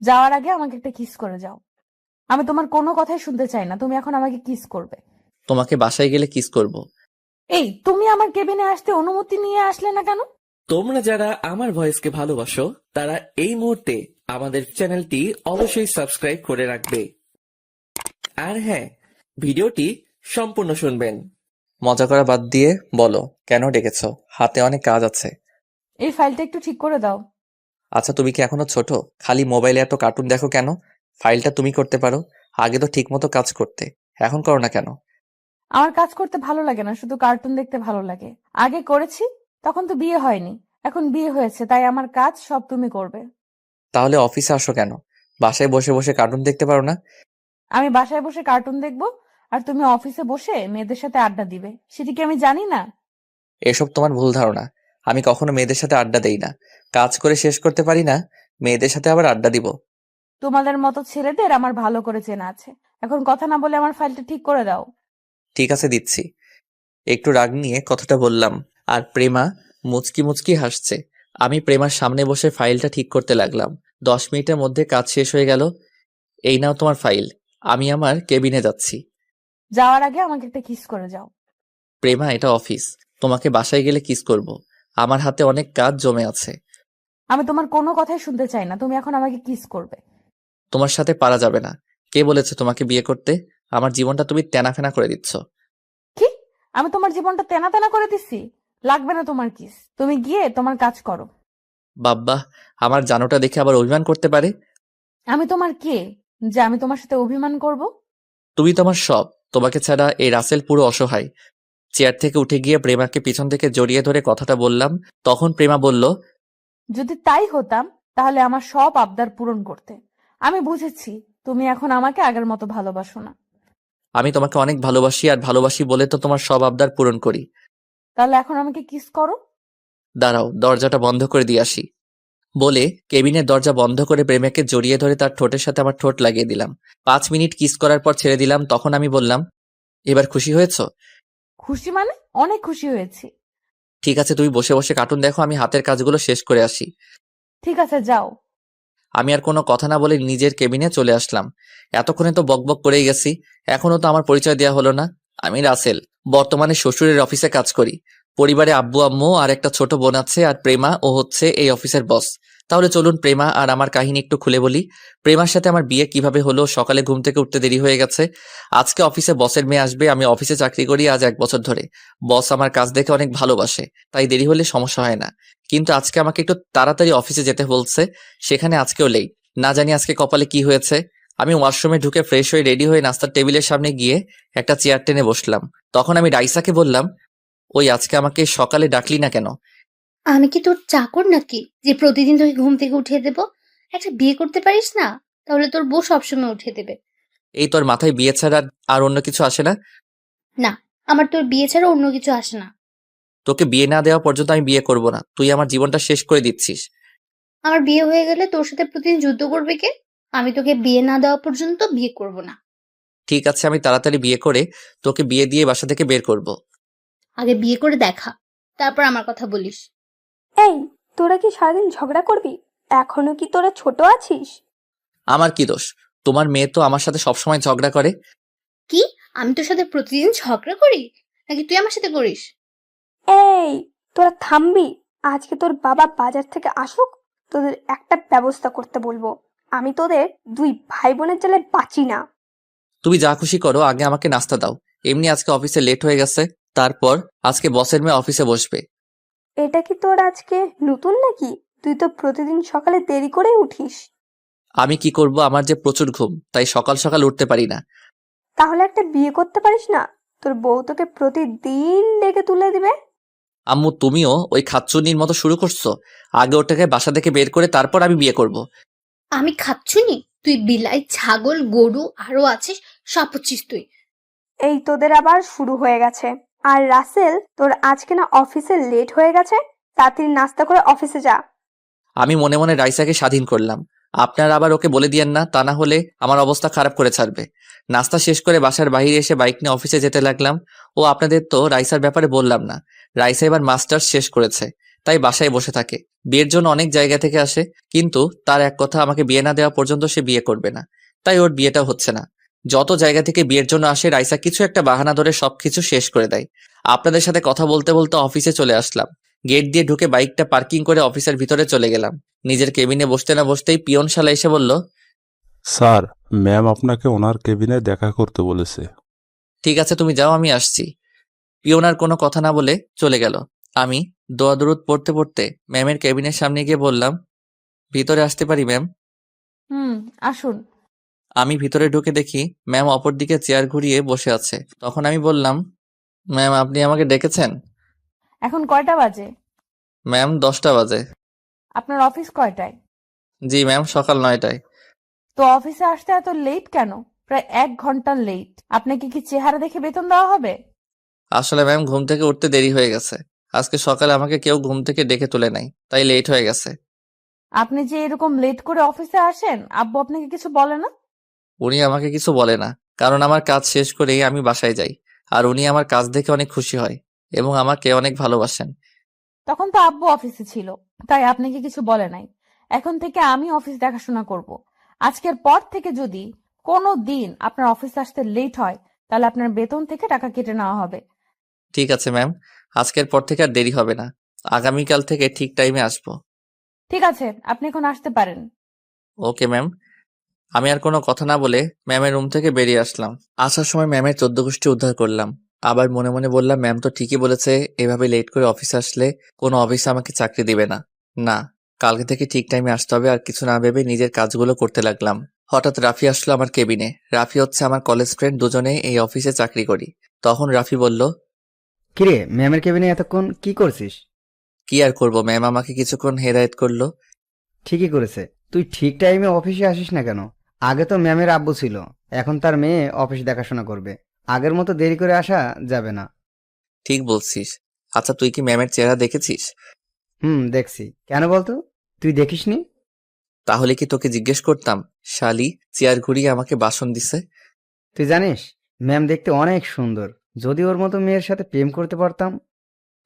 যাওয়ার আগে আমাকে একটা কিস করে যাও। আমি তোমার কোনো কথাই শুনতে চাই না, তুমি এখন আমাকে কিস করবে। তোমাকে বাসায় গেলে কিস করব। এই তুমি আমার কেবিনে আসতে অনুমতি নিয়ে আসলে না কেন? তোমরা যারা আমার ভয়েসকে ভালোবাসো তারা এই মুহূর্তে আমাদের চ্যানেলটি অবশ্যই সাবস্ক্রাইব করে রাখবে। আর হ্যাঁ, ভিডিওটি সম্পূর্ণ শুনবেন। মজা করা বাদ দিয়ে বলো, কেন ডেকেছো? হাতে অনেক কাজ আছে। এই ফাইলটা একটু ঠিক করে দাও। আচ্ছা, তুমি কি এখনো ছোট? খালি মোবাইলে এত কার্টুন দেখো কেন? ফাইলটা তুমি করতে পারো। আগে তো ঠিক মতো কাজ করতে, এখন করো না কেন? আমার কাজ করতে ভালো লাগে না, শুধু কার্টুন দেখতে ভালো লাগে। আগে করেছি, তখন তো বিয়ে হয়নি। এখন বিয়ে হয়েছে, তাই আমার কাজ সব তুমি করবে। তাহলে অফিসে আসো কেন? বাসায় বসে বসে কার্টুন দেখতে পারো না? আমি বাসায় বসে কার্টুন দেখবো, আর তুমি অফিসে বসে মেয়েদের সাথে আড্ডা দিবে, সেটা কি আমি জানি না? এসব তোমার ভুল ধারণা। আমি কখনো মেয়েদের সাথে আড্ডা দেই না। কাজ করে শেষ করতে পারি না, মেয়েদের সাথে আবার আড্ডা দিব? তোমাদের মতো ছেলেদের আমার ভালো করে চেনা আছে। এখন কথা না বলে আমার ফাইলটা ঠিক করে দাও। ঠিক আছে, দিচ্ছি। একটু রাগ নিয়ে কথাটা বললাম, আর প্রেমা মুচকি মুচকি হাসছে। আমি প্রেমার সামনে বসে ফাইলটা ঠিক করতে লাগলাম। 10 মিনিটের মধ্যে কাজ শেষ হয়ে গেল। এই নাও তোমার ফাইল। আমি আমার কেবিনে যাচ্ছি। যাওয়ার আগে আমাকে একটা কিস করে যাও। প্রেমা, এটা অফিস। তোমাকে বাসায় গেলে কিস করব। আমার হাতে অনেক কাজ জমে আছে। আমি তোমার কোনো কথাই শুনতে চাই না, তুমি এখন আমাকে কিস করবে। তোমার সাথে পারা যাবে না। কে বলেছে তোমাকে বিয়ে করতে? আমার জীবনটা তুমি তেনাফেনা করে দিচ্ছ। কি? আমি তোমার জীবনটা তেনা তেনা করে দিছি? লাগবে না তোমার কিস, তুমি গিয়ে তোমার কাজ করো। বাব্বা, আমার জানোটা দেখে আবার অভিমান করতে পারে। আমি তোমার কে, যে আমি তোমার সাথে অভিমান করব? তুমি তো আমার সব। তোমাকে ছাড়া এই রাসেল পুরো অসহায়। চেয়ার থেকে উঠে গিয়ে প্রেমাকে পিছন থেকে জড়িয়ে ধরে কথাটা বললাম। তখন প্রেমা বলল, যদি তাই হতাম, তাহলে আমার সব আবদার পূরণ করতে। আমি বুঝেছি তুমি এখন আমাকে আগের মতো ভালোবাসো না। আমি তোমাকে অনেক ভালোবাসি, আর ভালোবাসি বলে তো তোমার সব আবদার পূরণ করি। তাহলে এখন আমাকে কিস করো। দাঁড়াও, দরজাটা বন্ধ করে দিয়ে আসি। বলে কেবিনের দরজা বন্ধ করে প্রেমাকে জড়িয়ে ধরে তার ঠোঁটের সাথে আমার ঠোঁট লাগিয়ে দিলাম। 5 মিনিট কিস করার পর ছেড়ে দিলাম। তখন আমি বললাম, এবার খুশি হয়েছো? খুশি মানে? অনেক খুশি হয়েছি। ঠিক আছে, তুমি বসে বসে কার্টুন দেখো, আমি হাতের কাজগুলো শেষ করে আসি। ঠিক আছে, যাও। আমি আর কোনো কথা না বলে নিজের কেবিনে চলে আসলাম। এতক্ষণে তো বকবক করেই গেছি, এখনো তো আমার পরিচয় দেওয়া হলো না। আমি রাসেল, বর্তমানে শ্বশুরের অফিসে কাজ করি। পরিবারে আব্বু আম্মু আর একটা ছোট বোন আছে, আর প্রেমা ও হচ্ছে এই অফিসের বস। তাহলে চলুন প্রেমা আর আমার কাহিনী একটু খুলে বলি। প্রেমার সাথে আমার বিয়ে কিভাবে হলো। সকালে ঘুম থেকে উঠতে দেরি হয়ে গেছে। আজকে অফিসে বসের মেয়ে আসবে। আমি অফিসে চাকরি করি আজ 1 বছর ধরে। বস আমার কাজ দেখে অনেক ভালোবাসে, তাই দেরি হলে সমস্যা হয় না। কিন্তু আজকে আমাকে একটু তাড়াতাড়ি অফিসে যেতে বলছে। সেখানে আজকেও লেট। না জানি আজকে কপালে কি হয়েছে। আমি ওয়াশরুমে ঢুকে ফ্রেশ হয়ে রেডি হয়ে নাস্তার টেবিলের সামনে গিয়ে একটা চেয়ার টেনে বসলাম। তখন আমি রাইসাকে বললাম, ওই আজকে আমাকে সকালে ডাকলি না কেন? আমি কি তোর চাকর নাকি যে প্রতিদিন তোকে ঘুম থেকে উঠিয়ে দেব? একটা বিয়ে করতে পারিস না? তাহলে তোর বউ সবসময় উঠিয়ে দেবে। এই তোর মাথায় বিয়ে ছাড়া আর অন্য কিছু আসে না? না, আমার তোর বিয়ে ছাড়া অন্য কিছু আসে না। তোকে বিয়ে না দেওয়া পর্যন্ত আমি বিয়ে করব না। তুই আমার জীবনটা শেষ করে দিচ্ছিস। আমার বিয়ে হয়ে গেলে তোর সাথে প্রতিদিন যুদ্ধ করবে কে? আমি তোকে বিয়ে না দেওয়া পর্যন্ত বিয়ে করব না। ঠিক আছে, আমি তাড়াতাড়ি বিয়ে করে তোকে বিয়ে দিয়ে বাসা থেকে বের করব। আগে বিয়ে করে দেখা, তারপর আমার কথা বলিস। এই, তোরা কি সারাদিন ঝগড়া করবি? এখনো কি তোরা ছোট আছিস? আমার কি দোষ? তোমার মেয়ে তো আমার সাথে সবসময় ঝগড়া করে। কি? আমি তোর সাথে প্রতিদিন ঝগড়া করি নাকি তুই আমার সাথে করিস? এই, তোরা থামবি? আজকে তোর বাবা বাজার থেকে আসুক, তোদের একটা ব্যবস্থা করতে বলবো। আমি তোদের দুই ভাই বোনের জ্বালায় বাঁচি না। তুমি যা খুশি করো, আগে আমাকে নাস্তা দাও। এমনি আজকে অফিসে লেট হয়ে গেছে। তারপর আজকে বসের মেয়ে অফিসে বসবে। এটা কি তোর আজকে নতুন নাকি? তুই তো প্রতিদিন সকালে দেরি করে উঠিস। আমি কি করব, আমার যে প্রচুর ঘুম, তাই সকাল সকাল উঠতে পারি না। তাহলে একটা বিয়ে করতে পারিস না? তোর বউ তোকে প্রতিদিন ডেকে তুলে দিবে। আম্মু, তুমিও ওই খাচ্চুনির মতো শুরু করছো। আগে ওটাকে বাসা থেকে বের করে তারপর আমি বিয়ে করব। আমি খাচ্ছুনি? তুই বিলাই, ছাগল, গরু আরো আছিস, সব হচ্ছিস তুই। এই তোদের আবার শুরু হয়ে গেছে। আর রাসেল, তোর আজকে না অফিসে লেট হয়ে গেছে, তাড়াতাড়ি নাস্তা করে অফিসে যা। আমি মনে মনে রাইসাকে স্বাধীন করলাম। আপনারা আবার ওকে বলে দিয়েন না, তা না হলে আমার অবস্থা খারাপ করে ছাড়বে। নাস্তা শেষ করে বাসার বাইরে এসে বাইক নিয়ে অফিসে যেতে লাগলাম। ও আপনাদের তো রাইসার ব্যাপারে বললাম না। রাইসা এবার মাস্টার্স শেষ করেছে। তাই বাসায় বসে থাকে। বিয়ের জন্য অনেক জায়গা থেকে আসে, কিন্তু তার এক কথা, আমাকে বিয়ে না দেওয়া পর্যন্ত সে বিয়ে করবে না। তাই ওর বিয়েটা হচ্ছে না। যত জায়গা থেকে বিয়ের জন্য আসে, রাইসা কিছু একটা বাহানা ধরে সবকিছু শেষ করে দেয়। আপনাদের সাথে কথা বলতে বলতে অফিসে চলে আসলাম। গেট দিয়ে ঢুকে বাইকটা পার্কিং করে অফিসের ভিতরে চলে গেলাম। নিজের কেবিনে বসতে না বসতেই পিয়ন শালা এসে বলল, স্যার, ম্যাম আপনাকে ওনার কেবিনে দেখা করতে বলেছে। ঠিক আছে তুমি যাও, আমি আসছি। পিয়ন আর কোনো কথা না বলে চলে গেল। আমি দোয়া দরুদ পড়তে পড়তে ম্যামের কেবিনের সামনে গিয়ে বললাম, ভিতরে আসতে পারি ম্যাম? আসুন। আমি ভিতরে ঢুকে দেখি ম্যাম অপর দিকে চেয়ার ঘুরিয়ে বসে আছে। তখন আমি বললাম, ম্যাম আপনি আমাকে ডেকেছেন? এখন কয়টা বাজে? ম্যাম 10টা বাজে। আপনার অফিস কয়টায়? জি ম্যাম, সকাল 9টায়। তো অফিসে আসতে এত লেট কেন? প্রায় 1 ঘন্টা লেট। আপনাকে কি চেহারা দেখে বেতন দেওয়া হবে? আসলে ম্যাম ঘুম থেকে উঠতে দেরি হয়ে গেছে। আজকে সকালে আমাকে কেউ ঘুম থেকে ডেকে তুলে নাই, তাই লেট হয়ে গেছে। আপনি যে এরকম লেট করে অফিসে আসেন, আব্বু আপনাকে কিছু বলে না? উনি আমাকে কিছু বলে না, কারণ আমার কাজ শেষ করেই আমি বাসায় যাই। আর উনি আমার কাজ দেখে অনেক খুশি হয় এবং আমাকে অনেক ভালোবাসেন। তখন তো আব্বু অফিসে ছিল, তাই আপনাকে কিছু বলে নাই। এখন থেকে আমি অফিস দেখাশোনা করব। আজকের পর থেকে যদি কোনো দিন আপনার অফিসে আসতে লেট হয়, তাহলে আপনার বেতন থেকে টাকা কেটে নেওয়া হবে। ঠিক আছে ম্যাম, আজকের পর থেকে আর দেরি হবে না। আগামীকাল থেকে ঠিক টাইমে আসবো। ঠিক আছে, আপনি এখন আসতে পারেন। Okay ma'am. আমি আর কোনো কথা না বলে ম্যামের রুম থেকে বেরিয়ে আসলাম। আসার সময় ম্যামের 14 গোষ্ঠী উদ্ধার করলাম। আবার মনে মনে বললাম, ম্যাম তো ঠিকই বলেছে, এভাবে লেট করে অফিসে আসলে কোনো অফিসে আমাকে চাকরি দিবে না। না, কালকে থেকে ঠিক টাইমে আসতে হবে। আর কিছু না ভেবে নিজের কাজগুলো করতে লাগলাম। হঠাৎ রাফি আসলো আমার কেবিনে। রাফি হচ্ছে আমার কলেজ ফ্রেন্ড, দুজনে এই অফিসে চাকরি করি। তখন রাফি বলল, কিরে, ম্যামের কেবিনে এতক্ষণ কি করছিস? কি আর করবো, ম্যাম আমাকে কিছুক্ষণ হেদায়েত করলো। ঠিকই করেছে। তুই ঠিক টাইমে অফিসে আসিস না কেন? আগে তো ম্যামের আব্বু ছিল, এখন তার মেয়ে অফিস দেখাশোনা করবে। আগের মতো দেরি করে আসা যাবে না। ঠিক বলছিস। আচ্ছা তুই কি ম্যামের চেহারা দেখেছিস? দেখছি। কেন বলতো? তুই দেখিসনি? তাহলে কি তোকে জিজ্ঞেস করতাম? শালি চেয়ার ঘুরিয়ে আমাকে বাসন দিছে। তুই জানিস, ম্যাম দেখতে অনেক সুন্দর। যদি ওর মতো মেয়ের সাথে প্রেম করতে পারতাম।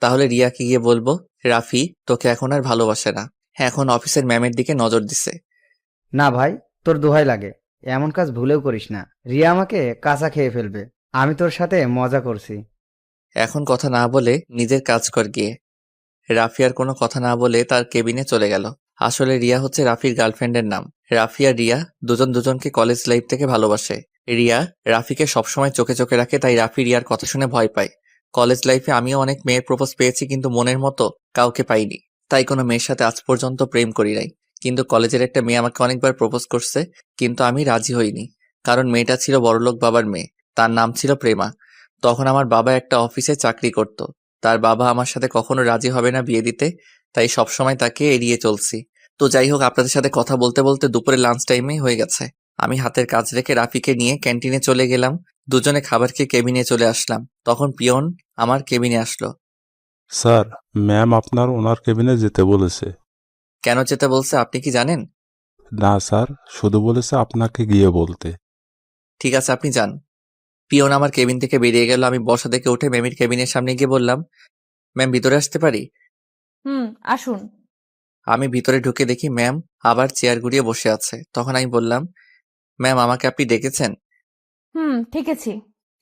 তাহলে রিয়াকে গিয়ে বলবো, রাফি তোকে এখন আর ভালোবাসে না, হ্যাঁ এখন অফিসের ম্যামের দিকে নজর দিছে। না ভাই, তোর দোহাই লাগে, এমন কাজ ভুলেও করিস না। রিয়া আমাকে কাঁচা খেয়ে ফেলবে। আমি তোর সাথে মজা করছি। এখন কথা না বলে নিজের কাজ কর গিয়ে। রাফি আর কোনো কথা না বলে তার কেবিনে চলে গেল। আসলে রিয়া হচ্ছে রাফির গার্লফ্রেন্ডের নাম। রাফি আর রিয়া দুজন দুজনকে কলেজ লাইফ থেকে ভালোবাসে। রিয়া রাফিকে সবসময় চোখে চোখে রাখে, তাই রাফি রিয়ার কথা শুনে ভয় পায়। কলেজ লাইফে আমিও অনেক মেয়ের প্রপোজ পেয়েছি, কিন্তু মনের মতো কাউকে পাইনি। তাই কোনো মেয়ের সাথে আজ পর্যন্ত প্রেম করি নাই। কিন্তু কলেজের একটা মেয়ে আমাকে অনেকবার প্রপোজ করছে, কিন্তু আমি রাজি হইনি। কারণ মেয়েটা ছিল বড়লোক বাবার মেয়ে, তার নাম ছিল প্রেমা। তখন আমার বাবা একটা অফিসে চাকরি করত। তার বাবা আমার সাথে কখনো রাজি হবে না বিয়ে দিতে, তাই সবসময় তাকে এড়িয়ে চলছি। তো যাই হোক, আপনাদের সাথে কথা বলতে বলতে দুপুরে লাঞ্চ টাইমে হয়ে গেছে। আমি হাতের কাজ রেখে রাফিকে নিয়ে ক্যান্টিনে চলে গেলাম। দুজনে খাবার খেয়ে কেবিনে চলে আসলাম। তখন পিয়ন আমার কেবিনে আসলো। স্যার, ম্যাম আপনার ওনার কেবিনে যেতে বলেছে। কেন যেতে বলছে আপনি কি জানেন? না স্যার, শুধু বলেছে আপনাকে গিয়ে বলতে। ঠিক আছে আপনি যান। পিয়ন আমার কেবিন থেকে বেরিয়ে গেল। আমি বসা থেকে উঠে ম্যামের কেবিনের সামনে গিয়ে বললাম, ম্যাম ভিতরে আসতে পারি? আসুন। আমি ভিতরে ঢুকে দেখি ম্যাম আবার চেয়ার ঘুরিয়ে বসে আছে। তখন আমি বললাম, ম্যাম আমাকে আপনি ডেকেছেন? ঠিক আছে।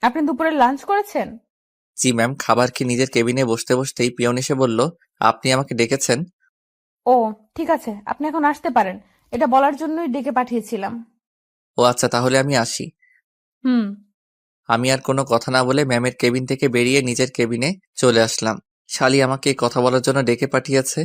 আপনি দুপুরে লাঞ্চ করেছেন? জি ম্যাম। খাবার খেয়ে নিজের কেবিনে বসতে বসতেই পিয়ন এসে বলল, আপনি আমাকে ডেকেছেন? ও ঠিক আছে, আপনি এখন আসতে পারেন। এটা বলার জন্যই ডেকে পাঠিয়েছিলাম। ও আচ্ছা, তাহলে আমি আসি। হুম। আমি আর কোনো কথা না বলে ম্যামের কেবিন থেকে বেরিয়ে নিজের কেবিনে চলে আসলাম। শালি আমাকে এই কথা বলার জন্য ডেকে পাঠিয়েছে,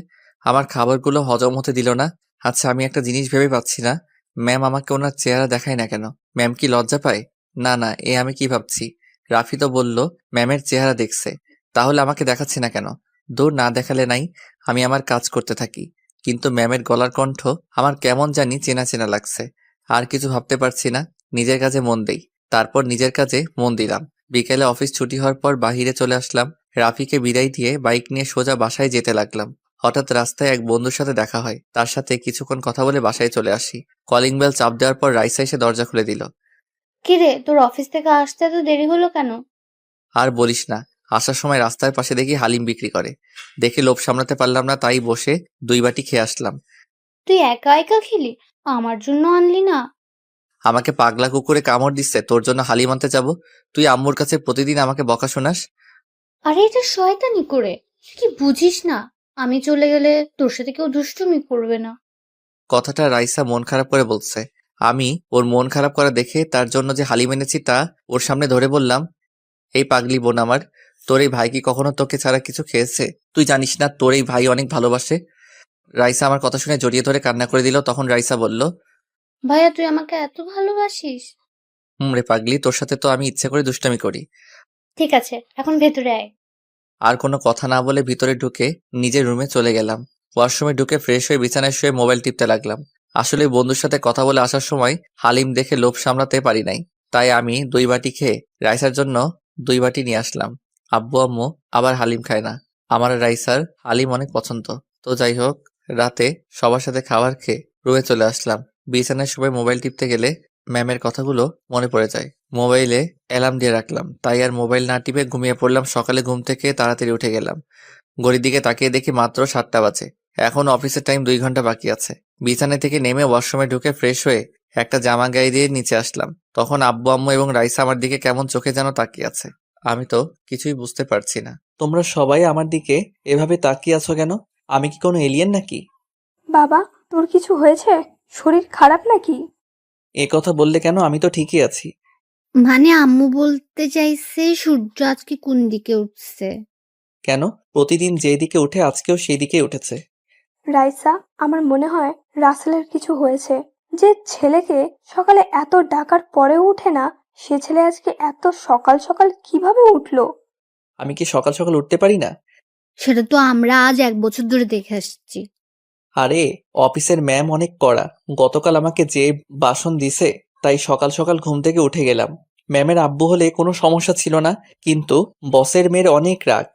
আমার খাবারগুলো হজম হতে দিল না। আচ্ছা আমি একটা জিনিস ভেবে পাচ্ছি না, ম্যাম আমাকে ওনার চেহারা দেখায় না কেন? ম্যাম কি লজ্জা পায়? না না, এ আমি কি ভাবছি। রাফি তো বলল ম্যামের চেহারা দেখছে, তাহলে আমাকে দেখাচ্ছে না কেন? দূর, না দেখালে নাই, আমি আমার কাজ করতে থাকি। কিন্তু ম্যামের গলার কণ্ঠ আমার কেমন জানি চেনা চেনা লাগছে। আর কিছু ভাবতে পারছি না, নিজের কাজে মন দেই। তারপর নিজের কাজে মন দিলাম। বিকেলে অফিস ছুটি হওয়ার পর বাহিরে চলে আসলাম। রাফিকে বিদায় দিয়ে বাইক নিয়ে সোজা বাসায় যেতে লাগলাম। হঠাৎ রাস্তায় এক বন্ধুর সাথে দেখা হয়, তার সাথে কিছুক্ষণ কথা বলে বাসায় চলে আসি। কলিং বেল চাপ দেওয়ার পর রাইসা এসে দরজা খুলে দিল। কিরে, তোর অফিস থেকে আসতে এত দেরি হলো কেন? আর বলিস না, আসার সময় রাস্তার পাশে দেখি হালিম বিক্রি করে। দেখে লোভ সামলাতে পারলাম না, তাই বসে 2 বাটি খেয়ে আসলাম। তুই একা একা খেলি, আমার জন্য আনলি না? আমাকে পাগলা কুকুরে কামড় দিচ্ছে, তোর জন্য হালিম আনতে যাব? তুই আম্মুর কাছে প্রতিদিন আমাকে বকা শোনাস। আরে এটা শয়তানি করে, তুই কি বুঝিস না? আমি চলে গেলে তোর সাথে কেউ দুষ্টুমি করবে না। কথাটা রাইসা মন খারাপ করে বলছে। আমি ওর মন খারাপ করা দেখে তার জন্য যে হালিম এনেছি তা ওর সামনে ধরে বললাম, এই পাগলি বোন আমার, তোর এই ভাই কি কখনো তোকে ছাড়া কিছু খেয়েছে? তুই জানিস না তোর এই ভাই অনেক ভালোবাসে? রাইসা আমার কথা শুনে জড়িয়ে ধরে কান্না করে দিল। তখন রাইসা বলল, ভাইয়া তুই আমাকে এত ভালোবাসিস? রে পাগলি, তোর সাথে তো আমি ইচ্ছে করে দুষ্টামি করি। ঠিক আছে, এখন ভেতরে আয়। আর কোনো কথা না বলে ভিতরে ঢুকে নিজের রুমে চলে গেলাম। ওয়াশরুমে ঢুকে ফ্রেশ হয়ে বিছানায় শুয়ে মোবাইল টিপতে লাগলাম। আসলে বন্ধুর সাথে কথা বলে আসার সময় হালিম দেখে লোভ সামলাতে পারি নাই, তাই আমি 2 বাটি খেয়ে রাইসার জন্য 2 বাটি নিয়ে আসলাম। আব্বু আম্মু আবার হালিম খায় না, আমার আর রাইসার হালিম অনেক পছন্দ। তো যাই হোক, রাতে সবার সাথে খাবার খেয়ে রুমে চলে আসলাম। বিছানায় শুয়ে মোবাইল টিপতে গেলে ম্যামের কথাগুলো মনে পড়ে যায়। মোবাইলে অ্যালার্ম দিয়ে রাখলাম, তাই আর মোবাইল না টিপে ঘুমিয়ে পড়লাম। সকালে ঘুম থেকে তাড়াতাড়ি উঠে গেলাম। ঘড়ির দিকে তাকিয়ে দেখি মাত্র 7টা বাজে। এখন অফিসের টাইম 2 ঘন্টা বাকি আছে। বিছানা থেকে নেমে ওয়াশরুমে ঢুকে ফ্রেশ হয়ে একটা জামা গায়ে দিয়ে নিচে আসলাম। তখন আব্বু আম্মু এবং রাইসা আমার দিকে কেমন চোখে যেন তাকিয়ে আছে। আমি তো কিছুই বুঝতে পারছি না। তোমরা সবাই আমার দিকে এভাবে তাকিয়ে আছো কেন? আমি কি কোনো এলিয়েন নাকি? বাবা, তোর কিছু হয়েছে? শরীর খারাপ নাকি? এ কথা বললে কেন? আমি তো ঠিকই আছি। মানে আম্মু বলতে চাইছে সূর্য আজকে কোন দিকে উঠছে। কেন? প্রতিদিন যেদিকে উঠে আজকেও সেই দিকেই উঠেছে। রাইসা, আমার মনে হয় রাসেলের কিছু হয়েছে। যে ছেলেকে সকালে এত ডাকার পরেও উঠে না, সে ছেলে আজকে এত সকাল সকাল কিভাবে উঠলো? আমি কি সকাল সকাল উঠতে পারি না? সেটা তো আমরা আজ 1 বছর ধরে দেখে আসছি। আরে, অফিসের ম্যাম অনেক কড়া। গতকাল আমাকে যে বাসন দিছে, তাই সকাল সকাল ঘুম থেকে উঠে গেলাম। ম্যামের আব্বু হলে কোনো সমস্যা ছিল না, কিন্তু বসের মেয়ের অনেক রাগ।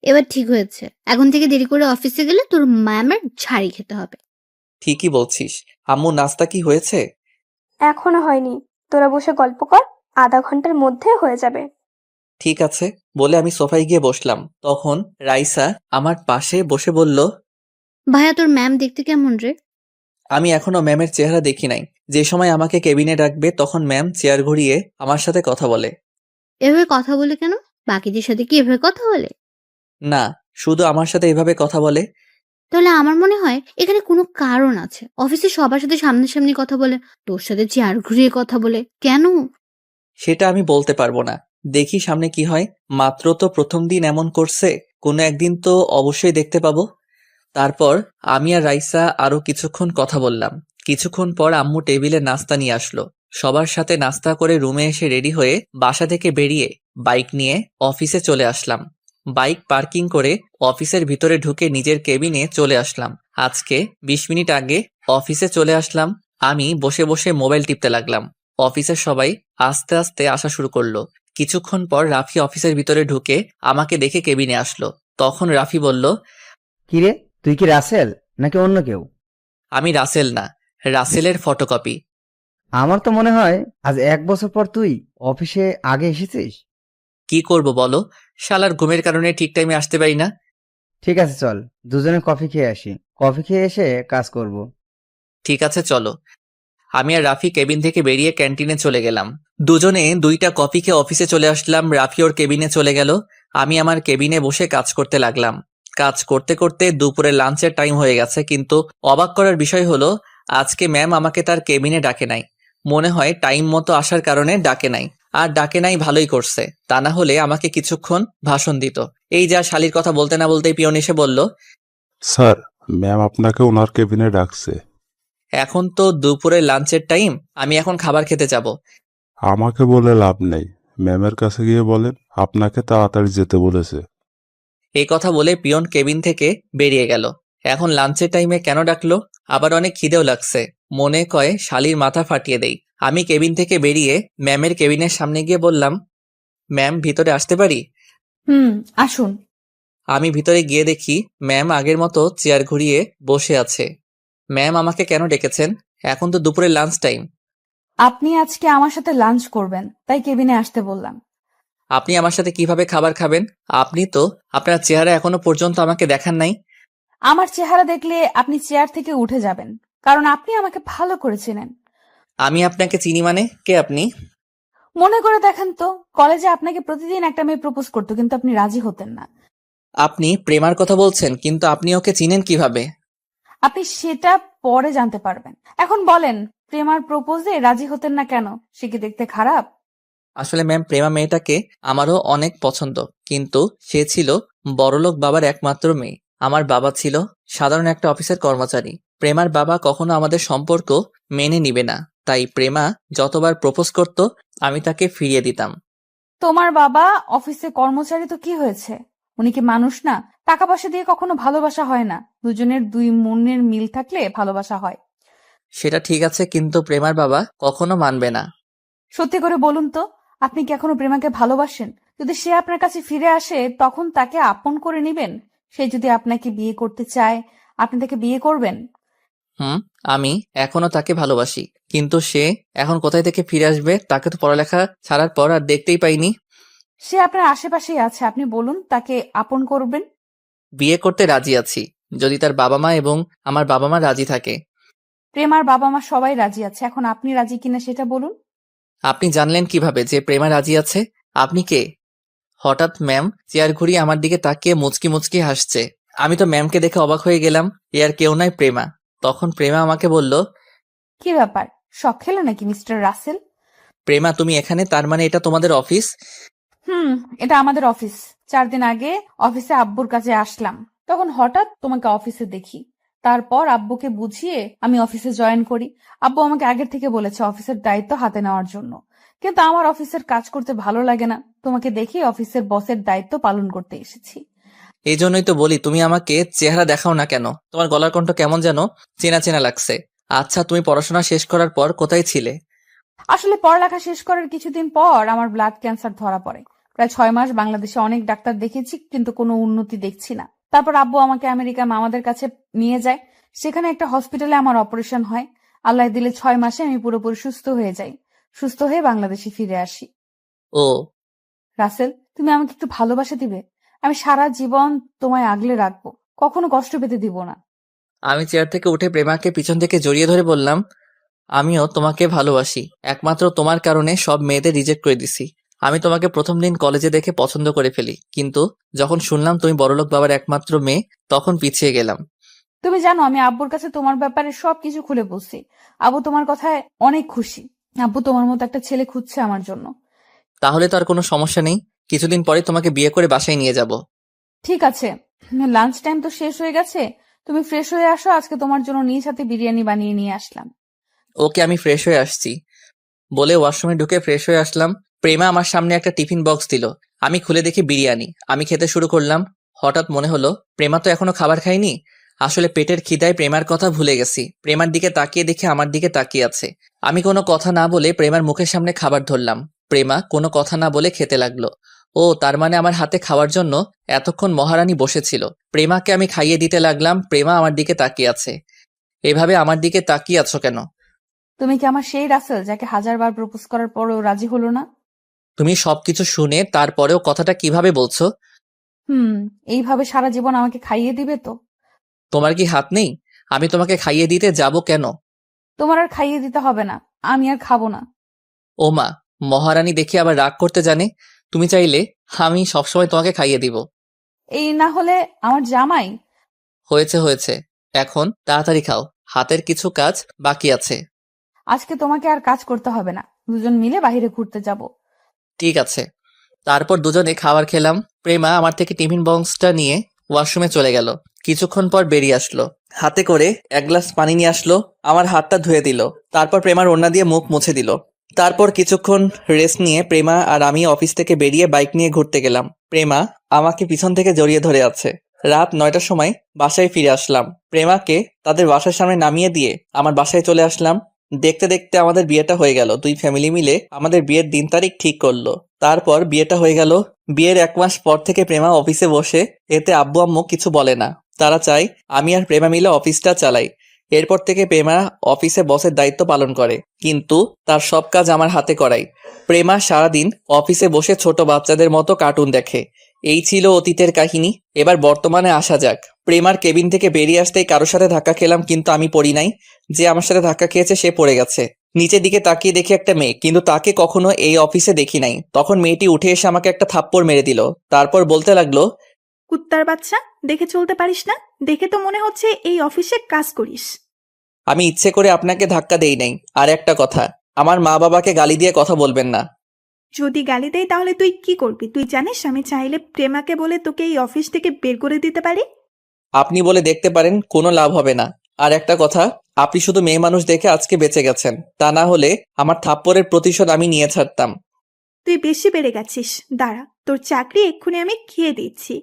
এবার ঠিক হয়েছে, এখন থেকে দেরি করে অফিসে গেলে তোর ম্যামের ঝাড়ি খেতে হবে। ঠিকই বলছিস। আম্মু, নাস্তা কি হয়েছে? এখনো হয়নি, তোরা বসে গল্প কর, আধা ঘন্টার মধ্যে হয়ে যাবে। ঠিক আছে বলে আমি সোফায় গিয়ে বসলাম। তখন রাইসা আমার পাশে বসে বলল, ভাইয়া তোর ম্যাম দেখতে কেমন রে? আমি এখনো ম্যামের চেহারা দেখি নাই। যে সময় আমাকে কেবিনে ডাকবে তখন ম্যাম চেয়ার ঘুরিয়ে আমার সাথে কথা বলে। এভাবে কথা বলে কেন? বাকিদের সাথে কি এভাবে কথা বলে? না, শুধু আমার সাথে এভাবে কথা বলে। তাহলে আমার মনে হয় এখানে কোনো কারণ আছে। অফিসে সবার সাথে সামনাসামনি কথা বলে, তোর সাথে চেয়ার ঘুরিয়ে কথা বলে কেন? সেটা আমি বলতে পারবো না। দেখি সামনে কি হয়। মাত্র তো প্রথম দিন এমন করছে, কোনো একদিন তো অবশ্যই দেখতে পাবো। তারপর আমি আর রাইসা আরো কিছুক্ষণ কথা বললাম। কিছুক্ষণ পর আম্মু টেবিলে নাস্তা নিয়ে আসলো। সবার সাথে নাস্তা করে রুমে এসে রেডি হয়ে বাসা থেকে বেরিয়ে বাইক নিয়ে অফিসে চলে আসলাম। বাইক পার্কিং করে অফিসের ভিতরে ঢুকে নিজের কেবিনে চলে আসলাম। আজকে 20 মিনিট আগে অফিসে চলে আসলাম। আমি বসে বসে মোবাইল টিপতে লাগলাম। অফিসের সবাই আস্তে আস্তে আসা শুরু করলো। কিছুক্ষণ পর রাফি অফিসের ভিতরে ঢুকে আমাকে দেখে কেবিনে আসলো। তখন রাফি বলল, কিরে, তুই কি রাসেল নাকি অন্য কেউ? আমি রাসেল না, রাসেলের ফটোকপি। আমার তো মনে হয় আজ 1 বছর পর তুই অফিসে আগে এসেছিস। কি করব বলো, শালার ঘুমের কারণে ঠিক টাইমে আসতে পারি না। ঠিক আছে, চল দুজনে কফি খেয়ে আসি, কফি খেয়ে এসে কাজ করব। ঠিক আছে চলো। আমি আর রাফি কেবিন থেকে বেরিয়ে ক্যান্টিনে চলে গেলাম। দুজনে 2টা কফি খেয়ে অফিসে চলে আসলাম। রাফি ওর কেবিনে চলে গেল। আমি আমার কেবিনে বসে কাজ করতে লাগলাম। কাজ করতে করতে দুপুরে লাঞ্চের টাইম হয়ে গেছে, কিন্তু অবাক করার বিষয় হলো আজকে ম্যাম আমাকে তার কেবিনে ডাকে নাই। মনে হয় টাইম মতো আসার কারণে ডাকে নাই। আর ডাকে নাই ভালোই করছে, তা না হলে আমাকে কিছুক্ষণ ভাষণ দিত। এই যা শালির কথা বলতে না বলতেই পিয়ন এসে বলল, স্যার, ম্যাম আপনাকে ওনার কেবিনে ডাকছে। এখন তো দুপুরে লাঞ্চের টাইম, আমি এখন খাবার খেতে যাব। আমাকে বলে লাভ নেই, ম্যামের কাছে গিয়ে বলেন আপনাকে তাড়াতাড়ি যেতে বলেছে। এই কথা বলে পিয়ন কেবিন থেকে বেরিয়ে গেল। এখন লাঞ্চের টাইমে কেন ডাকলো? আবার অনেক খিদেও লাগছে, মনে কয় শালির মাথা ফাটিয়ে দেই। আমি কেবিন থেকে বেরিয়ে ম্যামের কেবিনের সামনে গিয়ে বললাম, ম্যাম ভিতরে আসতে পারি? আসুন। আমি ভিতরে গিয়ে দেখি ম্যাম আগের মতো চেয়ার ঘুরিয়ে বসে আছে। ম্যাম আমাকে কেন ডেকেছেন? এখন তো দুপুরের লাঞ্চ টাইম। আপনি আজকে আমার সাথে লাঞ্চ করবেন, তাই কেবিনে আসতে বললাম। আপনি আমার সাথে কিভাবে খাবার খাবেন? আপনি তো আপনার চেহারা এখনো পর্যন্ত আমাকে দেখান নাই। আমার চেহারা দেখলে আপনি চেয়ার থেকে উঠে যাবেন, কারণ আপনি আমাকে ভালো করে চেনেন। আমি আপনাকে চিনি মানে? কে আপনি? মনে করে দেখেন তো, কলেজে আপনাকে প্রতিদিন একটা মেয়ে প্রপোজ করতো, কিন্তু আপনি রাজি হতেন না। আপনি প্রেমার কথা বলছেন, কিন্তু আপনি ওকে চিনেন কিভাবে? আপনি সেটা পরে জানতে পারবেন। এখন বলেন, প্রেমার প্রপোজে রাজি হতেন না কেন? সে কি দেখতে খারাপ? আসলে ম্যাম, প্রেমা মেয়েটাকে আমারও অনেক পছন্দ, কিন্তু সে ছিল বড়লোক বাবার একমাত্র মেয়ে। আমার বাবা ছিল সাধারণ একটা অফিসের কর্মচারী। প্রেমার বাবা কখনো আমাদের সম্পর্ক মেনে নিবে না, তাই প্রেমা যতবার প্রপোজ করত আমি তাকে ফিরিয়ে দিতাম। তোমার বাবা অফিসে কর্মচারী তো কি হয়েছে? উনি কি মানুষ না? টাকা পয়সা দিয়ে কখনো ভালোবাসা হয় না, দুজনের দুই মনের মিল থাকলে ভালোবাসা হয়। সেটা ঠিক আছে, কিন্তু প্রেমার বাবা কখনো মানবে না। সত্যি করে বলুন তো, আপনি কি এখনো প্রেমাকে ভালোবাসেন? যদি সে আপনার কাছে ফিরে আসে, তখন তাকে আপন করে নিবেন? সে যদি আপনাকে বিয়ে করতে চায়, আপনি তাকে বিয়ে করবেন? আমি এখনো তাকে ভালোবাসি, কিন্তু সে এখন কোথায় থেকে ফিরে আসবে? তাকে তো পড়ালেখা ছাড়ার পর আর দেখতেই পাইনি। সে আপনার আশেপাশেই আছে, আপনি বলুন তাকে আপন করবেন। বিয়ে করতে রাজি আছি, যদি তার বাবা মা এবং আমার বাবা মা রাজি থাকে। প্রেমার বাবা মা সবাই রাজি আছে, এখন আপনি রাজি কিনা সেটা বলুন। আপনি জানলেন কিভাবে যে প্রেমা রাজি আছে? আপনি কে? হঠাৎ ম্যাম চেয়ার ঘুরিয়ে আমার দিকে তাকিয়ে মুচকি মুচকি হাসছে। আমি তো ম্যামকে দেখে অবাক হয়ে গেলাম। এ আর কেউ নয়, প্রেমা। তখন প্রেমা আমাকে বলল, কি ব্যাপার, শখ খেলো নাকি মিস্টার রাসেল? প্রেমা তুমি এখানে? তার মানে এটা তোমাদের অফিস? হুম, এটা আমাদের অফিস। 4 দিন আগে অফিসে আব্বুর কাছে আসলাম, তখন হঠাৎ তোমাকে অফিসে দেখি। তারপর আব্বুকে বুঝিয়ে আমি অফিসে জয়েন করি। আব্বু আমাকে আগের থেকে বলেছে অফিসের দায়িত্ব হাতে নেওয়ার জন্য, কিন্তু আমার অফিসের কাজ করতে ভালো লাগে না। তোমাকে দেখি অফিসের বসের দায়িত্ব পালন করতে এসেছি। এই জন্যই তো বলি, তুমি আমাকে চেহারা দেখাও না কেন? তোমার গলার কণ্ঠ কেমন যেন চেনা চেনা লাগছে। আচ্ছা, তুমি পড়াশোনা শেষ করার পর কোথায় ছিলে? আসলে পড়ালেখা শেষ করার কিছুদিন পর আমার ব্লাড ক্যান্সার ধরা পড়ে। প্রায় 6 মাস বাংলাদেশে অনেক ডাক্তার দেখেছি, কিন্তু কোনো উন্নতি দেখছি না। তারপর আব্বু আমাকে আমেরিকা মামাদের কাছে নিয়ে যায়। সেখানে একটা হসপিটালে আমার অপারেশন হয়। আল্লাহ দিলে 6 মাসে আমি পুরোপুরি সুস্থ হয়ে যাই। সুস্থ হয়ে বাংলাদেশে ফিরে আসি। ও, রাসেল, তুমি আমাকে একটু ভালোবাসা দিবে? আমি সারা জীবন তোমায় আগলে রাখবো, কখনো কষ্ট পেতে দিব না। আমি চেয়ার থেকে উঠে প্রেমাকে পিছন থেকে জড়িয়ে ধরে বললাম, আমিও তোমাকে ভালোবাসি। একমাত্র তোমার কারণে সব মেয়েদের রিজেক্ট করে দিছি। আমি তোমাকে প্রথম দিন কলেজে দেখে পছন্দ করে ফেলি, কিন্তু যখন শুনলাম তুমি বড়লোক বাবার একমাত্র মেয়ে, তখন পিছিয়ে গেলাম। তুমি জানো, আমি আব্বুর কাছে তোমার ব্যাপারে সবকিছু খুলে বলছি। আব্বু তোমার কথায় অনেক খুশি। আব্বু তোমার মতো একটা ছেলে খুঁজছে আমার জন্য। তাহলে তো আর কোনো সমস্যা নেই, কিছুদিন পরে তোমাকে বিয়ে করে বাসায় নিয়ে যাব। ঠিক আছে, লাঞ্চ টাইম তো শেষ হয়ে গেছে, তুমি ফ্রেশ হয়ে আসো। আজকে তোমার জন্য নিজ হাতে বিরিয়ানি বানিয়ে নিয়ে আসলাম। ওকে, আমি ফ্রেশ হয়ে আসছি বলে ওয়াশরুমে ঢুকে ফ্রেশ হয়ে আসলাম। প্রেমা আমার সামনে একটা টিফিন বক্স দিল। আমি খুলে দেখি বিরিয়ানি। আমি খেতে শুরু করলাম। হঠাৎ মনে হলো প্রেমা তো এখনো খাবার খায়নি। আসলে পেটের খিদায় প্রেমার কথা ভুলে গেছি। প্রেমার দিকে তাকিয়ে দেখে আমার দিকে তাকিয়ে আছে। আমি কোনো কথা না বলে প্রেমার মুখের সামনে খাবার ধরলাম। প্রেমা কোনো কথা না বলে খেতে লাগলো। ও, তার মানে আমার হাতে খাওয়ার জন্য এতক্ষণ মহারানী বসেছিল। প্রেমাকে আমি খাইয়ে দিতে লাগলাম। প্রেমা আমার দিকে তাকিয়ে আছে। এভাবে আমার দিকে তাকিয়ে আছো কেন? তুমি কি আমার সেই রাসেল যাকে 1000 বার প্রপোজ করার পরেও রাজি হলো না? তুমি সবকিছু শুনে তারপরেও কথাটা কিভাবে বলছো? এইভাবে সারা জীবন আমাকে খাইয়ে দিবে তো? তোমার কি হাত নেই? আমি তোমাকে খাইয়ে দিতে যাব কেন? তোমার আর খাইয়ে দিতে হবে না, আমি আর খাবো না। ও মা, মহারানী দেখি আবার রাগ করতে জানে। তুমি চাইলে আমি সবসময় তোমাকে খাইয়ে দিব। এই না হলে আমার জামাই। হয়েছে হয়েছে, এখন তাড়াতাড়ি খাও, হাতের কিছু কাজ বাকি আছে। আজকে তোমাকে আর কাজ করতে হবে না, দুজন মিলে বাইরে ঘুরতে যাব। ঠিক আছে। তারপর দুজনে খাবার খেলাম। প্রেমা আমার থেকে টিফিন বক্সটা নিয়ে ওয়াশরুমে চলে গেল। কিছুক্ষণ পর বেরিয়ে আসলো, হাতে করে 1 গ্লাস পানি নিয়ে আসলো। আমার হাতটা ধুয়ে দিল। তারপর প্রেমার ওড়না দিয়ে মুখ মুছে দিল। তারপর কিছুক্ষণ রেস্ট নিয়ে প্রেমা আর আমি অফিস থেকে বেরিয়ে বাইক নিয়ে ঘুরতে গেলাম। প্রেমা আমাকে পিছন থেকে জড়িয়ে ধরে আছে। রাত 9টার সময় বাসায় ফিরে আসলাম। প্রেমাকে তাদের বাসার সামনে নামিয়ে দিয়ে আমার বাসায় চলে আসলাম। দেখতে দেখতে আমাদের বিয়েটা হয়ে গেল। 2 ফ্যামিলি মিলে আমাদের বিয়ের দিন তারিখ ঠিক করলো। তারপর বিয়েটা হয়ে গেল। বিয়ের 1 মাস পর থেকে প্রেমা অফিসে বসে, এতে আব্বু আম্মু কিছু বলে না। তারা চায় আমি আর প্রেমা মিলে অফিসটা চালাই। এরপর থেকে প্রেমা অফিসে বসের দায়িত্ব পালন করে, কিন্তু তার সব কাজ আমার হাতে করাই। প্রেমা সারাদিন অফিসে বসে ছোট বাচ্চাদের মতো কার্টুন দেখে। এই ছিল অতীতের কাহিনী। এবার বর্তমানে আসা যাক। প্রেমার কেবিন থেকে বেরিয়ে আসতেই কারোর সাথে ধাক্কা খেলাম, কিন্তু আমি পড়ি নাই। যে আমার সাথে ধাক্কা খেয়েছে সে পড়ে গেছে। নিচের দিকে তাকিয়ে দেখি একটা মেয়ে, কিন্তু তাকে কখনো এই অফিসে দেখি নাই। তখন মেয়েটি উঠে এসে আমাকে একটা থাপ্পড় মেরে দিল। তারপর বলতে লাগলো, কুত্তার বাচ্চা, দেখে চলতে পারিস না? দেখে তো মনে হচ্ছে এই অফিসে কাজ করিস। আমি ইচ্ছে করে আপনাকে ধাক্কা দেই নাই। আর একটা কথা, আমার মা বাবাকে গালি দিয়ে কথা বলবেন না। যদি গালি দেয় তাহলে তুই কি করবি? তুই জানিস আমি চাইলে প্রেমাকে বলে তোকে এই অফিস থেকে বের করে দিতে পারি। আপনি বলে দেখতে পারেন, কোনো লাভ হবে না। আর একটা কথা, আপনি শুধু মেয়ে মানুষ দেখে আজকে বেঁচে গেছেন, তা না হলে আমার থাপ্পড়ের প্রতিশোধ আমি নিয়ে ছাড়তাম। তুই বেশি বেড়ে গেছিস, দাঁড়া, তোর চাকরি এক্ষুনি আমি খেয়ে দিচ্ছি।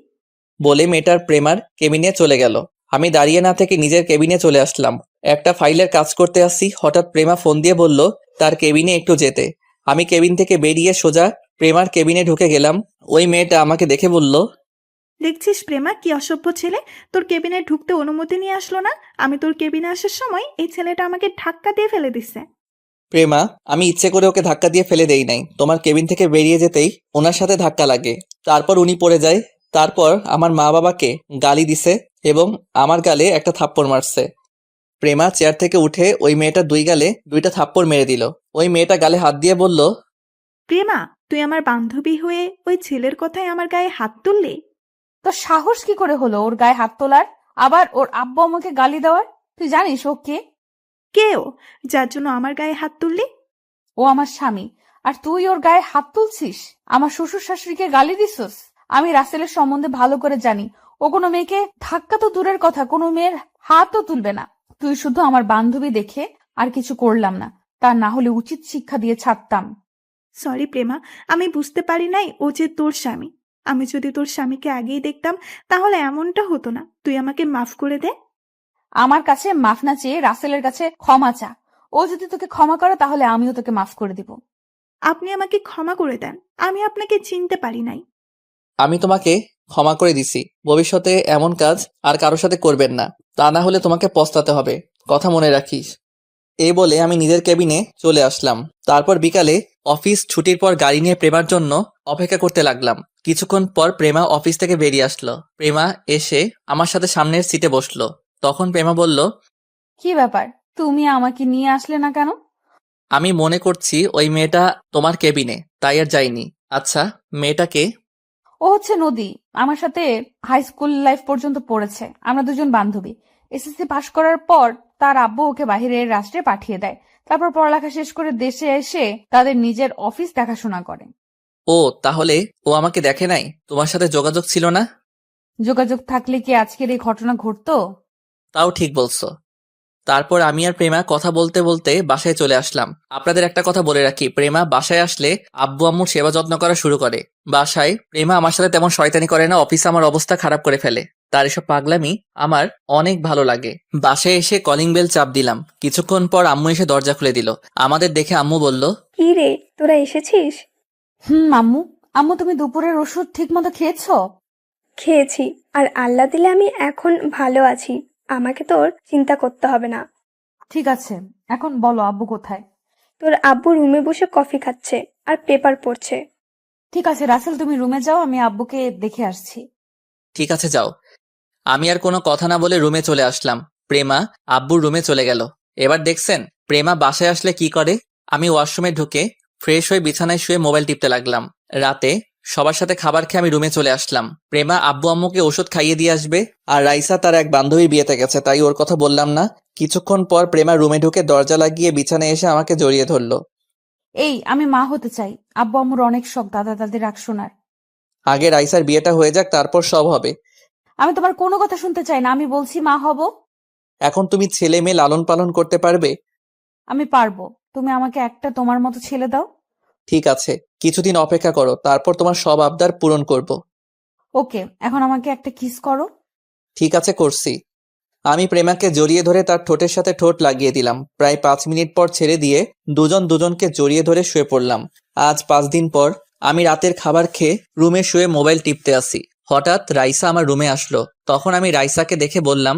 বলে মেয়েটার প্রেমার কেবিনে চলে গেল। আমি দাঁড়িয়ে না থেকে নিজের কেবিনে চলে আসলাম। একটা ফাইলের কাজ করতে আসছি, হঠাৎ প্রেমা ফোন দিয়ে বলল তার কেবিনে একটু যেতে। আমি কেবিন থেকে বেরিয়ে সোজা প্রেমার কেবিনে ঢুকে গেলাম। ওই মেয়েটা আমাকে দেখে বলল, দেখছিস প্রেমা, কি অসভ্য ছেলে, তোর কেবিনে ঢুকতে অনুমতি নিয়ে আসলো না। আমি তোর কেবিনে আসার সময় এই ছেলেটা আমাকে ধাক্কা দিয়ে ফেলে দিচ্ছে। প্রেমা, আমি ইচ্ছে করে ওকে ধাক্কা দিয়ে ফেলে দেই নাই। তোমার কেবিন থেকে বেরিয়ে যেতেই ওনার সাথে ধাক্কা লাগে, তারপর উনি পড়ে যায়। তারপর আমার মা বাবাকে গালি দিছে এবং আমার গালে একটা থাপ্পড় মারছে। প্রেমা চেয়ার থেকে উঠে ওই মেয়েটা দুই গালে দুইটা থাপ্পড় মেরে দিল। ওই মেয়েটা গালে হাত দিয়ে বলল, প্রেমা, তুই আমার বান্ধবী হয়ে ওই ছেলের কথায় আমার গায়ে হাত তুললি? তো সাহস কি করে হলো ওর গায়ে হাত তোলার, আবার ওর আব্বু আমাকে গালি দেওয়ার? তুই জানিস ও কে? কে ও, যার জন্য আমার গায়ে হাত তুললি? ও আমার স্বামী, আর তুই ওর গায়ে হাত তুলছিস? আমার শ্বশুর শাশুড়িকে গালি দিছস? আমি রাসেলের সম্বন্ধে ভালো করে জানি, ও কোনো মেয়েকে ধাক্কা তো দূরের কথা, কোনো মেয়ের হাতও তুলবে না। তুই শুধু আমার বান্ধবী দেখে আর কিছু করলাম না, তা না হলে উচিত শিক্ষা দিয়ে ছাড়তাম। সরি প্রেমা, আমি বুঝতে পারি নাই ও যে তোর স্বামী। আমি যদি তোর স্বামীকে আগেই দেখতাম তাহলে এমনটা হতো না। তুই আমাকে মাফ করে দে। আমার কাছে মাফ না চেয়ে রাসেলের কাছে ক্ষমা চা। ও যদি তোকে ক্ষমা করে তাহলে আমিও তোকে মাফ করে দিব। আপনি আমাকে ক্ষমা করে দেন, আমি আপনাকে চিনতে পারি নাই। আমি তোমাকে ক্ষমা করে দিছি। ভবিষ্যতে এমন কাজ আর কারোর সাথে করবেন না, তা না হলে তোমাকে পস্তাতে হবে। কথা মনে রাখিস। এই বলে আমি নিজের কেবিনে চলে আসলাম। তারপর বিকালে অফিস ছুটির পর গাড়ি নিয়ে প্রেমার জন্য অপেক্ষা করতে লাগলাম। কিছুক্ষণ পর প্রেমা অফিস থেকে বেরিয়ে আসলো। প্রেমা এসে আমার সাথে সামনের সিটে বসলো। তখন প্রেমা বলল, কি ব্যাপার, তুমি আমাকে নিয়ে আসলে না কেন? আমি মনে করছি ওই মেয়েটা তোমার কেবিনে, তাই আর যাইনি। আচ্ছা, মেয়েটাকে? ও হচ্ছে নদী, আমার সাথে হাই স্কুল লাইফ পর্যন্ত পড়েছে। আমরা দুজন বান্ধবী। এসএসসি পাশ করার পর তার আব্বু ওকে বাইরের রাষ্ট্রে পাঠিয়ে দেয়। তারপর পড়ালেখা শেষ করে দেশে এসে তাদের নিজের অফিস দেখাশোনা করে। ও, তাহলে ও আমাকে দেখে নাই? তোমার সাথে যোগাযোগ ছিল না? যোগাযোগ থাকলে কি আজকের এই ঘটনা ঘটতো? তাও ঠিক বলছো। তারপর আমি আর প্রেমা কথা বলতে বলতে বাসায় চলে আসলাম। আপনাদের একটা কথা বলে রাখি, প্রেমা বাসায় আসলে আব্বু আম্মুর সেবা যত্ন করা শুরু করে। বাসায় প্রেমা আমার সাথে তেমন শয়তানি করে না, অফিসে আমার অবস্থা খারাপ করে ফেলে। তার এসব পাগলামি আমার অনেক ভালো লাগে। বাসায় এসে কলিং বেল চাপ দিলাম। কিছুক্ষণ পর আম্মু এসে দরজা খুলে দিল। আমাদের দেখে আম্মু বলল, কি রে, তোরা এসেছিস? আম্মু। আম্মু, তুমি দুপুরের ওষুধ ঠিক মতো খেয়েছো? খেয়েছি, আর আল্লাহ দিলে আমি এখন ভালো আছি। আমাকে তোর চিন্তা করতে হবে না। ঠিক আছে, এখন বলো আব্বু কোথায়? তোর আব্বু রুমে বসে কফি খাচ্ছে আর পেপার পড়ছে। ঠিক আছে রাসেল, তুমি রুমে যাও, আমি আব্বুকে দেখে আসছি। ঠিক আছে যাও। আমি আর কোনো কথা না বলে রুমে চলে আসলাম। প্রেমা আব্বুর রুমে চলে গেল। এবার দেখছেন প্রেমা বাসায় আসলে কি করে। আমি ওয়াশরুমে ঢুকে ফ্রেশ হয়ে বিছানায় শুয়ে মোবাইল টিপতে লাগলাম। রাতে সবার সাথে খাবার খেয়ে আমি রুমে চলে আসলাম। প্রেমা আব্বু আম্মুকে ওষুধ খাইয়ে দিয়ে আসবে, আর রাইসা তার এক বান্ধবীর বিয়েতে গেছে, তাই ওর কথা বললাম না। কিছুক্ষণ পর প্রেমা রুমে ঢুকে দরজা লাগিয়ে বিছানায় এসে আমাকে জড়িয়ে ধরলো। এই, আমি মা হতে চাই। আব্বু আম্মুর অনেক শখ দাদা দাদির রাগ শোনার। আগে রাইসার বিয়েটা হয়ে যাক, তারপর সব হবে। আমি তোমার কোনো কথা শুনতে চাই না, আমি বলছি মা হব। এখন তুমি ছেলে মেয়ে লালন পালন করতে পারবে? আমি পারবো। তুমি আমাকে একটা তোমার মতো ছেলে দাও। ঠিক আছে, কিছুদিন অপেক্ষা করো, তারপর তোমার সব আবদার পূরণ করব। ওকে, এখন আমাকে একটা কিস করো। ঠিক আছে, করছি। আমি প্রেমাকে জড়িয়ে ধরে তার ঠোঁটের সাথে ঠোঁট লাগিয়ে দিলাম। প্রায় 5 মিনিট পর ছেড়ে দিয়ে দুজন দুজনকে জড়িয়ে ধরে শুয়ে পড়লাম। আজ 5 দিন পর আমি রাতের খাবার খেয়ে রুমে শুয়ে মোবাইল টিপতে আসি। হঠাৎ রাইসা আমার রুমে আসলো। তখন আমি রাইসাকে দেখে বললাম,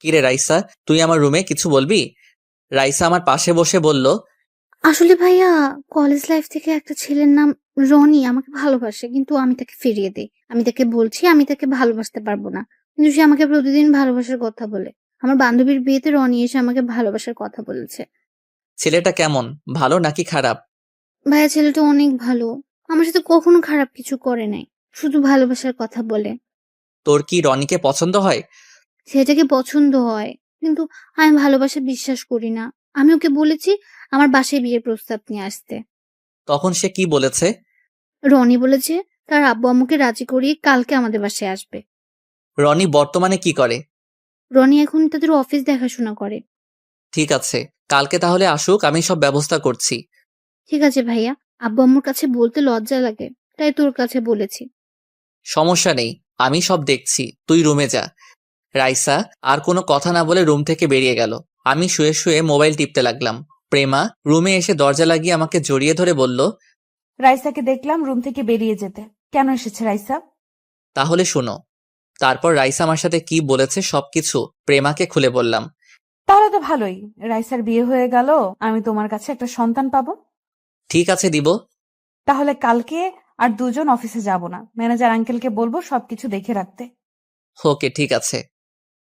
কিরে রাইসা, তুই আমার রুমে কিছু বলবি? রাইসা আমার পাশে বসে বলল, আসলে ভাইয়া, কলেজ লাইফ থেকে একটা ছেলের নাম রনি আমাকে ভালোবাসে, কিন্তু আমি তাকে ফিরিয়ে দিই। আমি তাকে বলছি আমি তাকে ভালোবাসতে পারবো না, কিন্তু সে আমাকে প্রতিদিন ভালোবাসার কথা বলে। আমার বান্ধবীর বিয়েতে রনি এসে আমাকে ভালোবাসার কথা বলেছে। ছেলেটা কেমন, ভালো নাকি খারাপ? ভাইয়া, ছেলেটা অনেক ভালো, আমার সাথে কখনো খারাপ কিছু করে নাই, শুধু ভালোবাসার কথা বলে। তোর কি রনিকে পছন্দ হয়? ছেলেটাকে পছন্দ হয়, কিন্তু আমি ভালোবাসা বিশ্বাস করি না। আমি ওকে বলেছি আমার বাসায় বিয়ের প্রস্তাব নিয়ে আসতে। তখন সে কি বলেছে? রনি বলেছে তার আব্বু আম্মুকে রাজি করিয়ে কালকে আমাদের বাসায় আসবে। রনি বর্তমানে কি করে? রনি এখন তাদের অফিস দেখাশোনা করে। ঠিক আছে, কালকে তাহলে আসুক, আমি সব ব্যবস্থা করছি। ঠিক আছে ভাইয়া, আব্বু আম্মুর কাছে বলতে লজ্জা লাগে, তাই তোর কাছে বলেছি। সমস্যা নেই, আমি সব দেখছি, তুই রুমে যা। রাইসা আর কোনো কথা না বলে রুম থেকে বেরিয়ে গেল। আমি শুয়ে শুয়ে মোবাইল টিপতে লাগলাম। প্রেমা রুমে এসে দরজা লাগিয়ে আমাকে জড়িয়ে ধরে বলল, রাইসাকে দেখলাম রুম থেকে বেরিয়ে যেতে। কেন এসেছে রাইসা? তাহলে শোনো। তারপর রাইসা আমার সাথে কি বলেছে সবকিছু প্রেমাকে খুলে বললাম। তাহলে তো ভালোই, রাইসার বিয়ে হয়ে গেল, আমি তোমার কাছে একটা সন্তান পাবো। ঠিক আছে, দিব। তাহলে কালকে আর দুজন অফিসে যাব না, ম্যানেজার আঙ্কেলকে বলবো সবকিছু দেখে রাখতে। ওকে, ঠিক আছে।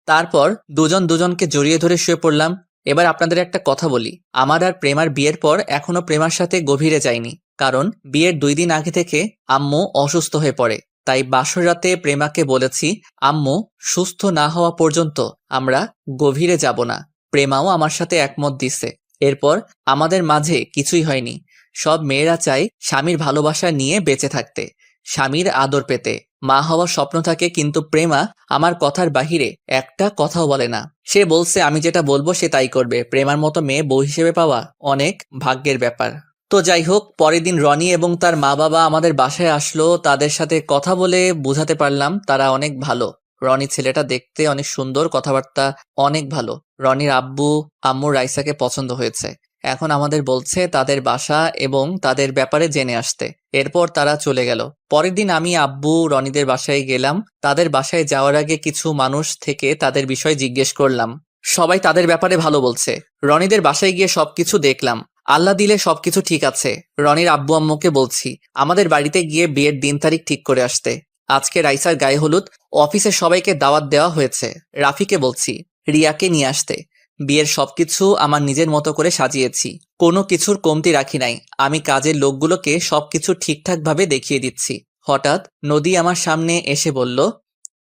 তারপর দুজন দুজনকে জড়িয়ে ধরে শুয়ে পড়লাম। এবার আপনাদের একটা কথা বলি, আমার আর প্রেমার বিয়ের পর এখনো প্রেমার সাথে গভীরে যাইনি, কারণ বিয়ের 2 দিন আগে থেকে আম্মু অসুস্থ হয়ে পড়ে। তাই বাসর রাতে প্রেমাকে বলেছি আম্মু সুস্থ না হওয়া পর্যন্ত আমরা গভীরে যাব না। প্রেমাও আমার সাথে একমত দিছে। এরপর আমাদের মাঝে কিছুই হয়নি। সব মেয়েরা চায় স্বামীর ভালোবাসা নিয়ে বেঁচে থাকতে, স্বামীর আদর পেতে, মা হওয়ার স্বপ্ন থাকে, কিন্তু প্রেমা আমার কথার বাহিরে একটা কথাও বলে না। সে বলছে আমি যেটা বলবো সে তাই করবে। প্রেমার মতো মেয়ে বউ হিসেবে পাওয়া অনেক ভাগ্যের ব্যাপার। তো যাই হোক, পরের দিন রনি এবং তার মা বাবা আমাদের বাসায় আসলো। তাদের সাথে কথা বলে বুঝাতে পারলাম তারা অনেক ভালো। রনি ছেলেটা দেখতে অনেক সুন্দর, কথাবার্তা অনেক ভালো। রনির আব্বু আম্মু রাইসাকে পছন্দ হয়েছে। এখন আমাদের বলছে তাদের বাসা এবং তাদের ব্যাপারে জেনে আসতে। এরপর তারা চলে গেল। পরের দিন আমি আব্বু রনিদের বাসায় গেলাম। তাদের বাসায় যাওয়ার আগে কিছু মানুষ থেকে তাদের বিষয় জিজ্ঞেস করলাম। সবাই তাদের ব্যাপারে ভালো বলছে। রনিদের বাসায় গিয়ে সবকিছু দেখলাম। আল্লাহ দিলে সবকিছু ঠিক আছে। রনির আব্বু আম্মুকে বলছি আমাদের বাড়িতে গিয়ে বিয়ের দিন তারিখ ঠিক করে আসতে। আজকে রাইসার গায়ে হলুদ, অফিসের সবাইকে দাওয়াত দেওয়া হয়েছে। রাফিকে বলছি রিয়াকে নিয়ে আসতে। বিয়ের সবকিছু আমার নিজের মতো করে সাজিয়েছি, কোনো কিছুর কমতি রাখি নাই। আমি কাজের লোকগুলোকে সবকিছু ঠিকঠাক ভাবে দেখিয়ে দিচ্ছি। হঠাৎ নদী আমার সামনে এসে বলল,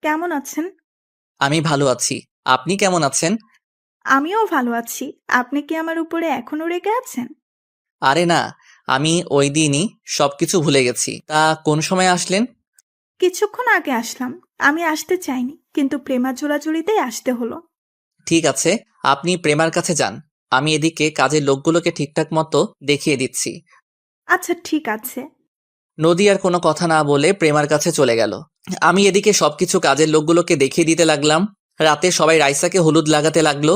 কেমন আছেন? আমি ভালো আছি, আপনি কেমন আছেন? আমিও ভালো আছি। আপনি কি আমার উপরে এখনো রেগে আছেন? আরে না, আমি ওই দিনই সবকিছু ভুলে গেছি। তা কোন সময় আসলেন? কিছুক্ষণ আগে আসলাম। আমি আসতে চাইনি, কিন্তু প্রেমার জোড়াজুড়িতেই আসতে হলো। ঠিক আছে, আপনি প্রেমার কাছে যান, আমি এদিকে কাজের লোকগুলোকে ঠিকঠাক মতো দেখিয়ে দিচ্ছি। আচ্ছা ঠিক আছে। নদী আর কোনো কথা না বলে প্রেমার কাছে চলে গেল। আমি এদিকে সবকিছু কাজের লোকগুলোকে দেখিয়ে দিতে লাগলাম। রাতে সবাই রাইসাকে হলুদ লাগাতে লাগলো।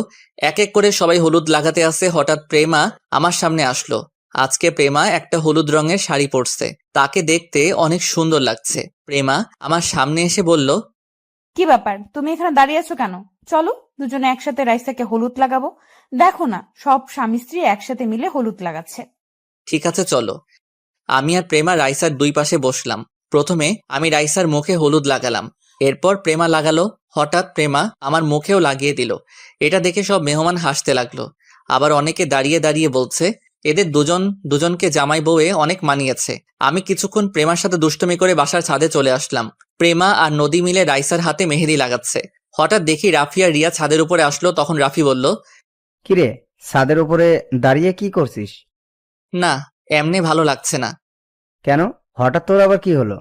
এক এক করে সবাই হলুদ লাগাতে আসে। হঠাৎ প্রেমা আমার সামনে আসলো। আজকে প্রেমা একটা হলুদ রঙের শাড়ি পরছে, তাকে দেখতে অনেক সুন্দর লাগছে। প্রেমা আমার সামনে এসে বলল, কি ব্যাপার, তুমি এখানে দাঁড়িয়ে আছো কেন? চলো দুজনে একসাথে রাইসাকে হলুদ লাগাবো। দেখো না, সব স্বামী স্ত্রী একসাথে মিলে হলুদ লাগাচ্ছে। ঠিক আছে চলো। আমি আর প্রেমা রাইসার 2 পাশে বসলাম। প্রথমে আমি রাইসার মুখে হলুদ লাগালাম, এরপর প্রেমা লাগালো। হঠাৎ প্রেমা আমার মুখেও লাগিয়ে দিল। এটা দেখে সব মেহমান হাসতে লাগলো। আবার অনেকে দাঁড়িয়ে দাঁড়িয়ে বলছে এদের দুজনকে জামাই বউয়ে অনেক মানিয়েছে। আমি কিছুক্ষণ প্রেমার সাথে দুষ্টুমি করে বাসার ছাদে চলে আসলাম। প্রেমা আর নদী মিলে রাইসার হাতে মেহেদি লাগাচ্ছে। হঠাৎ দেখি রাফি আর রিয়া ছাদের উপরে আসলো। তখন রাফি বলল, কিরে, ছাদের উপরে দাঁড়িয়ে কি করছিস? না, এমনি ভালো লাগছে না। কেন, হঠাৎ তোর আবার কি হলো?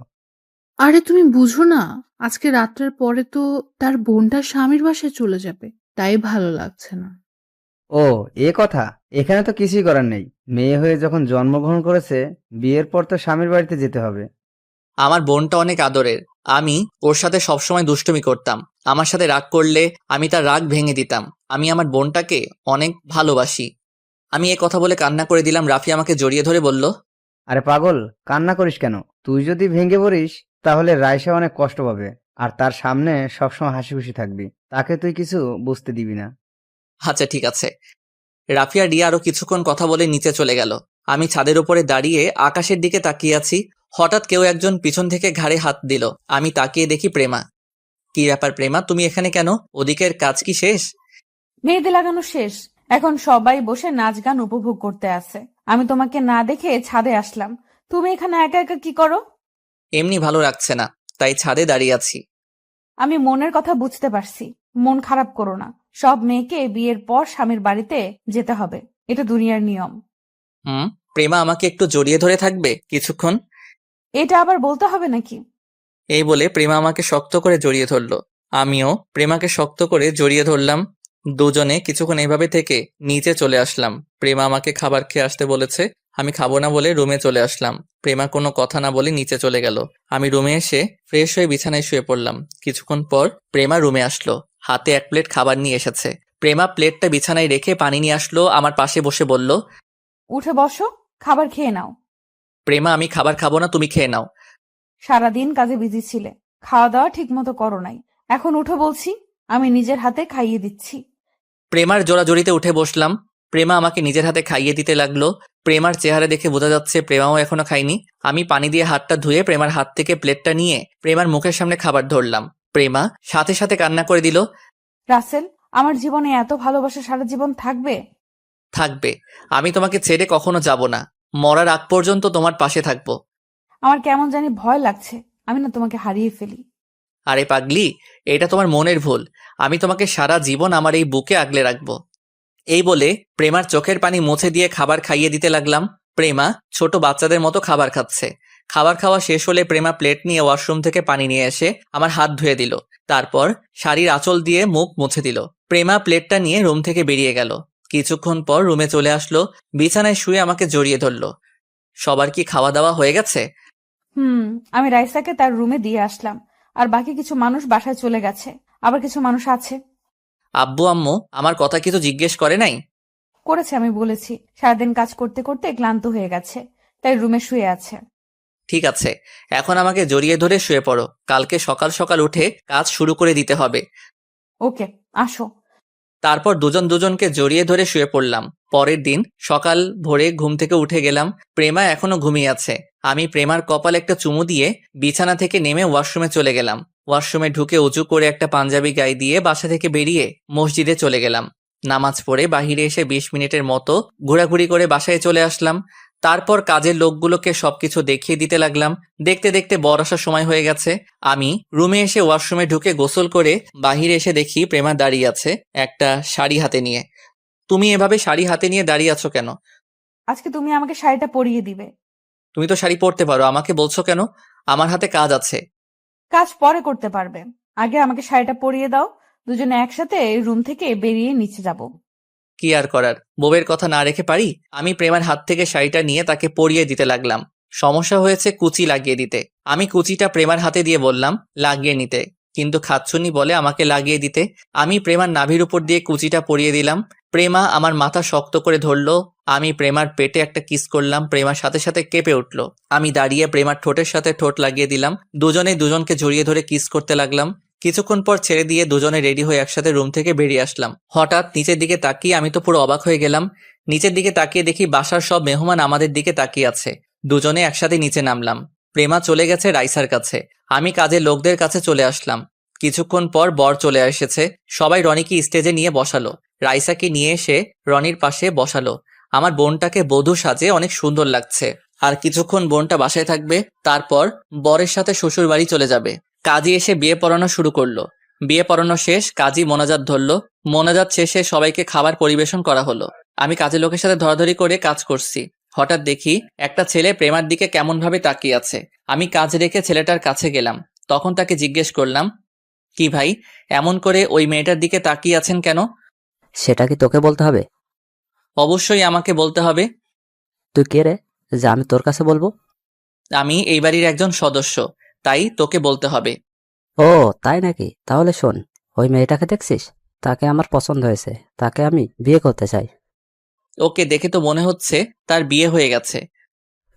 আরে তুমি বুঝো না, আজকে রাত্রের পরে তো তার বোনটা স্বামীর বাসায় চলে যাবে, তাই ভালো লাগছে না। ও, এ কথা। এখানে তো কিছুই করার নেই। মেয়ে হয়ে যখন জন্মগ্রহণ করেছে, বিয়ের পর তো স্বামীর বাড়িতে যেতে হবে। আমার বোনটা অনেক আদরের। আমি ওর সাথে সবসময় দুষ্টুমি করতাম। আমার সাথে রাগ করলে আমি তার রাগ ভেঙে দিতাম। আমি আমার বোনটাকে অনেক ভালোবাসি। আমি এ কথা বলে কান্না করে দিলাম। রাফি আমাকে জড়িয়ে ধরে বলল, আরে পাগল, কান্না করিস কেন? তুই যদি ভেঙে পড়িস তাহলে রাইসা অনেক কষ্ট পাবে। আর তার সামনে সবসময় হাসি খুশি থাকবি। তাকে তুই কিছু বুঝতে দিবি না। আচ্ছা ঠিক আছে। রাফিয়া রিয়া আরো কিছুক্ষণ কথা বলে নিচে চলে গেল। আমি ছাদের উপরে দাঁড়িয়ে আকাশের দিকে তাকিয়ে আছি। হঠাৎ কেউ একজন পিছন থেকে ঘাড়ে হাত দিল। আমি তাকিয়ে দেখি প্রেমা। কি ব্যাপার প্রেমা, তুমি এখানে কেন? ওদিকের কাজ কি শেষ? মেহেদি লাগানো শেষ, এখন সবাই বসে নাচ গান উপভোগ করতে আছে। আমি তোমাকে না দেখে ছাদে আসলাম। তুমি এখানে একা একা কি করো? এমনি ভালো লাগছে না, তাই ছাদে দাঁড়িয়ে আছি। আমি মনের কথা বুঝতে পারছি, মন খারাপ করো না। সব মেয়েকে বিয়ের পর স্বামীর বাড়িতে যেতে হবে, এটা দুনিয়ার নিয়ম। প্রেমা আমাকে একটু জড়িয়ে ধরে থাকবে কিছুক্ষণ? এটা আবার বলতে হবে নাকি? এই বলে প্রেমা আমাকে শক্ত করে জড়িয়ে ধরলো। আমিও প্রেমাকে শক্ত করে জড়িয়ে ধরলাম। দুজনে কিছুক্ষণ এভাবে থেকে নিচে চলে আসলাম। প্রেমা আমাকে খাবার খেয়ে আসতে বলেছে। আমি খাবো না বলে রুমে চলে আসলাম। প্রেমা কোনো কথা না বলে নিচে চলে গেল। আমি রুমে এসে ফ্রেশ হয়ে বিছানায় শুয়ে পড়লাম। কিছুক্ষণ পর প্রেমা রুমে আসলো, হাতে 1 প্লেট খাবার নিয়ে এসেছে। প্রেমা প্লেটটা বিছানায় রেখে পানি নিয়ে আসলো, আমার পাশে বসে বলল, উঠে বসো, খাবার খেয়ে নাও। প্রেমা আমি খাবার খাবো না, তুমি খেয়ে নাও। সারাদিন কাজে বিজি ছিলে, খাওয়া দাওয়া ঠিক মতো করো নাই। এখন উঠো বলছি, আমি নিজের হাতে খাইয়ে দিচ্ছি। প্রেমার জোড়াজড়িতে উঠে বসলাম। প্রেমা আমাকে নিজের হাতে খাইয়ে দিতে লাগলো। প্রেমার চেহারা দেখে বোঝা যাচ্ছে প্রেমাও এখনো খায়নি। আমি পানি দিয়ে হাতটা ধুয়ে প্রেমার হাত থেকে প্লেটটা নিয়ে প্রেমার মুখের সামনে খাবার ধরলাম। প্রেমা সাথে সাথে কান্না করে দিল। রাসেল, আমার জীবনে এত ভালোবাসা সারা জীবন থাকবে? থাকবে, আমি তোমাকে ছেড়ে কখনো যাব না। মরার আগ পর্যন্ত তোমার পাশে থাকবো। আমার কেমন জানি ভয় লাগছে, আমি না তোমাকে হারিয়ে ফেলি। আরে পাগলি, এটা তোমার মনের ভুল। আমি তোমাকে সারা জীবন আমার এই বুকে আগলে রাখবো। এই বলে প্রেমার চোখের পানি মুছে দিয়ে খাবার খাইয়ে দিতে লাগলাম। প্রেমা ছোট বাচ্চাদের মতো খাবার খাচ্ছে। খাবার খাওয়া শেষ হলে প্রেমা প্লেট নিয়ে ওয়াশরুম থেকে পানি নিয়ে এসে আমার হাত ধুয়ে দিল। তারপর শাড়ির আঁচল দিয়ে মুখ মুছে দিল। প্রেমা প্লেটটা নিয়ে রুম থেকে বেরিয়ে গেল। কিছুক্ষণ পর রুমে চলে আসলো, বিছানায় শুয়ে আমাকে জড়িয়ে ধরলো। সবার কি খাওয়া দাওয়া হয়ে গেছে? আমি রাইসাকে তার রুমে দিয়ে আসলাম, আর বাকি কিছু মানুষ বাসায় চলে গেছে, আবার কিছু মানুষ আছে। আব্বু আম্মু আমার কথা কিছু জিজ্ঞেস করে নাই? করেছে, আমি বলেছি সারাদিন কাজ করতে করতে ক্লান্ত হয়ে গেছে, তাই রুমে শুয়ে আছে। ঠিক আছে, এখন আমাকে জড়িয়ে ধরে শুয়ে পড়ো। কালকে সকাল সকাল উঠে কাজ শুরু করে দিতে হবে। ওকে, আসো। তারপর দুজন দুজনকে জড়িয়ে ধরে শুয়ে পড়লাম। পরের দিন সকাল ভোরে ঘুম থেকে উঠে গেলাম। প্রেমা এখনো ঘুমিয়ে আছে। আমি প্রেমার কপালে একটা চুমু দিয়ে বিছানা থেকে নেমে ওয়াশরুমে চলে গেলাম। ওয়াশরুমে ঢুকে উঁচু করে একটা পাঞ্জাবি গায়ে দিয়ে বাসা থেকে বেরিয়ে মসজিদে চলে গেলাম। নামাজ পড়ে বাহিরে এসে 20 মিনিটের মতো ঘোরাঘুরি করে বাসায় চলে আসলাম। তারপর কাজের লোকগুলোকে সবকিছু দেখিয়ে দিতে লাগলাম। দেখতে দেখতে বর আসার সময় হয়ে গেছে। আমি রুমে এসে ওয়াশরুমে ঢুকে গোসল করে বাহিরে এসে দেখি প্রেমা দাঁড়িয়ে আছে একটা শাড়ি হাতে নিয়ে। তুমি এভাবে শাড়ি হাতে নিয়ে দাঁড়িয়ে আছো কেন? আজকে তুমি আমাকে শাড়িটা পরিয়ে দিবে। তুমি তো শাড়ি পরতে পারো, আমাকে বলছো কেন? আমার হাতে কাজ আছে। কাজ পরে করতে পারবে, আগে আমাকে শাড়িটা পরিয়ে দাও। দুজনে একসাথে রুম থেকে বেরিয়ে নিচে যাব। কি আর করার, বউয়ের কথা না রেখে পারি? আমি প্রেমার হাত থেকে শাড়িটা নিয়ে তাকে পরিয়ে দিতে লাগলাম। সমস্যা হয়েছে কুচি লাগিয়ে দিতে। আমি কুচিটা প্রেমার হাতে দিয়ে বললাম লাগিয়ে নিতে, কিন্তু খাচ্ছুনি বলে আমাকে লাগিয়ে দিতে। আমি প্রেমার নাভির উপর দিয়ে কুচিটা পরিয়ে দিলাম। প্রেমা আমার মাথা শক্ত করে ধরলো। আমি প্রেমার পেটে একটা কিস করলাম। প্রেমার সাথে সাথে কেঁপে উঠলো। আমি দাঁড়িয়ে প্রেমার ঠোঁটের সাথে ঠোঁট লাগিয়ে দিলাম। দুজনে দুজনকে জড়িয়ে ধরে কিস করতে লাগলাম। কিছুক্ষণ পর ছেড়ে দিয়ে দুজনে রেডি হয়ে একসাথে রুম থেকে বেরিয়ে আসলাম। হঠাৎ নিচের দিকে তাকিয়ে আমি তো পুরো অবাক হয়ে গেলাম। নিচের দিকে তাকিয়ে দেখি বাসার সব মেহমান আমাদের দিকে তাকিয়ে আছে। দুজনে একসাথে নিচে নামলাম। প্রেমা চলে গেছে রাইসার কাছে। আমি কাজের লোকদের কাছে চলে আসলাম। কিছুক্ষণ পর বর চলে এসেছে। সবাই রনিকে স্টেজে নিয়ে বসালো। রাইসাকে নিয়ে এসে রনির পাশে বসালো। আমার বোনটাকে বধূ সাজে অনেক সুন্দর লাগছে। আর কিছুক্ষণ বোনটা বাসায় থাকবে, তারপর বরের সাথে শ্বশুর বাড়ি চলে যাবে। কাজী এসে বিয়ে পড়ানো শুরু করলো। বিয়ে পড়ানো শেষ, কাজী মোনাজাত ধরলো। মোনাজাত শেষে সবাইকে খাবার পরিবেশন করা হলো। আমি কাজের লোকের সাথে ধরাধরি করে কাজ করছি। হঠাৎ দেখি একটা ছেলে প্রেমার দিকে কেমন ভাবে তাকিয়ে আছে। আমি কাজ রেখে ছেলেটার কাছে গেলাম। তখন তাকে জিজ্ঞেস করলাম, কি ভাই, এমন করে ওই মেয়েটার দিকে তাকিয়ে আছেন কেন? সেটা কি তোকে বলতে হবে? অবশ্যই আমাকে বলতে হবে। তুই কে রে যে আমি তোর কাছে বলবো? আমি এই বাড়ির একজন সদস্য, তাই তোকে বলতে হবে। ও তাই নাকি? তাহলে শোন, ওই মেয়েটাকে দেখছিস? তাকে আমার পছন্দ হয়েছে, তাকে আমি বিয়ে করতে চাই। ওকে দেখে তো মনে হচ্ছে তার বিয়ে হয়ে গেছে।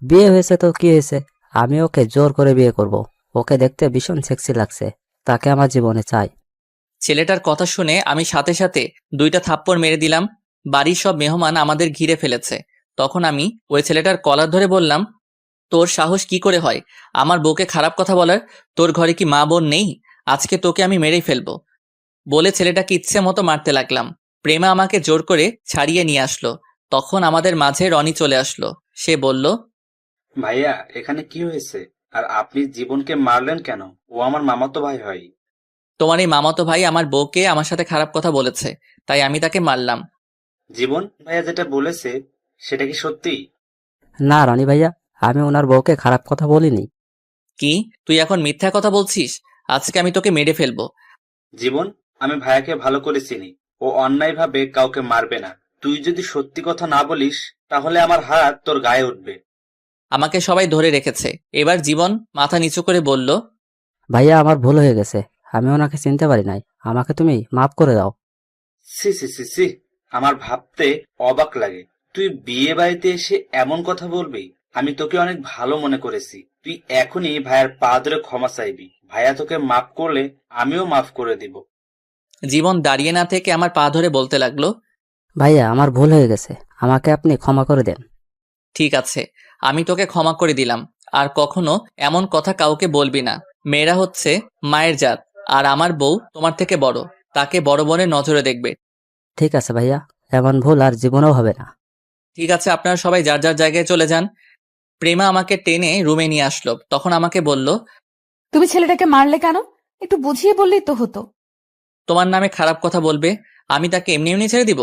বিয়ে হয়েছে তো কি হয়েছে, আমি ওকে জোর করে বিয়ে করব। ওকে দেখতে ভীষণ সেক্সি লাগছে। তাকে আমার জীবনে চাই। ছেলেটার কথা শুনে আমি সাথে সাথে 2টা থাপ্পড় মেরে দিলাম। বাড়ির সব মেহমান আমাদের ঘিরে ফেলেছে। তখন আমি ওই ছেলেটার কলার ধরে বললাম, তোর সাহস কি করে হয় আমার বউকে খারাপ কথা বলার? তোর ঘরে কি মা বোন নেই? আজকে তোকে আমি মেরেই ফেলবো। বলে ছেলেটাকে ইচ্ছে মতো মারতে লাগলাম। প্রেমা আমাকে জোর করে ছাড়িয়ে নিয়ে আসলো। তখন আমাদের মাঝে রনি চলে আসলো। সে বলল, ভাইয়া, এখানে কি হয়েছে? আর আপনি জীবনকে মারলেন কেন? ও আমার মামাতো ভাই হয়। তোমার এই মামাতো ভাই আমার বউকে আমার সাথে খারাপ কথা বলেছে, তাই আমি তাকে মারলাম। জীবন ভাইয়া যেটা বলেছে সেটা কি সত্যি? না রনি ভাইয়া, আমি ওনার বউকে খারাপ কথা বলিনি। কি, তুই এখন মিথ্যা কথা বলছিস? আজকে আমি তোকে মেরে ফেলবো। জীবন, আমি ভাইয়াকে ভালো করে চিনি। ও অন্যায়ভাবে কাউকে মারবে না। তুই যদি সত্যি কথা না বলিস তাহলে আমার হাত তোর গায়ে উঠবে। আমাকে সবাই ধরে রেখেছে। এবার জীবন মাথা নিচু করে বলল, ভাইয়া আমার ভুল হয়ে গেছে, আমি ওনাকে চিনতে পারি নাই, আমাকে তুমি মাফ করে দাও। সি সি সি সি, আমার ভাবতে অবাক লাগে। তুই বিয়ে বাড়িতে এসে এমন কথা বলবি? আমি তোকে অনেক ভালো মনে করেছি। তুই এখনই ভাইয়ার পা ধরে ক্ষমা চাইবি। ভাইয়া তোকে মাফ করলে আমিও মাফ করে দিব। জীবন দাঁড়িয়ে না থেকে আমার পা ধরে বলতে লাগলো, ভাইয়া আমার ভুল হয়ে গেছে, আমাকে আপনি ক্ষমা করে দেন। ঠিক আছে, আমি তোকে ক্ষমা করে দিলাম। আর কখনো এমন কথা কাউকে বলবি না। মেয়েরা হচ্ছে মায়ের জাত, আর আমার বউ তোমার থেকে বড়। তাকে বড় বোনের নজরে দেখবে। ঠিক আছে ভাইয়া, এমন ভুল আর জীবনেও হবে না। ঠিক আছে, আপনারা সবাই যার যার জায়গায় চলে যান। প্রেমা আমাকে টেনে রুমে নিয়ে আসলো। তখন আমাকে বলল, তুমি ছেলেটাকে মারলে কেন? একটু বুঝিয়ে বললেই তো হতো। তোমার নামে খারাপ কথা বলবে, আমি তাকে এমনি এমনি ছেড়ে দিব?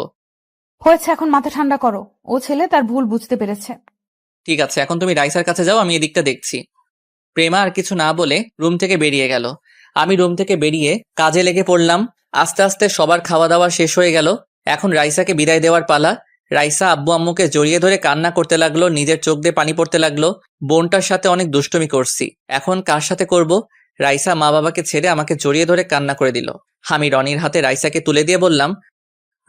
হয়েছে, এখন মাথা ঠান্ডা করো। ও ছেলে তার ভুল বুঝতে পেরেছে। ঠিক আছে, এখন তুমি রাইসার কাছে যাও, আমি এদিকটা দেখছি। প্রেমা আর কিছু না বলে রুম থেকে বেরিয়ে গেল। আমি রুম থেকে বেরিয়ে কাজে লেগে পড়লাম। আস্তে আস্তে সবার খাওয়া দাওয়া শেষ হয়ে গেল। এখন রাইসাকে বিদায় দেওয়ার পালা। রাইসা আব্বু আম্মুকে জড়িয়ে ধরে কান্না করতে লাগলো, নিজের চোখ দিয়ে পানি পড়তে লাগলো। বোনটার সাথে অনেক দুষ্টুমি করছি, এখন কার সাথে করব? রাইসা মা বাবাকে ছেড়ে আমাকে জড়িয়ে ধরে কান্না করে দিল। আমি রনির হাতে রাইসাকে তুলে দিয়ে বললাম,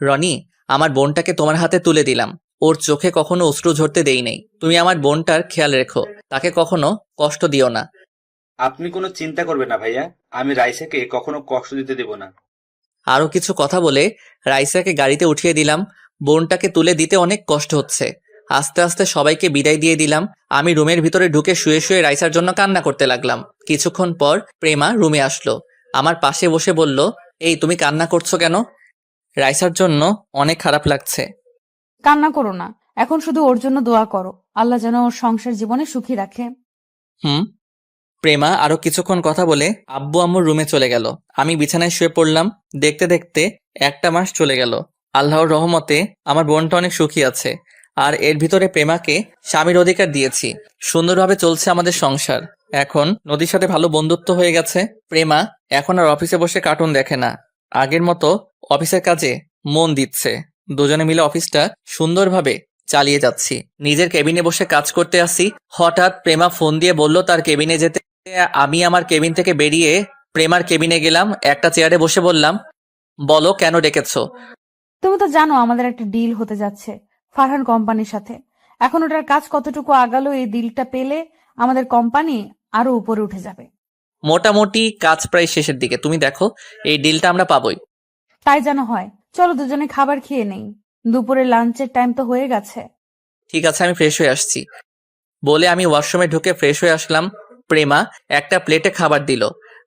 রনি, আমার বোনটাকে তোমার হাতে তুলে দিলাম। ওর চোখে কখনো অশ্রু ঝরতে দেই নেই। তুমি আমার বোনটার খেয়াল রেখো, তাকে কখনো কষ্ট দিও না। আপনি কোনো চিন্তা করবেন না ভাইয়া, আমি রাইসাকে কখনো কষ্ট দিতে দেব না। আরো কিছু কথা বলে রাইসাকে গাড়িতে উঠিয়ে দিলাম। বোনটাকে তুলে দিতে অনেক কষ্ট হচ্ছে। আস্তে আস্তে সবাইকে বিদায় দিয়ে দিলাম। আমি রুমের ভিতরে ঢুকে শুয়ে শুয়ে রাইসার জন্য কান্না করতে লাগলাম। কিছুক্ষণ পর প্রেমা রুমে আসলো, আমার পাশে বসে বলল, এই তুমি কান্না করছো কেন? রাইসার জন্য অনেক খারাপ লাগছে। কান্না করো না, এখন শুধু ওর জন্য দোয়া করো, আল্লাহ যেন ওর সংসার জীবনে সুখী রাখে। হুম। প্রেমা আরো কিছুক্ষণ কথা বলে আব্বু আম্মুর রুমে চলে গেল। আমি বিছানায় শুয়ে পড়লাম। দেখতে দেখতে 1টা মাস চলে গেল। আল্লাহর রহমতে আমার বোনটা অনেক সুখী আছে। আর এর ভিতরে প্রেমাকে স্বামীর অধিকার দিয়েছি। সুন্দরভাবে চলছে আমাদের সংসার। এখন নদীর সাথে ভালো বন্ধুত্ব হয়ে গেছে। প্রেমা এখন আর অফিসে বসে কার্টুন দেখে না, আগের মতো অফিসের কাজে মন দিচ্ছে। দুজনে মিলে অফিসটা সুন্দরভাবে চালিয়ে যাচ্ছি। নিজের কেবিনে বসে কাজ করতে আসি, হঠাৎ প্রেমা ফোন দিয়ে বলল তার কেবিনে যেতে। আমি আমার কেবিন থেকে বেরিয়ে প্রেমার কেবিনে গেলাম। একটা চেয়ারে বসে বললাম, বলো কেন ডেকেছো? তুমি তো জানো আমাদের একটা ডিল হতে যাচ্ছে ফারহান কোম্পানির সাথে। এখন ওটার কাজ কতটুকু আগালো, এই ডিলটা পেলে আমাদের কোম্পানি আরো উপরে উঠে যাবে। মোটামুটি কাজ প্রায় শেষের দিকে। তুমি দেখো, এই ডিলটা আমরা পাবোই। তাই যেন হয়। চলো দুজনে খাবার খেয়ে নেই, দুপুরে লাঞ্চের টাইম তো হয়ে গেছে। ঠিক আছে, আমি ফ্রেশ হয়ে আসছি। বলে আমি ওয়াশরুমে ঢুকে ফ্রেশ হয়ে আসলাম। প্রেমা একটা প্লেটে খাবার দিল।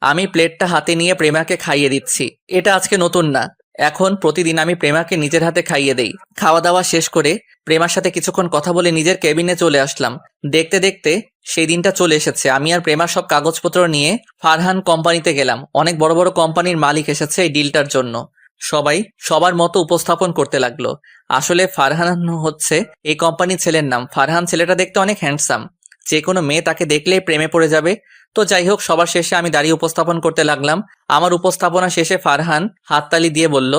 আমি প্লেটটা হাতে নিয়ে প্রেমাকে খাইয়ে দিচ্ছি। এটা আজকে নতুন না, এখন প্রতিদিন আমি প্রেমাকে নিজের হাতে খাইয়ে দেই। খাওয়া দাওয়া শেষ করে প্রেমার সাথে কিছুক্ষণ কথা বলে নিজের কেবিনে চলে আসলাম। দেখতে দেখতে সেই দিনটা চলে এসেছে। আমি আর প্রেমা সব কাগজপত্র নিয়ে ফারহান কোম্পানিতে গেলাম। অনেক বড় বড় কোম্পানির মালিক এসেছে এই ডিলটার জন্য। সবাই সবার মতো উপস্থাপন করতে লাগলো। আসলে ফারহান হচ্ছে এই কোম্পানির ছেলের নাম। ফারহান ছেলেটা দেখতে অনেক হ্যান্ডসাম, যে কোনো মেয়ে তাকে দেখলেই প্রেমে পড়ে যাবে। তো যাই হোক, সবার শেষে আমি দাঁড়িয়ে উপস্থাপন করতে লাগলাম। আমার উপস্থাপনা শেষে ফারহান হাততালি দিয়ে বলল,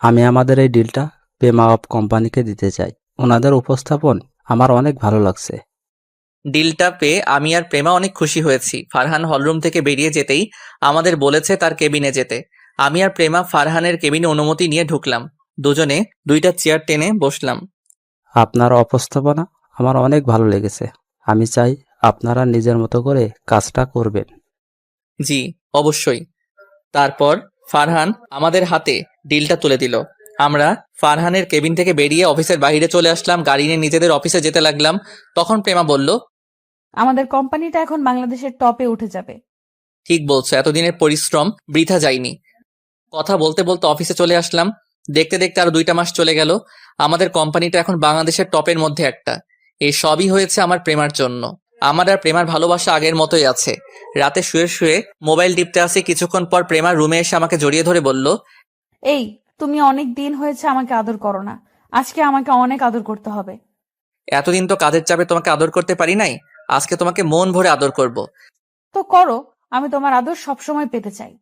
আমি আমাদের এই ডিলটা পেমা অফ কোম্পানিকে দিতে চাই। ওনাদের উপস্থাপন আমার অনেক ভালো লাগছে। ডিলটা পেয়ে আমি আর প্রেমা অনেক খুশি হয়েছি। ফারহান হলরুম থেকে বেরিয়ে যেতেই আমাদের বলেছে তার কেবিনে যেতে। আমি আর প্রেমা ফারহানের কেবিনে অনুমতি নিয়ে ঢুকলাম। দুজনে 2টা চেয়ার টেনে বসলাম। আপনার উপস্থাপনা আমার অনেক ভালো লেগেছে। আমি চাই আপনারা নিজের মতো করে কাজটা করবেন। জি, অবশ্যই। তারপর ফারহান আমাদের হাতে ডিলটা তুলে দিল। আমরা ফারহানের কেবিন থেকে বেরিয়ে অফিসের বাইরে চলে আসলাম, গাড়ি নিয়ে নিজেদের অফিসে যেতে লাগলাম। তখন প্রেমা বলল, আমাদের কোম্পানিটা এখন বাংলাদেশের টপে উঠে যাবে। ঠিক বলছো, এতদিনের পরিশ্রম বৃথা যায়নি। কথা বলতে বলতে অফিসে চলে আসলাম। দেখতে দেখতে আরো 2টা মাস চলে গেল। আমাদের কোম্পানিটা এখন বাংলাদেশের টপের মধ্যে একটা। এই সবই হয়েছে আমার প্রেমার জন্য। আমার আর প্রেমার ভালোবাসা আগের মতোই আছে। রাতে শুয়ে শুয়ে মোবাইল টিপতে আসি, কিছুক্ষণ পর প্রেমার রুমে এসে আমাকে জড়িয়ে ধরে বলল, এই, তুমি অনেক দিন হয়েছে আমাকে আদর করো না, আজকে আমাকে অনেক আদর করতে হবে। এতদিন তো কাজের চাপে তোমাকে আদর করতে পারি নাই, আজকে তোমাকে মন ভরে আদর করব। তো করো, আমি তোমার আদর সবসময় পেতে চাই।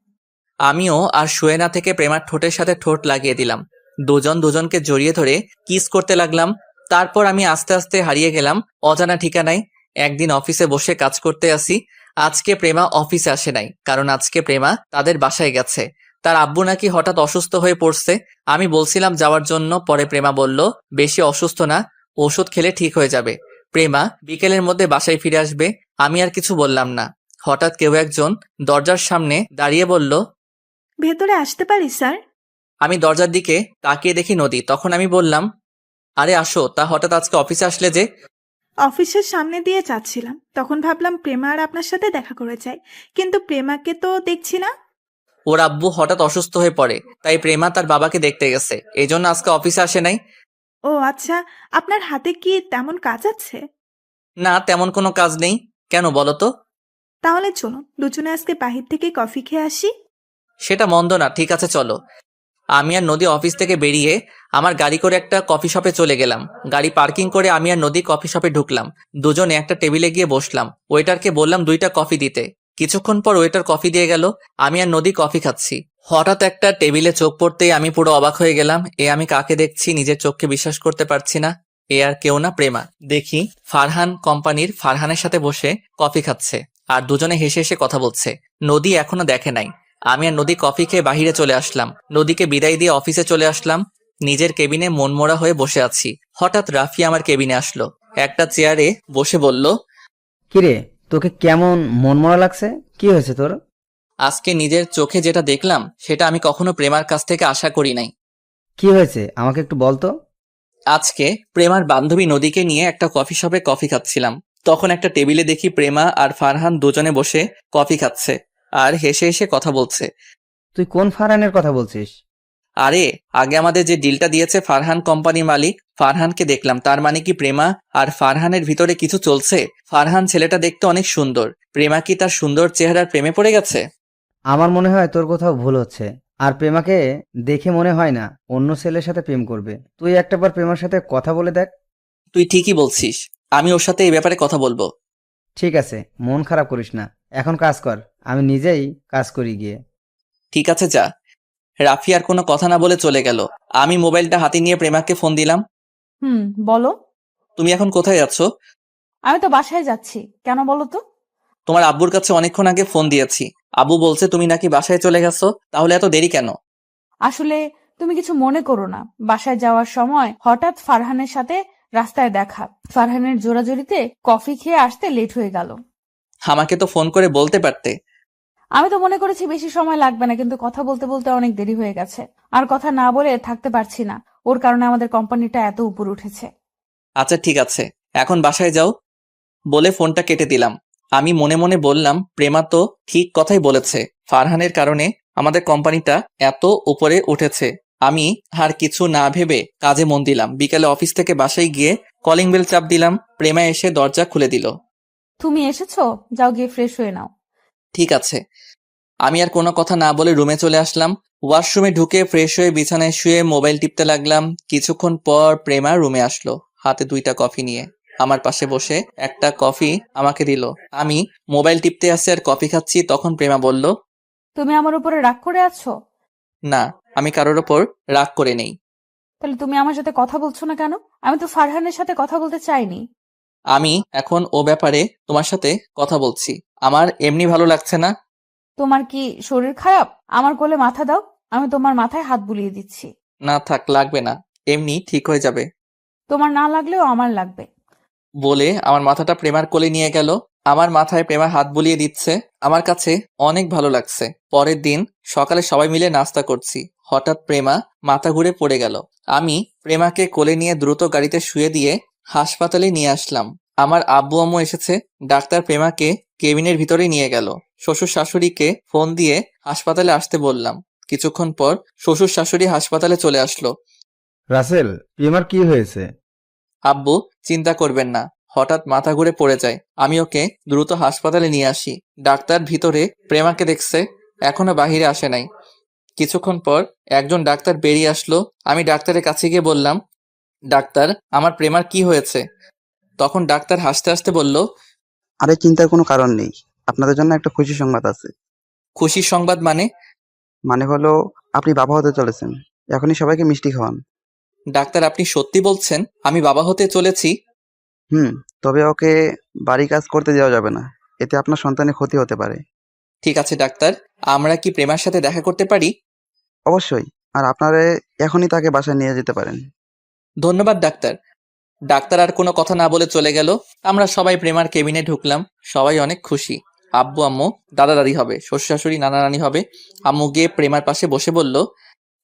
আমিও আর শুয়ে না থেকে প্রেমার ঠোঁটের সাথে ঠোঁট লাগিয়ে দিলাম। দুজন দুজনকে জড়িয়ে ধরে কিস করতে লাগলাম। তারপর আমি আস্তে আস্তে হারিয়ে গেলাম অজানা ঠিকানায়। একদিন অফিসে বসে কাজ করতে আসি। আজকে প্রেমা অফিসে আসে নাই, কারণ আজকে প্রেমা তাদের বাসায় গেছে। তার আব্বু নাকি হঠাৎ অসুস্থ হয়ে পড়ছে। আমি বলছিলাম যাওয়ার জন্য, পরে প্রেমা বলল বেশি অসুস্থ না, ওষুধ খেলে ঠিক হয়ে যাবে। প্রেমা বিকেলের মধ্যে বাসায় ফিরে আসবে। আমি আর কিছু বললাম না। হঠাৎ কেউ একজন দরজার সামনে দাঁড়িয়ে বলল, ভেতরে আসতে পারি স্যার? আমি দরজার দিকে তাকিয়ে দেখি নদী। তখন আমি বললাম, আরে আসো। তা হঠাৎ আজকে অফিসে আসলে যে? অফিসের সামনে দিয়ে যাচ্ছিলাম, তখন ভাবলাম প্রেমা আর আপনার সাথে দেখা করে যাই, কিন্তু প্রেমাকে তো দেখছি না। ওর আব্বু হঠাৎ অসুস্থ হয়ে পড়ে, তাই প্রেমা তার বাবাকে দেখতে গেছে, এই জন্য আজকে অফিসে আসে নাই। ও আচ্ছা, আপনার হাতে কি তেমন কাজ আছে? না, তেমন কোনো কাজ নেই। কেন বলো তো? তাহলে চলুন দুজনে আজকে বাহির থেকে কফি খেয়ে আসি। সেটা মন্দ না, ঠিক আছে চলো। আমি আর নদী অফিস থেকে বেরিয়ে আমার গাড়ি করে একটা কফি শপে চলে গেলাম। গাড়ি পার্কিং করে আমি আর নদী কফি শপে ঢুকলাম। দুজনে একটা টেবিলে গিয়ে বসলাম। ওয়েটারকে বললাম 2টা কফি দিতে। কিছুক্ষণ পর ওয়েটার কফি দিয়ে গেল। আমি আর নদী কফি খাচ্ছি। হঠাৎ একটা টেবিলে চোখ পড়তেই আমি পুরো অবাক হয়ে গেলাম। আমি কাকে দেখছি, নিজের চোখকে বিশ্বাস করতে পারছি না। আর কেউ না, প্রেমা। দেখি ফারহান কোম্পানির ফারহানের সাথে বসে কফি খাচ্ছে আর দুজনে হেসে হেসে কথা বলছে। নদী এখনো দেখে নাই। আমি আর নদী কফি খেয়ে বাহিরে চলে আসলাম। নদীকে বিদায় দিয়ে অফিসে চলে আসলাম। নিজের কেবিনে মনমরা হয়ে বসে আছি। হঠাৎ রাফি আমার কেবিনে আসলো। একটা চেয়ারে বসে বলল, কিরে, তোকে কেমন মনমরা লাগছে? কি হয়েছে তোর? আজকে নিজের চোখে যেটা দেখলাম সেটা আমি কখনো প্রেমার কাছ থেকে আশা করি নাই। কি হয়েছে আমাকে একটু বলতো। আজকে প্রেমার বান্ধবী নদীকে নিয়ে একটা কফি শপে কফি খাচ্ছিলাম। তখন একটা টেবিলে দেখি প্রেমা আর ফারহান দুজনে বসে কফি খাচ্ছে আর হেসে হেসে কথা বলছে। তুই কোন ফারহানের কথা বলছিস? আরে, আগে আমাদের যে ডিলটা দিয়েছে ফারহান কোম্পানির মালিক, ফারহানকে দেখলাম। তার মানে কি প্রেমা আর ফারহানের ভিতরে কিছু চলছে? ফারহান ছেলেটা দেখতে অনেক সুন্দর। প্রেমা কি তার সুন্দর চেহারার প্রেমে পড়ে গেছে? আমার মনে হয় তোর কোথাও ভুল হচ্ছে। আর প্রেমাকে দেখে মনে হয় না অন্য ছেলের সাথে প্রেম করবে। তুই একটাবার প্রেমার সাথে কথা বলে দেখ। তুই ঠিকই বলছিস, আমি ওর সাথে এই ব্যাপারে কথা বলবো। ঠিক আছে, মন খারাপ করিস না, এখন কাজ কর, আমি নিজেই কাজ করি গিয়ে। ঠিক আছে, যা। রাফি আর কোনো কথা না বলে চলে গেল। আমি মোবাইলটা হাতে নিয়ে প্রেমাকে ফোন দিলাম। বলো। তুমি এখন কোথায় যাচ্ছ? আমি তো বাসায় যাচ্ছি, কেন বলো তো? তোমার আব্বুর কাছে অনেকক্ষণ আগে ফোন দিয়েছি। আব্বু বলছে তুমি নাকি বাসায় চলে গেছো, তাহলে এত দেরি কেন? আসলে তুমি কিছু মনে করো না, বাসায় যাওয়ার সময় হঠাৎ ফারহানের সাথে রাস্তায় দেখা। ফারহানের জোরাজোরিতে কফি খেয়ে আসতে লেট হয়ে গেল। আমাকে তো ফোন করে বলতে পারতে। আমি তো মনে করেছি বেশি সময় লাগবে না, কিন্তু কথা বলতে বলতে অনেক দেরি হয়ে গেছে। আর কথা না বলে থাকতে পারছি না, ওর কারণে আমাদের কোম্পানিটা এত উপরে উঠেছে। আচ্ছা ঠিক আছে, এখন বাসায় যাও। বলে ফোনটা কেটে দিলাম। আমি মনে মনে বললাম, প্রেমা তো ঠিক কথাই বলেছে, ফারহানের কারণে আমাদের কোম্পানিটা এত উপরে উঠেছে। আমি আর কিছু না ভেবে কাজে মন দিলাম। বিকেলে অফিস থেকে বাসায় গিয়ে কলিং বেল চাপ দিলাম। প্রেমা এসে দরজা খুলে দিল। তুমি এসেছো, যাও গিয়ে ফ্রেশ হয়ে নাও। ঠিক আছে। আমি আর কোনো কথা না বলে রুমে চলে আসলাম। ওয়াশরুমে ঢুকে ফ্রেশ হয়ে বিছানায় শুয়ে মোবাইল টিপতে লাগলাম। কিছুক্ষণ পর প্রেমা রুমে আসলো, হাতে 2টা কফি নিয়ে। আমার পাশে বসে একটা কফি আমাকে দিল। আমি মোবাইল টিপতে আসছি আর কফি খাচ্ছি। তখন প্রেমা বলল, তুমি আমার উপরে রাগ করে আছো? না, আমি কারোর ওপর রাগ করে নেই। তাহলে তুমি আমার সাথে কথা বলছো না কেন? আমি তো ফারহানের সাথে কথা বলতে চাইনি। আমি এখন ও ব্যাপারে তোমার সাথে কথা বলছি। আমার এমনি ভালো লাগছে না। তোমার কি শরীর খারাপ? আমার কোলে মাথা দাও, আমি তোমার মাথায় হাত বুলিয়ে দিচ্ছি। না থাক, লাগবে না, এমনি ঠিক হয়ে যাবে। তোমার না লাগলেও আমার লাগবে। বলে আমার মাথাটা প্রেমার কোলে নিয়ে গেল। আমার মাথায় প্রেমা হাত বুলিয়ে দিচ্ছে। আমার কাছে অনেক ভালো লাগছে। পরের দিন সকালে সবাই মিলে নাস্তা করছি। হঠাৎ প্রেমা মাথা ঘুরে পড়ে গেল। আমি প্রেমাকে কোলে নিয়ে দ্রুত গাড়িতে শুয়ে দিয়ে হাসপাতালে নিয়ে আসলাম। আমার আব্বু আম্মু এসেছে। ডাক্তার প্রেমাকে কেবিনের ভিতরে নিয়ে গেল। শ্বশুর শাশুড়িকে ফোন দিয়ে হাসপাতালে আসতে বললাম। কিছুক্ষণ পর শ্বশুর শাশুড়ি হাসপাতালে চলে আসলো। রাসেল, প্রেমার কি হয়েছে? আব্বু, চিন্তা করবেন না, হঠাৎ মাথা ঘুরে পড়ে যায়। আমি ওকে দ্রুত হাসপাতালে নিয়ে আসি। ডাক্তার ভিতরে প্রেমাকে দেখছে, এখনো বাহিরে আসে নাই। কিছুক্ষণ পর একজন ডাক্তার বেরিয়ে আসলো। আমি ডাক্তারের কাছে গিয়ে বললাম, ডাক্তার, আমার প্রেমার কি হয়েছে? তখন ডাক্তার হাসতে হাসতে বলল, আরে চিন্তার কোনো কারণ নেই, আপনাদের জন্য একটা খুশি সংবাদ আছে। খুশির সংবাদ মানে? মানে হলো আপনি বাবা হতে চলেছেন, এখনই সবাইকে মিষ্টি খাওয়ান। ডাক্তার, আপনি সত্যি বলছেন আমি বাবা হতে চলেছি? তবে ওকে বাড়ি কাজ করতে দেওয়া যাবে না, এতে আপনার সন্তানের ক্ষতি হতে পারে। ঠিক আছে ডাক্তার, আমরা কি প্রেমার সাথে দেখা করতে পারি? অবশ্যই, আর আপনারা এখনই তাকে বাসায় নিয়ে যেতে পারেন। ধন্যবাদ ডাক্তার। ডাক্তার আর কোনো কথা না বলে চলে গেল। আমরা সবাই প্রেমার কেবিনে ঢুকলাম। সবাই অনেক খুশি। আব্বু আম্মু, দাদা দাদি হবে, শ্বশুর শাশুড়ি, নানা নানি হবে। আম্মু গিয়ে প্রেমার পাশে বসে বলল,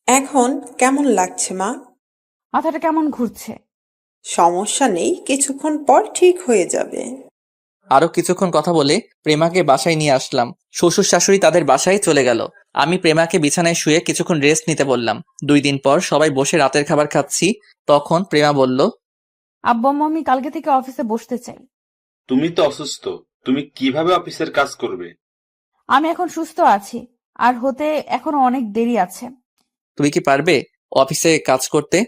এখন কেমন লাগছে মা? মাথাটা কেমন ঘুরছে। সমস্যা নেই, কিছুক্ষণ পর ঠিক হয়ে যাবে। আরো কিছুক্ষণ কথা বলে প্রেমাকে বাসায় নিয়ে আসলাম। শ্বশুর শাশুড়ি তাদের বাসায় চলে গেল। আমি প্রেমাকে বিছানায় শুয়ে কিছুক্ষণ রেস্ট নিতে বললাম। 2 দিন পর সবাই বসে রাতের খাবার খাচ্ছি। তখন প্রেমা বলল, আব্বু আম্মু, আমি কালকে থেকে অফিসে বসতে চাই। তুমি তো অসুস্থ, তুমি কিভাবে অফিসের কাজ করবে? আমি এখন সুস্থ আছি, আর হতে এখনো অনেক দেরি আছে। তুমি কি পারবে অফিসে কাজ করতে?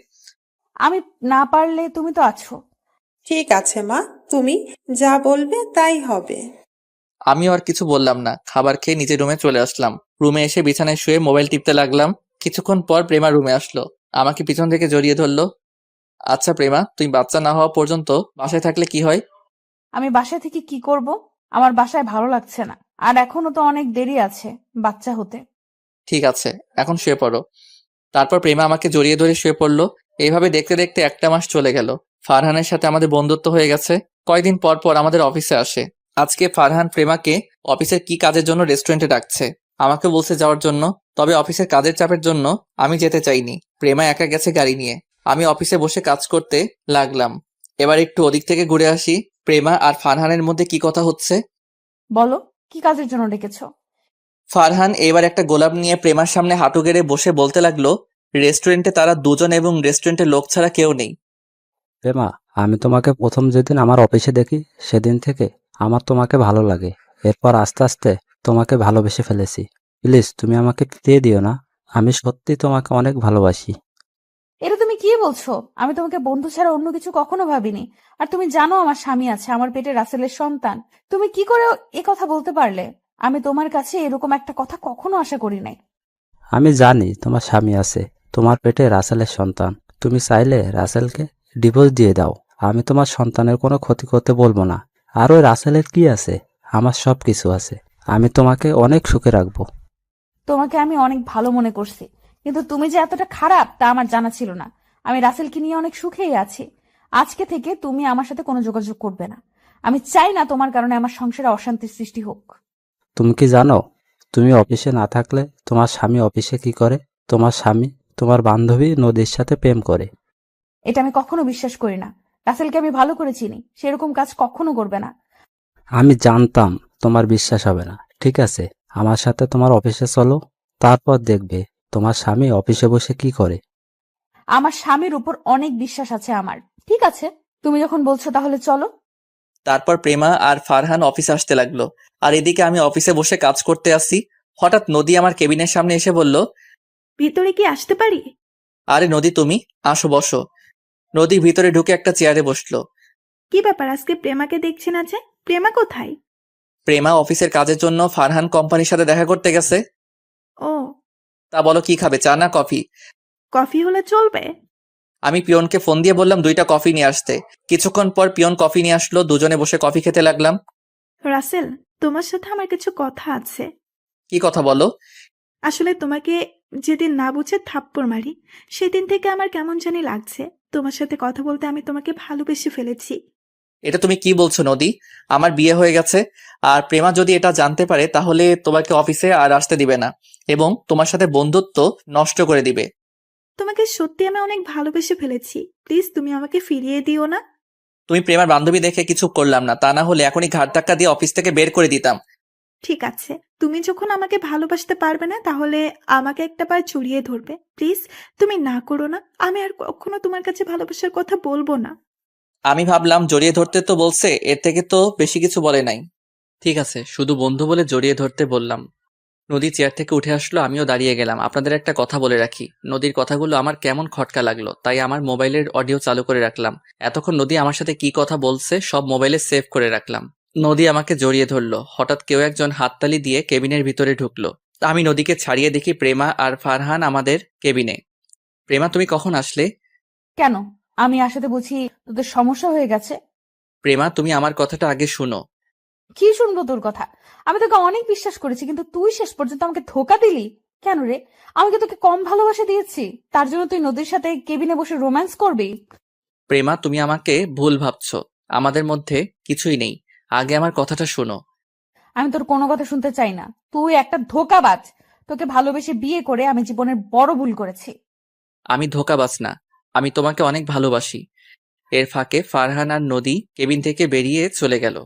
আমি না পারলে তুমি তো আছো। ঠিক আছে মা, তুমি যা বলবে তাই হবে। আমিও আর কিছু বললাম না। খাবার খেয়ে নিজের রুমে চলে আসলাম। রুমে এসে বিছানায় শুয়ে মোবাইল টিপতে লাগলাম। কিছুক্ষণ পর প্রেমা রুমে আসলো। আমাকে পিছন থেকে জড়িয়ে ধরলো। আচ্ছা প্রেমা, তুই বাচ্চা না হওয়া পর্যন্ত বাসায় থাকলে কি হয়? আমি বাসায় থেকে কি করব? আমার বাসায় ভালো লাগছে না, আর এখনো তো অনেক দেরি আছে বাচ্চা হতে। ঠিক আছে, এখন শুয়ে পড়ো। তারপর প্রেমা আমাকে জড়িয়ে ধরে শুয়ে পড়লো। এইভাবে দেখতে দেখতে 1 মাস চলে গেল। ফারহানের সাথে আমাদের বন্ধুত্ব হয়ে গেছে। কয়দিন পর পর আমাদের অফিসে আসে। আজকে ফারহান প্রেমাকে অফিসের কি কাজের জন্য রেস্টুরেন্টে ডাকছে। আমাকে বলছে যাওয়ার জন্য, তবে অফিসের কাজের চাপের জন্য আমি যেতে চাইনি। প্রেমা একা গেছে গাড়ি নিয়ে। আমি অফিসে বসে কাজ করতে লাগলাম। এবার একটু ওদিক থেকে ঘুরে আসি। প্রেমা আর ফারহানের মধ্যে কি কথা হচ্ছে? বলো, কি কাজের জন্য ডেকেছো? ফারহান এবার একটা গোলাপ নিয়ে প্রেমার সামনে হাঁটু গেড়ে বসে বলতে লাগলো, রেস্টুরেন্টে তারা দুজন এবং রেস্টুরেন্টের লোক ছাড়া কেউ নেই। প্রেমা, আমি তোমাকে প্রথম যেদিন আমার অফিসে দেখি সেদিন থেকে আমার তোমাকে ভালো লাগে। এরপর আস্তে আস্তে তোমাকে ভালোবেসে ফেলেছি। প্লিজ তুমি আমাকে ফিরিয়ে দিও না। আমি সত্যি তোমাকে অনেক ভালোবাসি। এটা তুমি কি বলছো? আমি তোমাকে বন্ধু ছাড়া অন্য কিছু কখনো ভাবিনি। আর তুমি জানো আমার স্বামী আছে, আমার পেটে রাসেলের সন্তান। তুমি কি করে এ কথা বলতে পারলে? আমি তোমার কাছে এরকম একটা কথা কখনো আশা করি নাই। আমি জানি তোমার স্বামী আছে, তোমার পেটে রাসেলের সন্তান। তুমি চাইলে রাসেলকে ডিভোর্স দিয়ে দাও, আমি তোমার সন্তানের কোনো ক্ষতি করতে বলবো না। আর ওই রাসেলের কি আছে? আমার সব কিছু আছে। আমি তোমাকে অনেক সুখে রাখবো। তোমাকে আমি অনেক ভালো মনে করছি, কিন্তু তুমি যে এতটা খারাপ তা আমার জানা ছিল না। আমি রাসেলকে নিয়ে অনেক সুখেই আছি। আজকে থেকে তুমি আমার সাথে কোনো যোগাযোগ করবে না। আমি চাই না তোমার কারণে আমার সংসারে অশান্তির সৃষ্টি হোক। তুমি কি জানো তুমি অফিসে না থাকলে তোমার স্বামী অফিসে কি করে? তোমার স্বামী তোমার বান্ধবী নদীর সাথে প্রেম করে। এটা আমি কখনো বিশ্বাস করি না। রাসেলকে আমি ভালো করে চিনি, সেরকম কাজ কখনো করবে না। আমি জানতাম তোমার বিশ্বাস হবে না। ঠিক আছে, আমার সাথে তোমার অফিসে চলো, তারপর দেখবে তোমার স্বামী অফিসে বসে কি করে। আমার স্বামীর উপর অনেক বিশ্বাস আছে আমার। ঠিক আছে, তুমি যখন বলছো তাহলে চলো। তারপর প্রেমা আর ফারহান অফিসে আসতে লাগলো। আর এদিকে আমি অফিসে বসে কাজ করতে আসি। হঠাৎ নদী আমার কেবিনের সামনে এসে বলল, ভিতরে কি আসতে পারি? আরে নদী, তুমি আসো, বসো। নদী ভিতরে ঢুকে একটা চেয়ারে বসলো। কি ব্যাপার, আজকে প্রেমাকে দেখছি না যে? প্রেমা কোথায়? প্রেমা অফিসের কাজের জন্য ফারহান কোম্পানির সাথে দেখা করতে গেছে। ও, তা বলো, কি খাবে, চা না কফি? কফি হলে চলবে। আমি পিয়নকে ফোন দিয়ে বললাম 2টা কফি নিয়ে আসতে। কিছুক্ষণ পর পিয়ন কফি নিয়ে আসলো। দুজনে বসে কফি খেতে লাগলাম। রাসেল, তোমার সাথে আমার কিছু কথা আছে। কি কথা বলো? আসলে তোমাকে যেদিন না বুঝে থাপ্পড় মারি, সেদিন থেকে আমার কেমন জানি লাগছে। তোমার সাথে কথা বলতে আমি তোমাকে ভালোবেসে ফেলেছি। এটা তুমি কি বলছো নদী? আমার বিয়ে হয়ে গেছে, আর প্রেমা যদি এটা জানতে পারে তাহলে তোমাকে অফিসে আর আসতে দিবে না এবং তোমার সাথে বন্ধুত্ব নষ্ট করে দিবে। তোমাকে সত্যি আমি অনেক ভালোবেসে ফেলেছি, প্লিজ তুমি আমাকে ফিরিয়ে দিও না। তুমি প্রেমার বান্ধবী দেখে কিছু করলাম না, তা না হলে এখনই ঘাট ধাক্কা দিয়ে অফিস থেকে বের করে দিতাম। ঠিক আছে, তুমি যখন আমাকে ভালোবাসতে পারবে না তাহলে আমাকে একটাবার জড়িয়ে ধরবে, প্লিজ। তুমি না করো না, আমি আর কখনো তোমার কাছে ভালোবাসার কথা বলবো না। আমি ভাবলাম জড়িয়ে ধরতে তো বলছে, এর থেকে তো বেশি কিছু বলে নাই। ঠিক আছে, শুধু বন্ধু বলে জড়িয়ে ধরতে বললাম। নদী চেয়ার থেকে উঠে আসলো, আমিও দাঁড়িয়ে গেলাম। আপনাদের একটা কথা বলে রাখি, নদীর কথাগুলো আমার কেমন খটকা লাগলো, তাই আমার মোবাইলের অডিও চালু করে রাখলাম। এতক্ষণ নদী আমার সাথে কি কথা বলছে সব মোবাইলে সেভ করে রাখলাম। নদী আমাকে জড়িয়ে ধরলো, হঠাৎ কেউ একজন হাততালি দিয়ে কেবিনের ভিতরে ঢুকলো। আমি নদীকে ছাড়িয়ে দেখি প্রেমা আর ফারহান আমাদের কেবিনে। প্রেমা, তুমি কখন আসলে? কেন? আমি আসাতে বুঝি তোদের সমস্যা হয়ে গেছে? প্রেমা, তুমি আমার কথাটা আগে শুনো। কি শুনবো তোর কথা? আমি তোকে অনেক বিশ্বাস করেছি, কিন্তু তুই শেষ পর্যন্ত আমাকে ধোকা দিলি কেন রে? আমি কি তোকে কম ভালোবাসা দিয়েছি তার জন্য তুই নদীর সাথে কেবিনে বসে রোম্যান্স করবি? প্রেমা, তুমি আমাকে ভুল ভাবছো, আমাদের মধ্যে কিছুই নেই। আগে আমার কথাটা শোনো। আমি তোর কোনো কথা শুনতে চাই না। তুই একটা ধোঁকাবাজ। তোকে ভালোবেসে বিয়ে করে আমি জীবনের বড় ভুল করেছি। আমি ধোঁকাবাজ না, আমি তোমাকে অনেক ভালোবাসি। এর ফাঁকে ফারহান আর নদী কেবিন থেকে বেরিয়ে চলে গেল।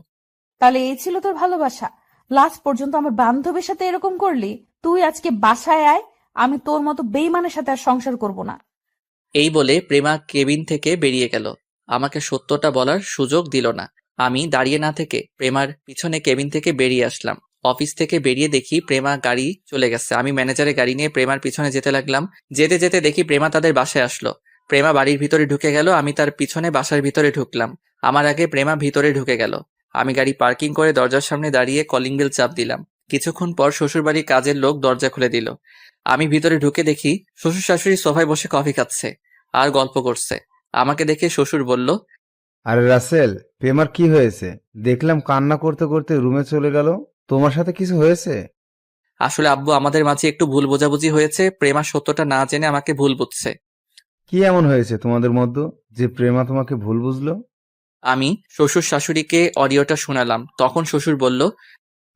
তাহলে এই ছিল তোর ভালোবাসা? লাস্ট পর্যন্ত আমার বান্ধবীর সাথে এরকম করলি? তুই আজকে বাসায় আয়, আমি তোর মতো বেইমানের সাথে আর সংসার করব না। এই বলে প্রেমা কেবিন থেকে বেরিয়ে গেল, আমাকে সত্যটা বলার সুযোগ দিল না। আমি দাঁড়িয়ে না থেকে প্রেমার পিছনে কেবিন থেকে বেরিয়ে আসলাম। অফিস থেকে বেরিয়ে দেখি প্রেমা গাড়ি চলে গেছে। আমি ম্যানেজারের গাড়ি নিয়ে প্রেমার পিছনে যেতে লাগলাম। যেতে যেতে দেখি প্রেমা তাদের বাসায় আসলো। প্রেমা বাড়ির ভিতরে ঢুকে গেল, আমি তার পিছনে বাসার ভিতরে ঢুকলাম। আমার আগে প্রেমা ভিতরে ঢুকে গেল। আমি গাড়ি পার্কিং করে দরজার সামনে দাঁড়িয়ে কলিং বেল চাপ দিলাম। কিছুক্ষণ পর শ্বশুরবাড়ির কাজের লোক দরজা খুলে দিল। আমি ভিতরে ঢুকে দেখি শ্বশুর শাশুড়ি সোফায় বসে কফি খাচ্ছে আর গল্প করছে। আমাকে দেখে শ্বশুর বলল, আরে রাসেল, প্রেমার কি হয়েছে? দেখলাম কান্না করতে করতে রুমে চলে গেল। তোমার সাথে কিছু হয়েছে? আসলে আব্বু, আমাদের মাঝে একটু ভুল বোঝাবুঝি হয়েছে, প্রেমা সত্যটা না জেনে আমাকে ভুল বুঝছে। কি এমন হয়েছে তোমাদের মধ্যে যে প্রেমা তোমাকে ভুল বুঝলো? আমি শ্বশুর শাশুড়িকে অডিওটা শোনালাম। তখন শ্বশুর বলল,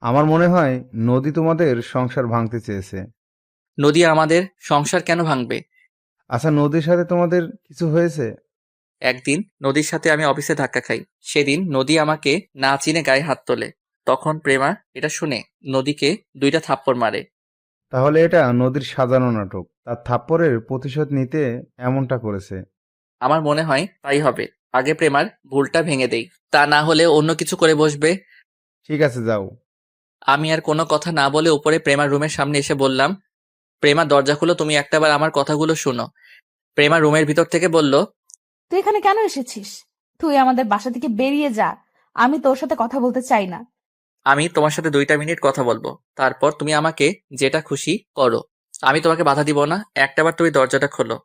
আমার মনে হয় নদী তোমাদের সংসার ভাঙতে চেয়েছে। নদী আমাদের সংসার কেন ভাঙবে? আচ্ছা, নদীর সাথে তোমাদের কিছু হয়েছে? একদিন নদীর সাথে আমি অফিসে ধাক্কা খাই। সেদিন নদী আমাকে না চিনে গায়ে হাত তোলে। তখন প্রেমা এটা শুনে নদীকে 2টা থাপ্পড় মারে। তাহলে এটা নদীর সাজানো নাটক, তার থাপ্পড়ের প্রতিশোধ নিতে এমনটা করেছে। আমার মনে হয় তাই হবে। আগে প্রেমার ভুলটা ভেঙে দেই, তা না হলে অন্য কিছু করে বসবে। ঠিক আছে, যাও। আমি আর কোনো কথা না বলে উপরে প্রেমার রুমের সামনে এসে বললাম, প্রেমা দরজা খুলো, তুমি একটাবার আমার কথাগুলো শোনো। প্রেমা রুমের ভিতর থেকে বলল, তুই এখানে কেন এসেছিস? তুই আমাদের বাসা থেকে বেরিয়ে যা। আমি তোর সাথে কথা বলতে চাই না। আমি তোমার সাথে 2টা মিনিট কথা বলবো, তারপর তুমি আমাকে যেটা খুশি করো। আমি তোমাকে বাধা দিব না, একটাবার তুমি দরজাটা খোলো।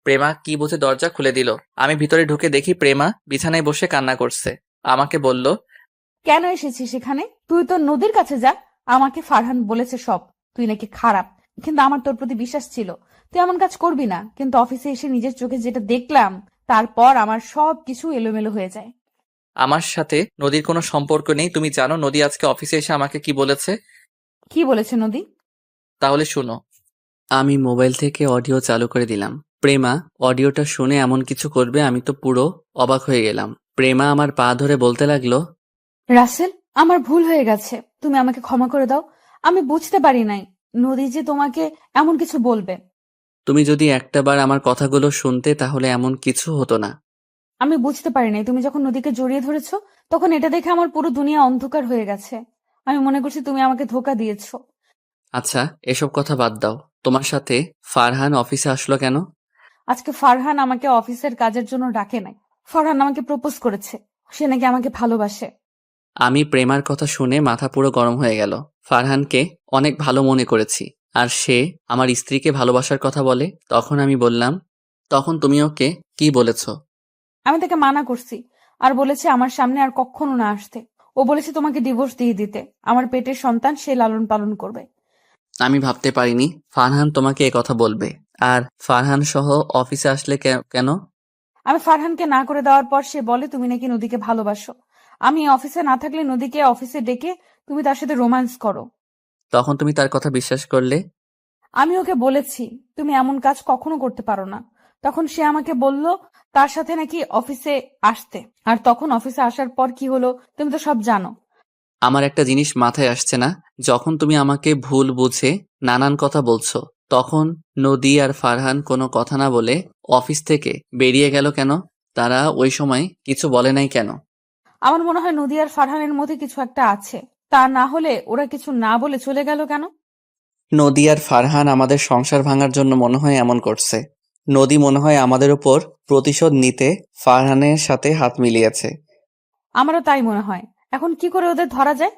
প্রেমা কি বুঝে দরজা খুলে দিল। আমি ভিতরে ঢুকে দেখি প্রেমা বিছানায় বসে কান্না করছে। আমাকে বলল, কেন এসেছিস এখানে? তুই তো নদীর কাছে যা। আমাকে ফারহান বলেছে সব, তুই নাকি খারাপ, কিন্তু আমার তোর প্রতি বিশ্বাস ছিল। তুই এমন কাজ করবি না, কিন্তু অফিসে এসে নিজের চোখে যেটা দেখলাম তারপর আমার সব কিছু এলোমেলো হয়ে যায়। আমার সাথে নদীর কোনো সম্পর্ক নেই। তুমি জানো নদী আজকে অফিসে এসে আমাকে কি বলেছে? কি বলেছে নদী? তাহলে শুনো। আমি মোবাইল থেকে অডিও চালু করে দিলাম। প্রেমা অডিওটা শুনে এমন কিছু করবে আমি তো পুরো অবাক হয়ে গেলাম। প্রেমা আমার পা ধরে বলতে লাগলো, রাসেল, আমার ভুল হয়ে গেছে, তুমি আমাকে ক্ষমা করে দাও। আমি বুঝতে পারি নাই নদী যে তোমাকে এমন কিছু বলবে। তুমি যদি একটাবার আমার কথাগুলো শুনতে তাহলে এমন কিছু হতো না। আমি বুঝতে পারি নাই তুমি যখন নদীকে জড়িয়ে ধরেছো তখন এটা দেখে আমার পুরো দুনিয়া অন্ধকার হয়ে গেছে। আমি মনে করছি তুমি আমাকে ধোকা দিয়েছো। আচ্ছা, এসব কথা বাদ দাও। তোমার সাথে ফারহান অফিসে আসলো কেন? আজকে ফারহান আমাকে অফিসের কাজের জন্য ডাকে নাই। ফারহান আমাকে প্রপোজ করেছে, সে নাকি আমাকে ভালোবাসে। আমি প্রেমার কথা শুনে মাথা পুরো গরম হয়ে গেল। ফারহানকে অনেক ভালো মনে করেছি, আর সে আমার স্ত্রীকে ভালোবাসার কথা বলে। তখন আমি বললাম, তখন তুমি ওকে কি বলেছ? আমি তাকে মানা করছি আর বলেছি আমার সামনে আর কখনো না আসতে। ও বলেছে তোমাকে ডিভোর্স দিয়ে দিতে, আমার পেটের সন্তান সে লালন পালন করবে। আমি ভাবতে পারিনি ফারহান তোমাকে কথা বলবে। আর ফারহান সহ অফিসে আসলে কেন? আমি ফারহানকে না করে দেওয়ার পর সে বলে তুমি নাকি নদীকে ভালোবাসো। আমি অফিসে না থাকলে নদীকে অফিসে ডেকে তুমি তার সাথে রোম্যান্স করো। তখন তুমি তার কথা বিশ্বাস করলে? আমি ওকে বলেছি তুমি এমন কাজ কখনো করতে পারো না। তখন সে আমাকে বলল তার সাথে নাকি অফিসে আসতে। আর তখন অফিসে আসার পর কি হলো তুমি তো সব জানো। আমার একটা জিনিস মাথায় আসছে না, যখন তুমি আমাকে ভুল বুঝে নানান কথা বলছো, তখন নদী আর ফারহান কোনো কথা না বলে অফিস থেকে বেরিয়ে গেল কেন? তারা ওই সময় কিছু বলে নাই কেন? আমার মনে হয় নদী আর ফারহানের মধ্যে কিছু একটা আছে। তা না হলে ওরা কিছু না বলে চলে গেল কেন? নদী আর ফারহান আমাদের সংসার ভাঙার জন্য মনে হয় এমন করছে। নদী মনে হয় আমাদের উপর প্রতিশোধ নিতে ফারহানের সাথে হাত মিলিয়েছে। আমারও তাই মনে হয়। এখন কি করে ওদের ধরা যায়?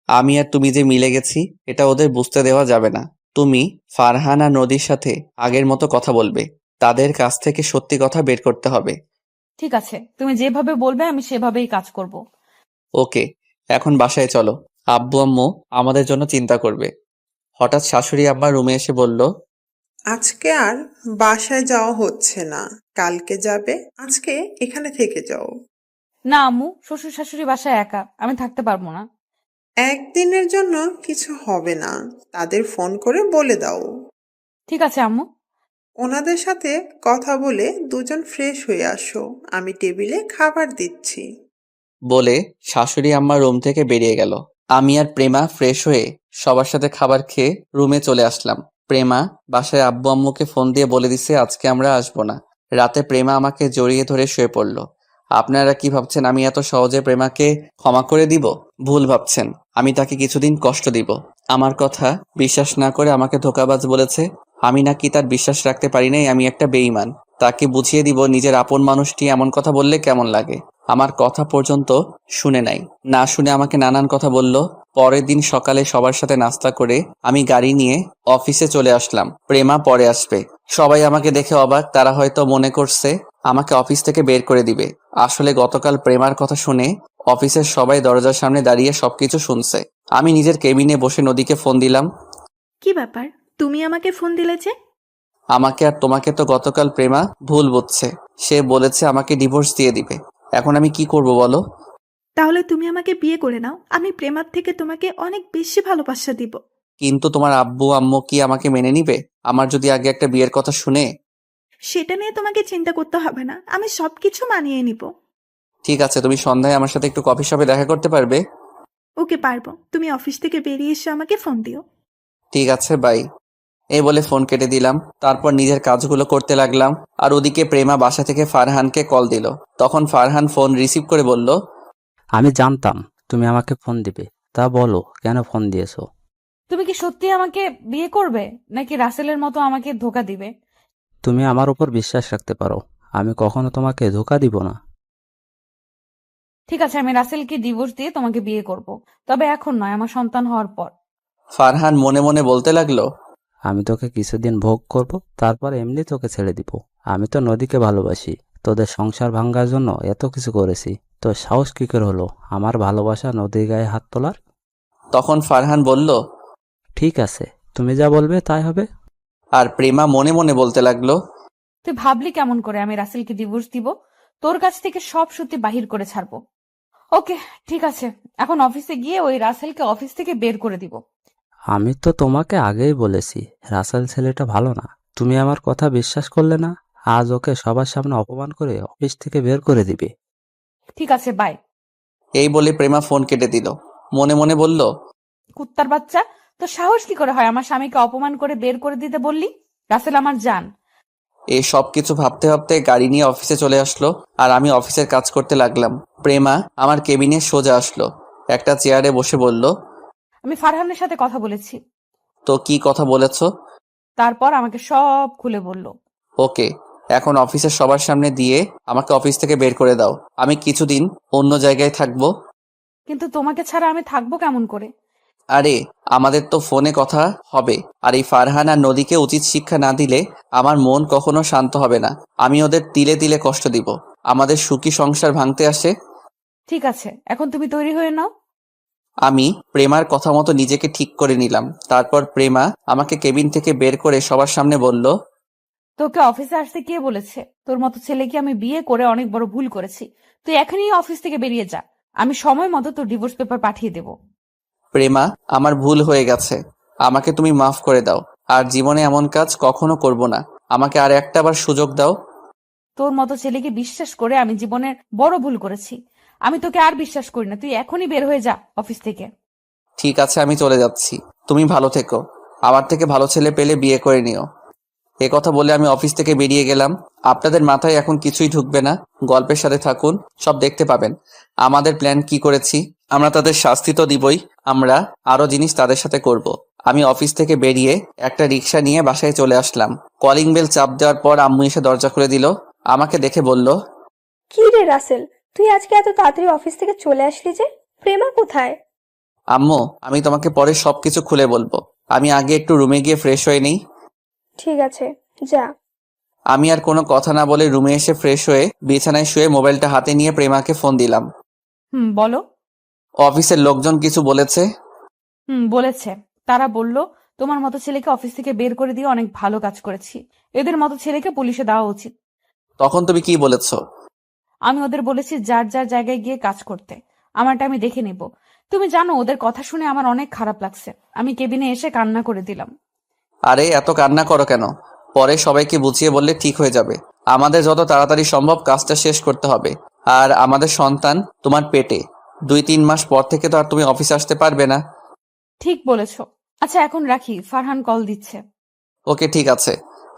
আমি আর তুমি যে মিলে গেছি এটা ওদের বুঝতে দেওয়া যাবে না। তুমি ফারহান আর নদীর সাথে আগের মতো কথা বলবে, তাদের কাছ থেকে সত্যি কথা বের করতে হবে। ঠিক আছে, তুমি যেভাবে বলবে আমি সেভাবেই কাজ করব। ওকে, এখন বাসায় চলো। আব্বু আম্মু আমাদের জন্য চিন্তা করবে। হঠাৎ শাশুড়ি আম্মা রুমে এসে বলল, আজকে আর বাসায় যাওয়া হচ্ছে না, কালকে যাবে। আজকে এখানে থেকে যাও। না আম্মু, শ্বশুর শাশুড়ি বাসায় একা, আমি থাকতে পারবো না। একদিনের জন্য কিছু হবে না, তাদের ফোন করে বলে দাও। ঠিক আছে আম্মু। ওনাদের সাথে কথা বলে দুজন ফ্রেশ হয়ে আসো, আমি টেবিলে খাবার দিচ্ছি। বলে শাশুড়ি আম্মা রুম থেকে বেরিয়ে গেল। আমি আর প্রেমা ফ্রেশ হয়ে সবার সাথে খাবার খেয়ে রুমে চলে আসলাম। প্রেমা বাসায় আব্বু আম্মুকে ফোন দিয়ে বলে দিছে আজকে আমরা আসবো না। রাতে প্রেমা আমাকে জড়িয়ে ধরে শুয়ে পড়ল। আপনারা কি ভাবছেন আমি এত সহজে প্রেমাকে ক্ষমা করে দিব? ভুল ভাবছেন। আমি তাকে কিছুদিন কষ্ট দিব। আমার কথা বিশ্বাস না করে আমাকে ধোঁকাবাজ বলেছে। আমি নাকি তার বিশ্বাস রাখতে পারি নাই, আমি একটা বেঈমান। তাকে বুঝিয়ে দিব নিজের আপন মানুষটি এমন কথা বললে কেমন লাগে। আমার কথা পর্যন্ত শুনে নাই, না শুনে আমাকে নানান কথা বলল। পরের দিন সকালে সবার সাথে নাস্তা করে আমি গাড়ি নিয়ে অফিসে চলে আসলাম। প্রেমা পরে আসবে। সবাই আমাকে দেখে অবাক, তারা হয়তো মনে করছে আমাকে অফিস থেকে বের করে দিবে। আসলে গতকাল প্রেমার কথা শুনে অফিসের সবাই দরজার সামনে দাঁড়িয়ে সবকিছু শুনছে। আমি নিজের কেবিনে বসে নদীকে ফোন দিলাম। কি ব্যাপার, তুমি আমাকে ফোন দিলে যে? আমাকে আর তোমাকে তো গতকাল প্রেমা ভুল বুঝছে। সে বলেছে আমাকে ডিভোর্স দিয়ে দিবে। এখন আমি কি করব বলো? তাহলে তুমি আমাকে বিয়ে করে নাও, আমি প্রেমার থেকে তোমাকে অনেক বেশি ভালোবাসা দিব। কিন্তু তোমার আব্বু আম্মু কি আমাকে মেনে নিবে? আমার যদি আগে একটা বিয়ের কথা শুনে। সেটা নিয়ে তোমাকে চিন্তা করতে হবে না, আমি সবকিছু মানিয়ে নিব। ঠিক আছে, তুমি সন্ধ্যায় আমার সাথে একটু কফি শপে দেখা করতে পারবে? ওকে, পারবো। তুমি অফিস থেকে বেরিয়ে এসে আমাকে ফোন দিও। ঠিক আছে, বাই। এই বলে ফোন কেটে দিলাম। তারপর নিজের কাজগুলো করতে লাগলাম। আর ওদিকে প্রেমা বাসা থেকে ফারহানকে কল দিল। তখন ফারহান ফোন রিসিভ করে বলল, আমি জানতাম তুমি আমাকে ফোন দিবে, তা বলো কেন ফোন দিয়েছো? তুমি কি সত্যি আমাকে বিয়ে করবে নাকি রাসেলের মতো আমাকে ধোকা দিবে? তুমি আমার উপর বিশ্বাস রাখতে পারো, আমি কখনো তোমাকে ধোকা দিব না। ঠিক আছে, আমি রাসেলকে ডিভোর্স দিয়ে তোমাকে বিয়ে করব, তবে এখন নয়, আমার সন্তান হওয়ার পর। ফারহান মনে মনে বলতে লাগলো, আমি তোকে কিছুদিন ভোগ করব, তারপর এমনি তোকে ছেড়ে দিব। আমি তো নদীকে ভালোবাসি, তোদের সংসার ভাঙার জন্য এত কিছু করেছি, তো সাহস কি করে হলো আমার ভালোবাসা নদীর গায়ে হাত তোলার? তখন ফারহান বলল, ঠিক আছে, তুমি যা বলবে তাই হবে। আর প্রেমা মনে মনে বলতে লাগলো, তুই ভাবলি কেমন করে আমি রাসেলকে ডিভোর্স দিব? তোর কাছ থেকে সব সত্যি বাহির করে ছাড়বো। ওকে, ঠিক আছে, এখন অফিসে গিয়ে ওই রাসেলকে অফিস থেকে বের করে দিব। আমি তো তোমাকে আগেই বলেছি রাসেল ছেলেটা ভালো না, তুমি আমার কথা বিশ্বাস করলে না। আজ ওকে সবার সামনে অপমান করে অফিস থেকে বের করে দিবে। ঠিক আছে, বাই। এই বলে প্রেমা ফোন কেটে দিল। মনে মনে বলল, কুত্তার বাচ্চা, তো সাহস কি করে হয় আমার স্বামীকে অপমান করে বের করে দিতে বললি? রাসেল আমার জান। এই সব কিছু ভাবতে ভাবতে গাড়ি নিয়ে অফিসে চলে আসলো। আর আমি অফিসের কাজ করতে লাগলাম। প্রেমা আমার কেবিনে সোজা আসলো, একটা চেয়ারে বসে বলল, আমি ফারহানের সাথে কথা বলেছি। তো কি কথা বলেছ? তারপর আমাকে সব খুলে বলল। ওকে, এখন অফিসের সবার সামনে দিয়ে আমাকে অফিস থেকে বের করে দাও। আমি কিছুদিন অন্য জায়গায় থাকবো। কিন্তু তোমাকে ছাড়া আমি থাকবো কেমন করে? আরে আমাদের তো ফোনে কথা হবে। আর এই ফারহান আর নদীকে উচিত শিক্ষা না দিলে আমার মন কখনো শান্ত হবে না। আমি ওদের তিলে তিলে কষ্ট দিব। আমাদের সুখী সংসার ভাঙতে আসে। ঠিক আছে, এখন তুমি তৈরি হয়ে নাও। আমি প্রেমার কথা মতো নিজেকে ঠিক করে নিলাম। তারপর প্রেমা আমাকে কেবিন থেকে বের করে সবার সামনে বলল, তোকে অফিসে আসতে কে বলেছে? তোর মতো ছেলেকে আমি বিয়ে করে অনেক বড় ভুল করেছি। তুই এখনই অফিস থেকে বেরিয়ে যা। আমি সময় মতো তোর ডিভোর্স পেপার পাঠিয়ে দেব। প্রেমা, আমার ভুল হয়ে গেছে, আমাকে তুমি মাফ করে দাও। আর জীবনে এমন কাজ কখনো করব না। আমাকে আর একটাবার সুযোগ দাও। তোর মতো ছেলেকে বিশ্বাস করে আমি জীবনের বড় ভুল করেছি। আমি তোকে আর বিশ্বাস করি না। তুই এখনই বের হয়ে যা অফিস থেকে। ঠিক আছে, আমি চলে যাচ্ছি। তুমি ভালো থেকো। আমার থেকে ভালো ছেলে পেলে বিয়ে করে নিও। এ কথা বলে আমি অফিস থেকে বেরিয়ে গেলাম। আপনাদের মাথায় এখন কিছুই ঢুকবে না। গল্পের সাথে থাকুন, সব দেখতে পাবেন আমাদের প্ল্যান কি করেছি। আমরা তাদের শাস্তি তো দিবই, আমরা আরো জিনিস তাদের সাথে করব। আমি অফিস থেকে বেরিয়ে একটা রিক্সা নিয়ে বাসায় চলে আসলাম। কলিং বেল চাপ দেওয়ার পর আম্মু এসে দরজা খুলে দিল। আমাকে দেখে বলল, কি রে রাসেল, তুই আজকে এত তাড়াতাড়ি অফিস থেকে চলে আসলি যে? প্রেমা কোথায়? আম্মু, আমি তোমাকে পরে সবকিছু খুলে বলবো। আমি আগে একটু রুমে গিয়ে ফ্রেশ হয়ে নিই। ঠিক আছে, যা। আমি আর কোনো কথা না বলে রুমে এসে ফ্রেশ হয়ে বিছানায় শুয়ে মোবাইলটা হাতে নিয়ে প্রেমাকে ফোন দিলাম। বলো। অফিসের লোকজন কিছু বলেছে? বলেছে। তারা বলল তোমার মতো ছেলেকে অফিস থেকে বের করে দিয়ে অনেক ভালো কাজ করেছি। এদের মতো ছেলেকে পুলিশে দেওয়া উচিত। তখন তুমি কি বলেছো? আমি ওদের বলেছি যার যার জায়গায় গিয়ে কাজ করতে। আমারটা আমি দেখে নেব। তুমি জানো ওদের কথা শুনে আমার অনেক খারাপ লাগছে। আমি কেবিনে এসে কান্না করে দিলাম। আরে এত কান্না করো কেন? পরে সবাইকে বুঝিয়ে বললে ঠিক হয়ে যাবে। আমাদের যত তাড়াতাড়ি সম্ভব কাজটা শেষ করতে হবে। আর আমাদের সন্তান তোমার পেটে। 2-3 মাস পর থেকে তো আর তুমি অফিসে আসতে পারবে না। ঠিক বলেছো। আচ্ছা এখন রাখি, ফারহান কল দিচ্ছে। ওকে, ঠিক আছে।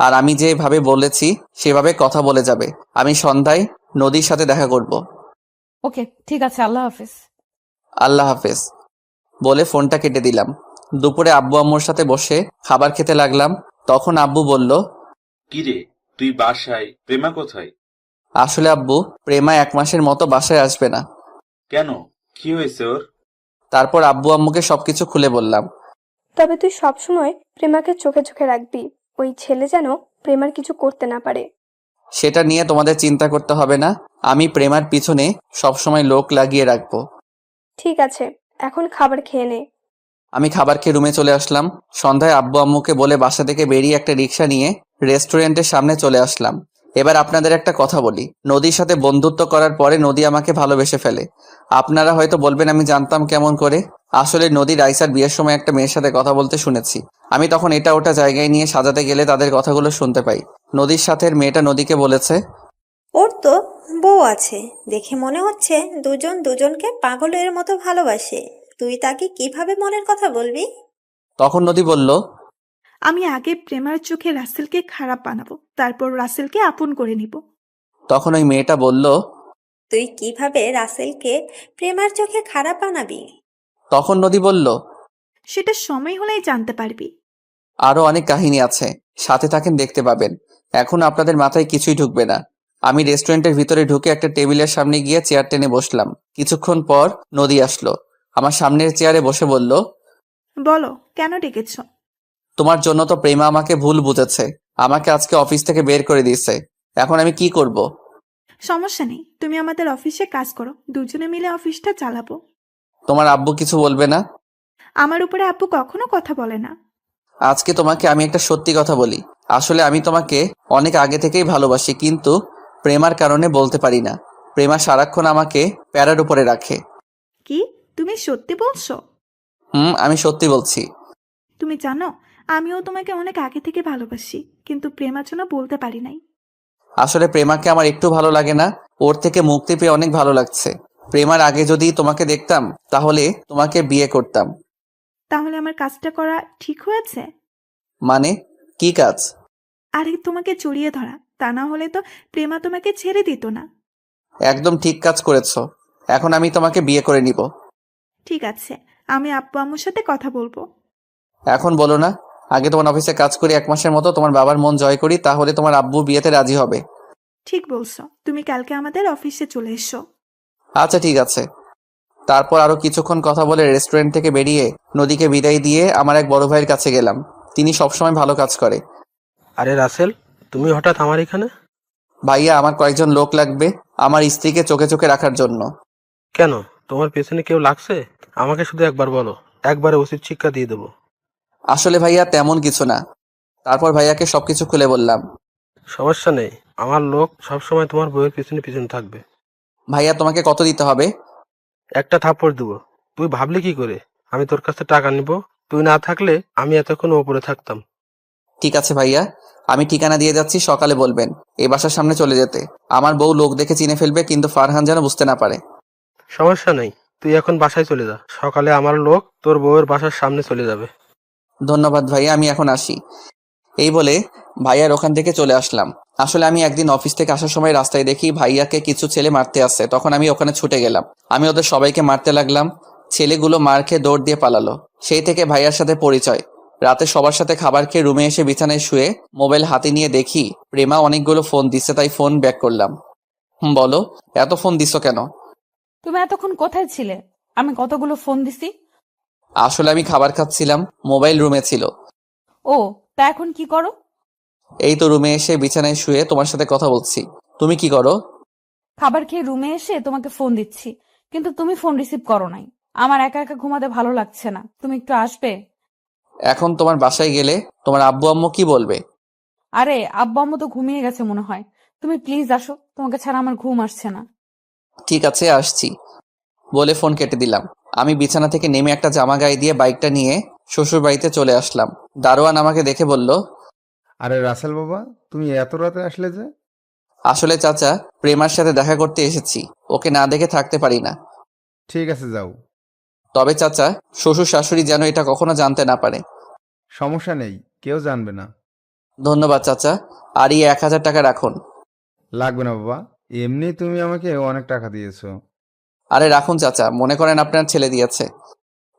আর আমি যেভাবে বলেছি সেভাবে কথা বলে যাবে। আমি সন্ধ্যায় নদীর সাথে দেখা করব। ওকে, ঠিক আছে, আল্লাহ হাফেজ। আল্লাহ হাফেজ বলে ফোনটা কেটে দিলাম। দুপুরে আব্বু আম্মুর সাথে বসে খাবার খেতে লাগলাম। তখন আব্বু বলল, কিরে, তুই বাসায়, প্রেমা কোথায়? আসলে আব্বু, প্রেমা 1 মাসের মতো বাসায় আসবে না। কেন, কি হয়েছে ওর? তারপর আব্বু আম্মুকে সবকিছু খুলে বললাম। তবে তুই সবসময় প্রেমাকে চোখে চোখে রাখবি। ওই ছেলে যেন প্রেমার কিছু করতে না পারে। সেটা নিয়ে তোমাদের চিন্তা করতে হবে না। আমি প্রেমার পিছনে সবসময় লোক লাগিয়ে রাখবো। ঠিক আছে, এখন খাবার খেয়ে নে। আমি খাবার খেয়ে রুমে চলে আসলাম। সন্ধ্যায় আব্বু আম্মুকে বলে বাসা থেকে বেরিয়ে একটা রিক্সা নিয়ে রেস্টুরেন্টের সামনে চলে আসলাম। এবার আপনাদের একটা কথা বলি। নদীর সাথে বন্ধুত্ব করার পরে নদী আমাকে ভালোবেসে ফেলে। আপনারা হয়তো বলবেন আমি জানতাম কেমন করে। আসলে নদী রাইসার বিয়ের সময় একটা মেয়ের সাথে কথা বলতে শুনেছি। আমি তখন এটা ওটা জায়গায় নিয়ে সাজাতে গেলে তাদের কথাগুলো শুনতে পাই। নদীর সাথে মেয়েটা নদীকে বলেছে, ওর তো বউ আছে, দেখে মনে হচ্ছে দুজন দুজনকে পাগলের মতো ভালোবাসে। তুই তাকে কিভাবে মনের কথা বলবি? তখন নদী বলল, আমি আগে প্রেমার চোখে রাসেলকে খারাপ বানাবো, তারপর রাসেলকে আপন করে নিব। তখন ওই মেয়েটা বলল, তুই কিভাবে রাসেলকে প্রেমার চোখে খারাপ বানাবি? তখন নদী বলল, সেটা সময় হলেই জানতে পারবি। আরো অনেক কাহিনী আছে, সাথে থাকেন, দেখতে পাবেন। এখন আপনাদের মাথায় কিছুই ঢুকবে না। আমি রেস্টুরেন্টের ভিতরে ঢুকে একটা টেবিলের সামনে গিয়ে চেয়ার টেনে বসলাম। কিছুক্ষণ পর নদী আসলো। আমার সামনের চেয়ারে বসে বলল, বলো, কেন ডেকেছ? তোমার জন্য তো প্রেমা আমাকে ভুল বুঝেছে। আমাকে আজকে অফিস থেকে বের করে দিয়েছে। এখন আমি কি করব? সমস্যা নেই, তুমি আমাদের অফিসে কাজ করো, দুজনে মিলে অফিসটা চালাবো। তোমার আব্বু কিছু বলবে না? আমার উপরে আব্বু কখনো কথা বলে না। আজকে তোমাকে আমি একটা সত্যি কথা বলি। আসলে আমি তোমাকে অনেক আগে থেকেই ভালোবাসি, কিন্তু প্রেমার কারণে বলতে পারি না। প্রেমা সারাক্ষণ আমাকে প্যারার উপরে রাখে। কি, তুমি সত্যি বলছো? আমি সত্যি বলছি। তুমি জানো, আমিও তোমাকে অনেক আগে থেকে ভালোবাসি, কিন্তু প্রেমার জন্য বলতে পারি নাই। আসলে প্রেমাকে আমার একটু ভালো লাগে না। ওর থেকে মুক্তি পেয়ে অনেক ভালো লাগছে। প্রেমার আগে যদি তোমাকে দেখতাম তাহলে তোমাকে বিয়ে করতাম। তাহলে আমার কাজটা করা ঠিক হয়েছে? মানে, কি কাজ? আরে তোমাকে জড়িয়ে ধরা, তা না হলে তো প্রেমা তোমাকে ছেড়ে দিত না। একদম ঠিক কাজ করেছো। এখন আমি তোমাকে বিয়ে করে নিব। ঠিক আছে, আমি আব্বু আম্মুর সাথে কথা বলবো। এখন বলো না, আগে তোমার অফিসে কাজ করি 1 মাসের মতো, তোমার বাবার মন জয় করি, তাহলে তোমার আব্বু বিয়েতে রাজি হবে। ঠিক বলছো, তুমি কালকে আমাদের অফিসে চলে এসো। আচ্ছা ঠিক আছে। তারপর আরো কিছুক্ষণ কথা বলে রেস্টুরেন্ট থেকে বেরিয়ে নদীকে বিদায় দিয়ে আমার এক বড় ভাইয়ের কাছে গেলাম। তিনি সবসময় ভালো কাজ করে। আরে রাসেল, তুমি হঠাৎ আমার এখানে? ভাইয়া, আমার কয়েকজন লোক লাগবে আমার স্ত্রীকে চোখে চোখে রাখার জন্য। কেন, তোমার পেছনে কেউ লাগছে? আমাকে শুধু একবার বলো, একবারে উচিত শিক্ষা দিয়ে দেবো। আসলে ভাইয়া তেমন কিছু না। তারপর ভাইয়াকে সবকিছু খুলে বললাম। সমস্যা নেই, আমার লোক সবসময় তোমার বউয়ের পিছনে পিছনে থাকবে। ভাইয়া তোমাকে কত দিতে হবে? একটা থাপ্পড় দিব। তুই ভাবলি কি করে আমি তোর কাছে টাকা নিব? তুই না থাকলে আমি এতক্ষণ ওপরে থাকতাম। ঠিক আছে ভাইয়া, আমি ঠিকানা দিয়ে যাচ্ছি, সকালে বলবেন এই বাসার সামনে চলে যেতে। আমার বউ লোক দেখে চিনে ফেলবে, কিন্তু ফারহান যেন বুঝতে না পারে। সমস্যা নেই, তুই এখন বাসায় চলে যা, সকালে আমার লোক তোর বউয়ের বাসার সামনে চলে যাবে। ধন্যবাদ ভাইয়া, আমি এখন আসি। এই বলে ভাইয়ার ওখান থেকে চলে আসলাম। আসলে আমি একদিন অফিস থেকে আসার সময় রাস্তায় দেখি ভাইয়াকে কিছু ছেলে মারতে আসছে, তখন আমি ওখানে ছুটে গেলাম। আমি ওদের সবাইকে মারতে লাগলাম। ছেলেগুলো মার খেয়ে দৌড় দিয়ে পালালো। সেই থেকে ভাইয়ার সাথে পরিচয়। রাতে সবার সাথে খাবার খেয়ে রুমে এসে বিছানায় শুয়ে মোবাইল হাতে নিয়ে দেখি প্রেমা অনেকগুলো ফোন দিচ্ছে, তাই ফোন ব্যাক করলাম। বলো, এত ফোন দিছো কেন? তুমি এতক্ষণ কোথায় ছিলে? আমি কতগুলো ফোন দিছি। আসলে আমি খাবার খাচ্ছিলাম, মোবাইল রুমে ছিল। ও, তা এখন কি করো? এই তো রুমে এসে বিছানায় শুয়ে তোমার সাথে কথা বলছি। তুমি কি করো? খাবার খেয়ে রুমে এসে তোমাকে ফোন দিচ্ছি, কিন্তু তুমি ফোন রিসিভ করো নাই। আমার একা একা ঘুমাতে ভালো লাগছে না, তুমি একটু আসবে? এখন তোমার বাসায় গেলে তোমার আব্বু আম্মু কি বলবে? আরে আব্বু আম্মু তো ঘুমিয়ে গেছে মনে হয়। তুমি প্লিজ আসো, তোমাকে ছাড়া আমার ঘুম আসছে না। ঠিক আছে, আসছি বলে ফোন কেটে দিলাম। আমি বিছানা থেকে নেমে একটা জামা গায়ে দিয়ে বাইকটা নিয়ে শ্বশুর বাড়িতে চলে আসলাম। দারোয়ান আমাকে দেখে বলল, আরে রাসেল বাবা, তুমি এত রাতে আসলে যে? আসলে চাচা, প্রেমার সাথে দেখা করতে এসেছি, ওকে না দেখে থাকতে পারি না। ঠিক আছে, যাও। তবে চাচা, শ্বশুর শাশুড়ি যেন এটা কখনো জানতে না পারে। সমস্যা নেই, কেউ জানবে না। ধন্যবাদ চাচা, আর এই 1000 টাকা রাখুন। লাগবে না বাবা, এমনি তুমি আমাকে অনেক টাকা দিয়েছো। আরে রাখুন চাচা, মনে করেন আপনার ছেলে দিয়েছে।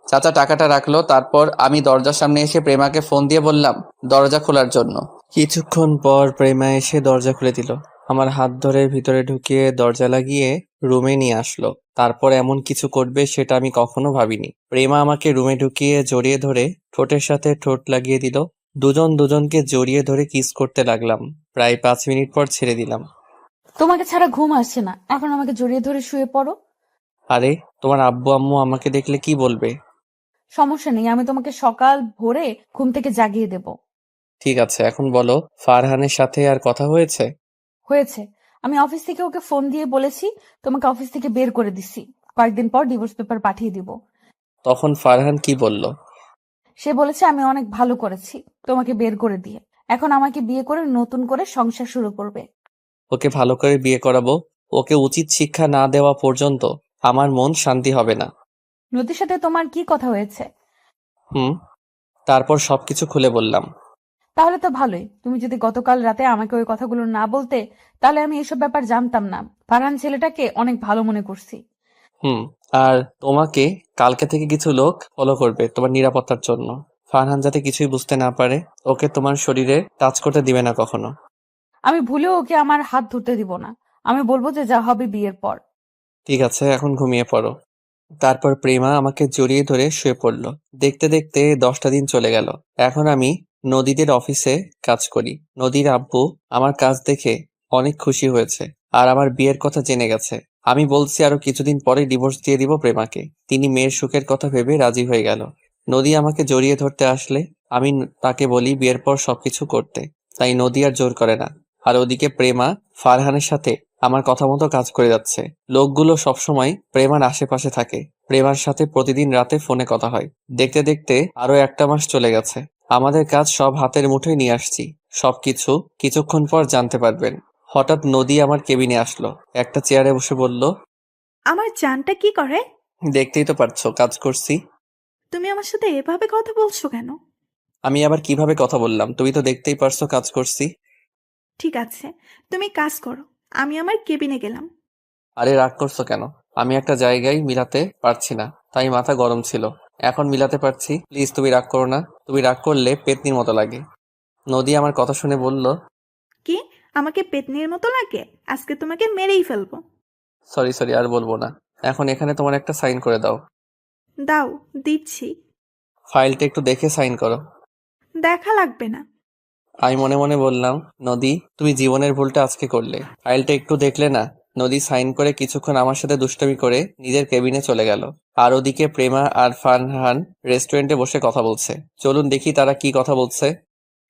চাচা টাকাটা রাখলো। তারপর আমি দরজার সামনে এসে প্রেমাকে ফোন দিয়ে বললাম দরজা খোলার জন্য। কিছুক্ষণ পর প্রেমা এসে দরজা খুলে দিল। আমার হাত ধরে ভিতরে ঢুকিয়ে দরজা লাগিয়ে রুমে নিয়ে আসলো। তারপর এমন কিছু করবে সেটা আমি কখনো ভাবিনি। প্রেমা আমাকে রুমে ঢুকিয়ে জড়িয়ে ধরে ঠোঁটের সাথে ঠোঁট লাগিয়ে দিল। দুজন দুজনকে জড়িয়ে ধরে কিস করতে লাগলাম। প্রায় 5 মিনিট পর ছেড়ে দিলাম। তোমাকে ছাড়া ঘুম আসছে না, এখন আমাকে জড়িয়ে ধরে শুয়ে পড়ো। আরে, তোমার আব্বু আম্মু আমাকে দেখলে কি বলবে? সমস্যা নেই, আমি তোমাকে সকাল ভোরে ঘুম থেকে জাগিয়ে দেব। ঠিক আছে, এখন বলো, ফারহানের সাথে আর কথা হয়েছে? হয়েছে। আমি অফিস থেকে ওকে ফোন দিয়ে বলেছি তোমাকে অফিস থেকে বের করে দিছি, কয়েকদিন পর ডিভোর্স পেপার পাঠিয়ে দিব। তখন ফারহান কি বলল? সে বলেছে আমি অনেক ভালো করেছি তোমাকে বের করে দিয়ে, এখন আমাকে বিয়ে করে নতুন করে সংসার শুরু করবে। ওকে ভালো করে বিয়ে করাবো। ওকে উচিত শিক্ষা না দেওয়া পর্যন্ত আমার মন শান্তি হবে না। নদীর সাথে তোমার কি কথা হয়েছে? হুম, তারপর সবকিছু খুলে বললাম। তাহলে তো ভালোই, তুমি যদি গতকাল রাতে আমাকে ওই কথাগুলো না বলতে, তাহলে আমি এসব ব্যাপার জানতাম না। ফারহান ছেলেটাকে অনেক ভালো মনে করছি। হুম, আর তোমাকে কালকে থেকে কিছু লোক ফলো করবে তোমার নিরাপত্তার জন্য। ফারহান যাতে কিছুই বুঝতে না পারে, ওকে তোমার শরীরে টাচ করতে দিবে না কখনো। আমি ভুলেও ওকে আমার হাত ধরতে দিব না, আমি বলবো যে যা হবে বিয়ের পর। ঠিক আছে, এখন ঘুমিয়ে পড়ো। তারপর প্রেমা আমাকে জড়িয়ে ধরে শুয়ে পড়ল। দেখতে দেখতে 10টা দিন চলে গেল। এখন আমি নদীদের অফিসে কাজ করি। নদীর আব্বু আমার কাজ দেখে অনেক খুশি হয়েছে আর আমার বিয়ের কথা জেনে গেছে। আমি বলছি আরো কিছুদিন পরে ডিভোর্স দিয়ে দিব প্রেমাকে। তিনি মেয়ের সুখের কথা ভেবে রাজি হয়ে গেল। নদী আমাকে জড়িয়ে ধরতে আসলে আমি তাকে বলি বিয়ের পর সবকিছু করতে, তাই নদী আর জোর করে না। আর ওদিকে প্রেমা ফারহানের সাথে আমার কথা মতো কাজ করে যাচ্ছে। লোকগুলো সবসময় প্রেমার আশেপাশে থাকে। প্রেমার সাথে প্রতিদিন রাতে ফোনে কথা হয়। দেখতে দেখতে আরো 1টা মাস চলে গেছে। আমাদের কাজ সব হাতের মুঠোয় নিয়ে আসছি। সবকিছু কিছুক্ষণ পর জানতে পারবেন। হঠাৎ নদী আমার কেবিনে আসলো, একটা চেয়ারে বসে বলল, আমার জানটা কি করে? দেখতেই তো পারছো কাজ করছি। তুমি আমার সাথে এভাবে কথা বলছো কেন? আমি আবার কিভাবে কথা বললাম? তুমি তো দেখতেই পারছো কাজ করছি। ঠিক আছে, তুমি কাজ করো, আমি আমার কেবিনে গেলাম। আরে রাগ করছো কেন? আমি একটা জায়গায় মিলাতে পারছি না, তাই মাথা গরম ছিল। এখন মিলাতে পারছি, প্লিজ তুমি রাগ করো না। তুমি রাগ করলে পেতনির মতো লাগে। নদী আমার কথা শুনে বলল, কি, আমাকে পেতনির মতো লাগে? আজকে তোমাকে মেরেই ফেলবো। সরি সরি, আর বলবো না। এখন এখানে তোমার একটা সাইন করে দাও। দাও, দিচ্ছি। ফাইলটা একটু দেখে সাইন করো। দেখা লাগবে না। আমি মনে মনে বললাম, নদী তুমি জীবনের ভুলটা আজকে করলে, ফাইলটা একটু দেখলে না? নদী সাইন করে কিছুক্ষণ আমার সাথে দুষ্টামি করে নিজের কেবিনে চলে গেল। আর ওদিকে প্রেমা আর ফারহান রেস্টুরেন্টে বসে কথা বলছে। চলুন দেখি তারা কি কথা বলছে।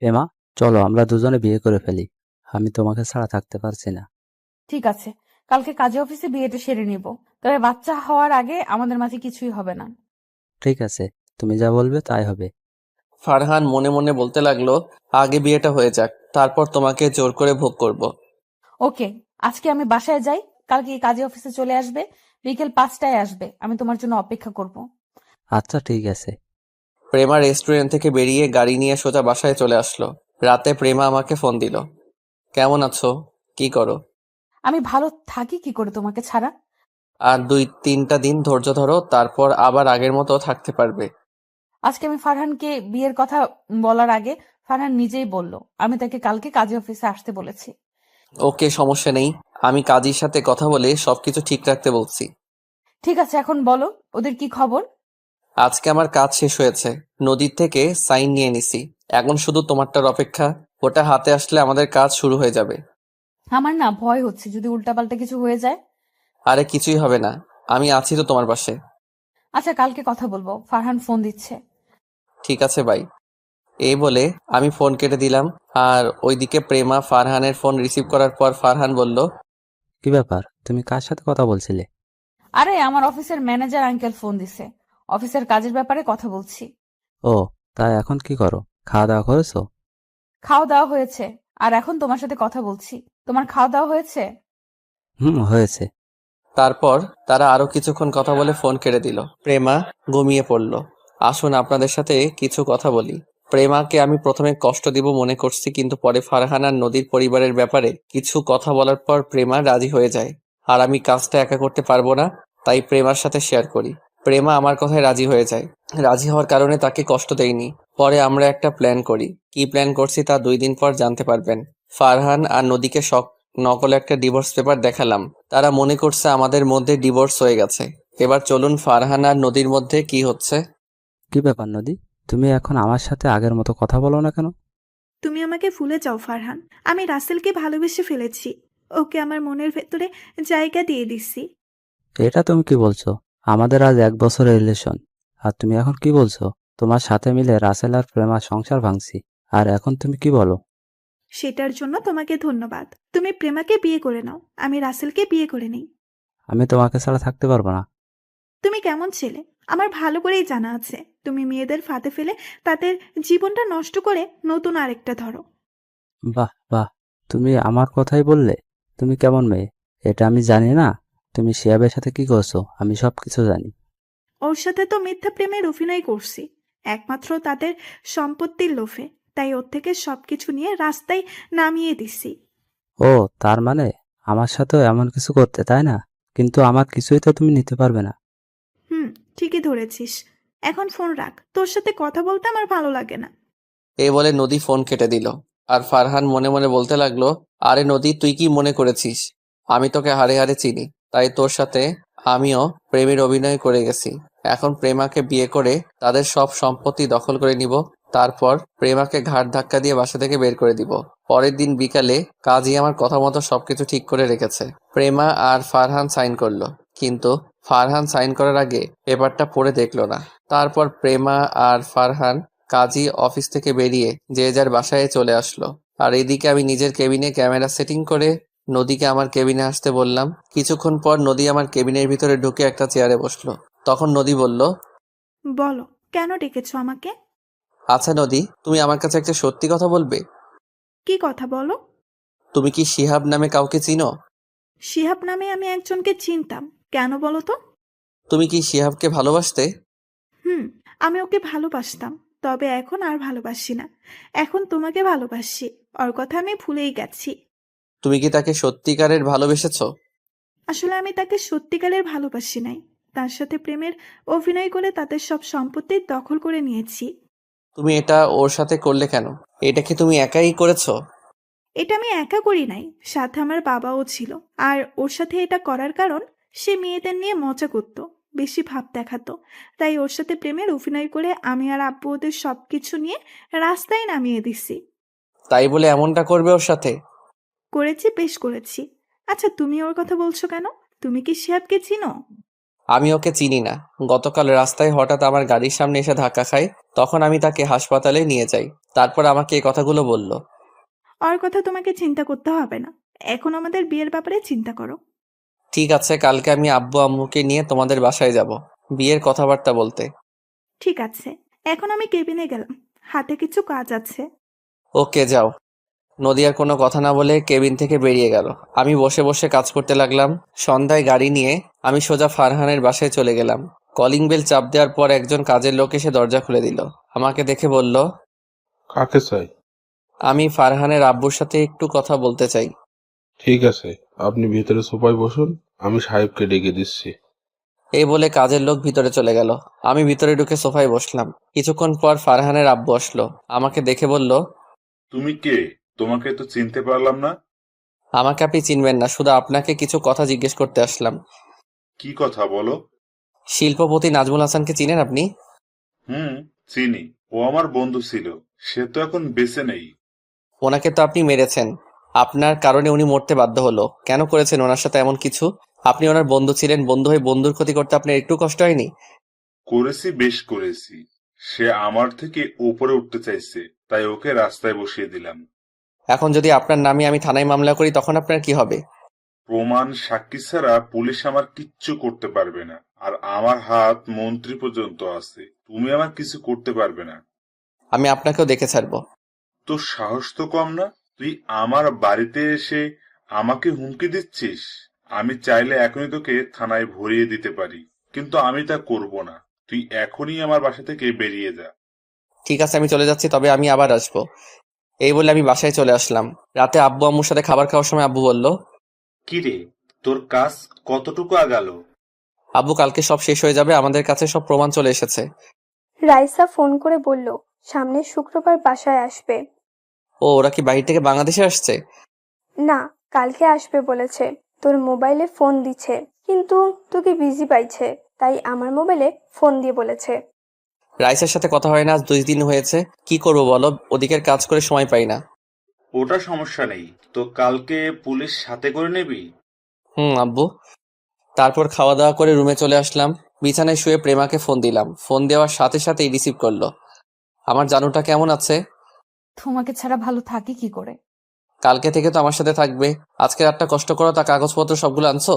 প্রেমা, চলো আমরা দুজনে বিয়ে করে ফেলি। আমি তোমাকে ছাড়া থাকতে পারছি না। ঠিক আছে, কালকে কাজে অফিসে বিয়েটা সেরে নিব। তবে বাচ্চা হওয়ার আগে আমাদের মাঝে কিছুই হবে না। ঠিক আছে, তুমি যা বলবে তাই হবে। ফারহান মনে মনে বলতে লাগলো, আগে বিয়েটা হয়ে যাক, তারপর তোমাকে জোর করে ভোগ করব। ওকে, আজকে আমি বাসায় যাই, কালকে কাজে অফিসে চলে আসবে, বিকেল 5টায় আসবে, আমি তোমার জন্য অপেক্ষা করব। আচ্ছা ঠিক আছে। প্রেমা রেস্টুরেন্ট থেকে বেরিয়ে গাড়ি নিয়ে সোজা বাসায় চলে আসলো। রাতে প্রেমা আমাকে ফোন দিল। কেমন আছো, কি করো? আমি ভালো থাকি কি করে তোমাকে ছাড়া? আর 2-3টা দিন ধৈর্য ধরো, তারপর আবার আগের মতো থাকতে পারবে। আজকে আমি ফারহানকে বিয়ের কথা বলার আগে ফারহান নিজেই বলল আমি তাকে কালকে কাজে অফিসে আসতে বলেছি। ওকে, সমস্যা নেই, আমি কাজীর সাথে কথা বলে সবকিছু ঠিক রাখতে বলছি। ঠিক আছে, এখন বলো ওদের কি খবর? আজকে আমার কাজ শেষ হয়েছে, নদীর থেকে সাইন নিয়ে নিছি। এখন শুধু তোমারটার অপেক্ষা, ওটা হাতে আসলে আমাদের কাজ শুরু হয়ে যাবে। আমার না ভয় হচ্ছে যদি উল্টাপাল্টা কিছু হয়ে যায়। আরে কিছুই হবে না, আমি আছি তো তোমার পাশে। আচ্ছা, কালকে কথা বলবো, ফারহান ফোন দিচ্ছে। ঠিক আছে ভাই। এই বলে আমি ফোন কেটে দিলাম। আর ওইদিকে প্রেমা ফারহানের ফোন রিসিভ করার পর ফারহান বলল, কি ব্যাপার, তুমি কার সাথে কথা বলছিলে? আরে আমার অফিসের ম্যানেজার আঙ্কেল ফোন দিছে, অফিসের কাজের ব্যাপারে কথা বলছি। ও, তাই এখন কি করো? খাওয়া দাওয়া করেছো? খাওয়া দাওয়া হয়েছে, আর এখন তোমার সাথে কথা বলছি। তোমার খাওয়া দাওয়া হয়েছে? হয়েছে। তারপর তারা আরো কিছুক্ষণ কথা বলে ফোন কেটে দিল। প্রেমা ঘুমিয়ে পড়ল। আসুন আপনাদের সাথে কিছু কথা বলি। প্রেমাকে আমি প্রথমে কষ্ট দিব মনে করছি, কিন্তু পরে ফারহান আর নদীর পরিবারের ব্যাপারে কিছু কথা বলার পর প্রেমা রাজি হয়ে যায়। আর আমি কাজটা একা করতে পারবো না, তাই প্রেমার সাথে শেয়ার করি। প্রেমা আমার কথায় রাজি হয়ে যায়। রাজি হওয়ার কারণে তাকে কষ্ট দেইনি। পরে আমরা একটা প্ল্যান করি। কি প্ল্যান করছি তা 2 দিন পর জানতে পারবেন। ফারহান আর নদীকে নকল একটা ডিভোর্স পেপার দেখালাম। তারা মনে করছে আমাদের মধ্যে ডিভোর্স হয়ে গেছে। এবার চলুন ফারহান আর নদীর মধ্যে কি হচ্ছে। কি ব্যাপার নদী, তুমি এখন আমার সাথে আগের মতো কথা বলো না কেন? তুমি আমাকে ভুলে যাও ফারহান, আমি রাসেলকে ভালোবেসে ফেলেছি। ওকে আমার মনের ভেতরে জায়গা দিয়ে দিচ্ছি। এটা তুমি কি বলছো? আমাদের আজ 1 বছরের রিলেশন, আর তুমি এখন কি বলছো? তোমার সাথে মিলে রাসেল আর প্রেমা সংসার ভাঙছি, আর এখন তুমি কি বলো? সেটার জন্য তোমাকে ধন্যবাদ। তুমি প্রেমাকে বিয়ে করে নাও, আমি রাসেলকে বিয়ে করে নিই। আমি তোমাকে ছাড়া থাকতে পারবো না। তুমি কেমন ছেলে আমার ভালো করেই জানা আছে। তুমি মেয়েদের ফাঁদে ফেলে তাদের জীবনটা নষ্ট করে নতুন আরেকটা ধরো। বাহ বাহ, তুমি আমার কথাই বললে? তুমি কেমন মেয়ে এটা আমি জানি না? তুমি শিয়াবের সাথে কি করছো আমি সবকিছু জানি। ওর সাথে তো মিথ্যা প্রেমের অভিনয় করছি, একমাত্র তাদের সম্পত্তির লোভে। তাই ওর থেকে সবকিছু নিয়ে রাস্তায় নামিয়ে দিছি। ও, তার মানে আমার সাথেও এমন কিছু করতে, তাই না? কিন্তু আমার কিছুই তো তুমি নিতে পারবে না। ঠিকই ধরেছিস। এখন ফোন রাখ, তোর সাথে কথা বলতে আমার ভালো লাগে না। এই বলে নদী ফোন কেটে দিল। আর ফারহান মনে মনে বলতে লাগলো, আরে নদী, তুই কি মনে করেছিস আমি তোকে হাড়ে হাড়ে চিনি? তাই তোর সাথে আমিও প্রেমের অভিনয় করে গেছি। এখন প্রেমাকে বিয়ে করে তাদের সব সম্পত্তি দখল করে নিব। তারপর প্রেমাকে ঘাট ধাক্কা দিয়ে বাসা থেকে বের করে দিব। পরের দিন বিকালে কাজী আমার কথা মতো সবকিছু ঠিক করে রেখেছে। প্রেমা আর ফারহান সাইন করলো, কিন্তু ফারহান সাইন করার আগে পেপারটা পড়ে দেখলো না। তারপর প্রেমা আর ফারহান কাজী অফিস থেকে বেরিয়ে যে যার বাসায় চলে আসলো। আর এদিকে আমি নিজের কেবিনে ক্যামেরা সেটিং করে নদীকে আমার কেবিনে আসতে বললাম। কিছুক্ষণ পর নদী আমার কেবিনের ভিতরে ঢুকে একটা চেয়ারে বসলো। তখন নদী বলল, বলো, কেন ডেকেছো আমাকে? আচ্ছা নদী, তুমি আমার কাছে একটা সত্যি কথা বলবে? কি কথা বলো? তুমি কি শিহাব নামে কাউকে চিনো? শিহাব নামে আমি একজনকে চিনতাম, কেন বলো তো? তুমি কি শিহাবকে ভালোবাসতে? আমি ওকে ভালোবাসতাম, তবে এখন আর ভালোবাসি না। এখন তোমাকে ভালোবাসি। ওর কথা আমি ভুলেই গেছি। তুমি কি তাকে সত্যিকারের ভালোবেসেছো? আসলে আমি তাকে সত্যিকারের ভালোবাসি নাই, তার সাথে প্রেমের অভিনয় করে তাদের সব সম্পত্তি দখল করে নিয়েছি। তুমি এটা ওর সাথে করলে কেন? এটা কি তুমি একাই করেছো? এটা আমি একা করি নাই, সাথে আমার বাবাও ছিল। আর ওর সাথে এটা করার কারণ, সে মেয়েদের নিয়ে মজা করতো, বেশি ভাব দেখাতো। তাই ওর সাথে প্রেমের অভিনয় করে আমি আর আব্বু ওদের সবকিছু নিয়ে রাস্তায় নামিয়ে দিছি। তাই বলে এমনটা করবে ওর সাথে? করেছি, বেশ করেছি। আচ্ছা, তুমি ওর কথা বলছো কেন? তুমি কি শিহাবকে চিনো? আমি ওকে চিনি না। গতকাল রাস্তায় হঠাৎ আমার গাড়ির সামনে এসে ধাক্কা খায়, তখন আমি তাকে হাসপাতালে নিয়ে যাই। তারপর আমাকে এই কথাগুলো বলল। ওর কথা তোমাকে চিন্তা করতে হবে না। এখন আমাদের বিয়ের ব্যাপারে চিন্তা করো। ঠিক আছে, কালকে আমি আব্বু আম্মুকে নিয়ে তোমাদের বাসায় যাব বিয়ের কথাবার্তা বলতে। ঠিক আছে, এখন আমি কেবিনে গেলাম, হাতে কিছু কাজ আছে। ওকে, যাও। নদী আর কোনো কথা না বলে কেবিন থেকে বেরিয়ে গেল। আমি বসে বসে কাজ করতে লাগলাম। সন্ধ্যায় গাড়ি নিয়ে আমি সোজা ফারহানের বাসায় চলে গেলাম। কলিং বেল চাপ দেওয়ার পর একজন কাজের লোক এসে দরজা খুলে দিল। আমাকে দেখে বলল, কাকে চাই? আমি ফারহানের আব্বুর সাথে একটু কথা বলতে চাই। ঠিক আছে, আপনি ভিতরে সোফায় বসুন, আমি সাহেবকে ডেকে দিচ্ছি। এই বলে কাজের লোক ভিতরে চলে গেল। আমি ভিতরে ঢুকে সোফায় বসলাম। কিছুক্ষণ পর ফারহানের আব্বু আসলো। আমাকে দেখে বলল, তুমি কে? তোমাকে তো চিনতে পারলাম না। আমাকে আপনি চিনবেন না, শুধু আপনাকে কিছু কথা জিজ্ঞেস করতে আসলাম। কি কথা বলো? শিল্পপতি নাজমুল হাসানকে চিনেন আপনি? চিনি, ও আমার বন্ধু ছিল, সে তো এখন বেঁচে নেই। ওনাকে তো আপনি মেরেছেন। আপনার কারণে উনি মরতে বাধ্য হলো। কেন করেছেন ওনার সাথে এমন কিছু? আপনি ওনার বন্ধু ছিলেন, বন্ধু হয়ে বন্ধুর ক্ষতি করতে আপনার একটু কষ্ট হয়নি? করেছি, বেশ করেছি। সে আমার থেকে উপরে উঠতে চাইছে, তাই ওকে রাস্তায় বসিয়ে দিলাম। এখন যদি আপনার নামে আমি থানায় মামলা করি তখন আপনার কি হবে? প্রমাণ সাক্ষী ছাড়া পুলিশ আমার কিচ্ছু করতে পারবে না। আর আমার হাত মন্ত্রী পর্যন্ত আছে, তুমি আমার কিছু করতে পারবে না। আমি আপনাকেও দেখে ছাড়বো। তোর সাহস তো কম না, তুই আমার বাড়িতে এসে আমাকে হুমকি দিচ্ছিস। আমি চাইলে এখনই তোকে থানায় ভরিয়ে দিতে পারি, কিন্তু আমি তা করব না। তুই এখনই আমার বাসা থেকে বেরিয়ে যা। ঠিক আছে, আমি চলে যাচ্ছি, তবে আমি আবার আসবো। এই বলে আমি বাসায় চলে আসলাম। রাতে আব্বু আম্মুর সাথে খাবার খাওয়ার সময় আব্বু বলল, কিরে, তোর কাজ কতটুকু আগালো? আব্বু কালকে সব শেষ হয়ে যাবে, আমাদের কাছে সব প্রমাণ চলে এসেছে। রাইসা ফোন করে বলল সামনের শুক্রবার বাসায় আসবে। ওরা কি বাইরে থেকে বাংলাদেশে আসছে? না, কালকে আসবে বলেছে। তোর মোবাইলে ফোন দিচ্ছে, কিন্তু তোকে বিজি পাইছে, তাই আমার মোবাইলে ফোন দিয়ে বলেছে। রাইসের সাথে কথা হয় না আজ 2 দিন হয়েছে। কি করবো বলো, ওদিকের কাজ করে সময় পাই না। ওটা সমস্যা নেই, তো কালকে পুলিশ সাথে করে নিবি। আব্বু। তারপর খাওয়া দাওয়া করে রুমে চলে আসলাম। বিছানায় শুয়ে প্রেমাকে ফোন দিলাম। ফোন দেওয়ার সাথে সাথেই রিসিভ করলো। আমার জানুটা কেমন আছে? তোমাকে ছাড়া ভালো থাকি কি করে? কালকে থেকে তো আমার সাথে থাকবে। আজকে রাতটা কষ্ট করো, তা কাগজপত্র সবগুলো আনছো?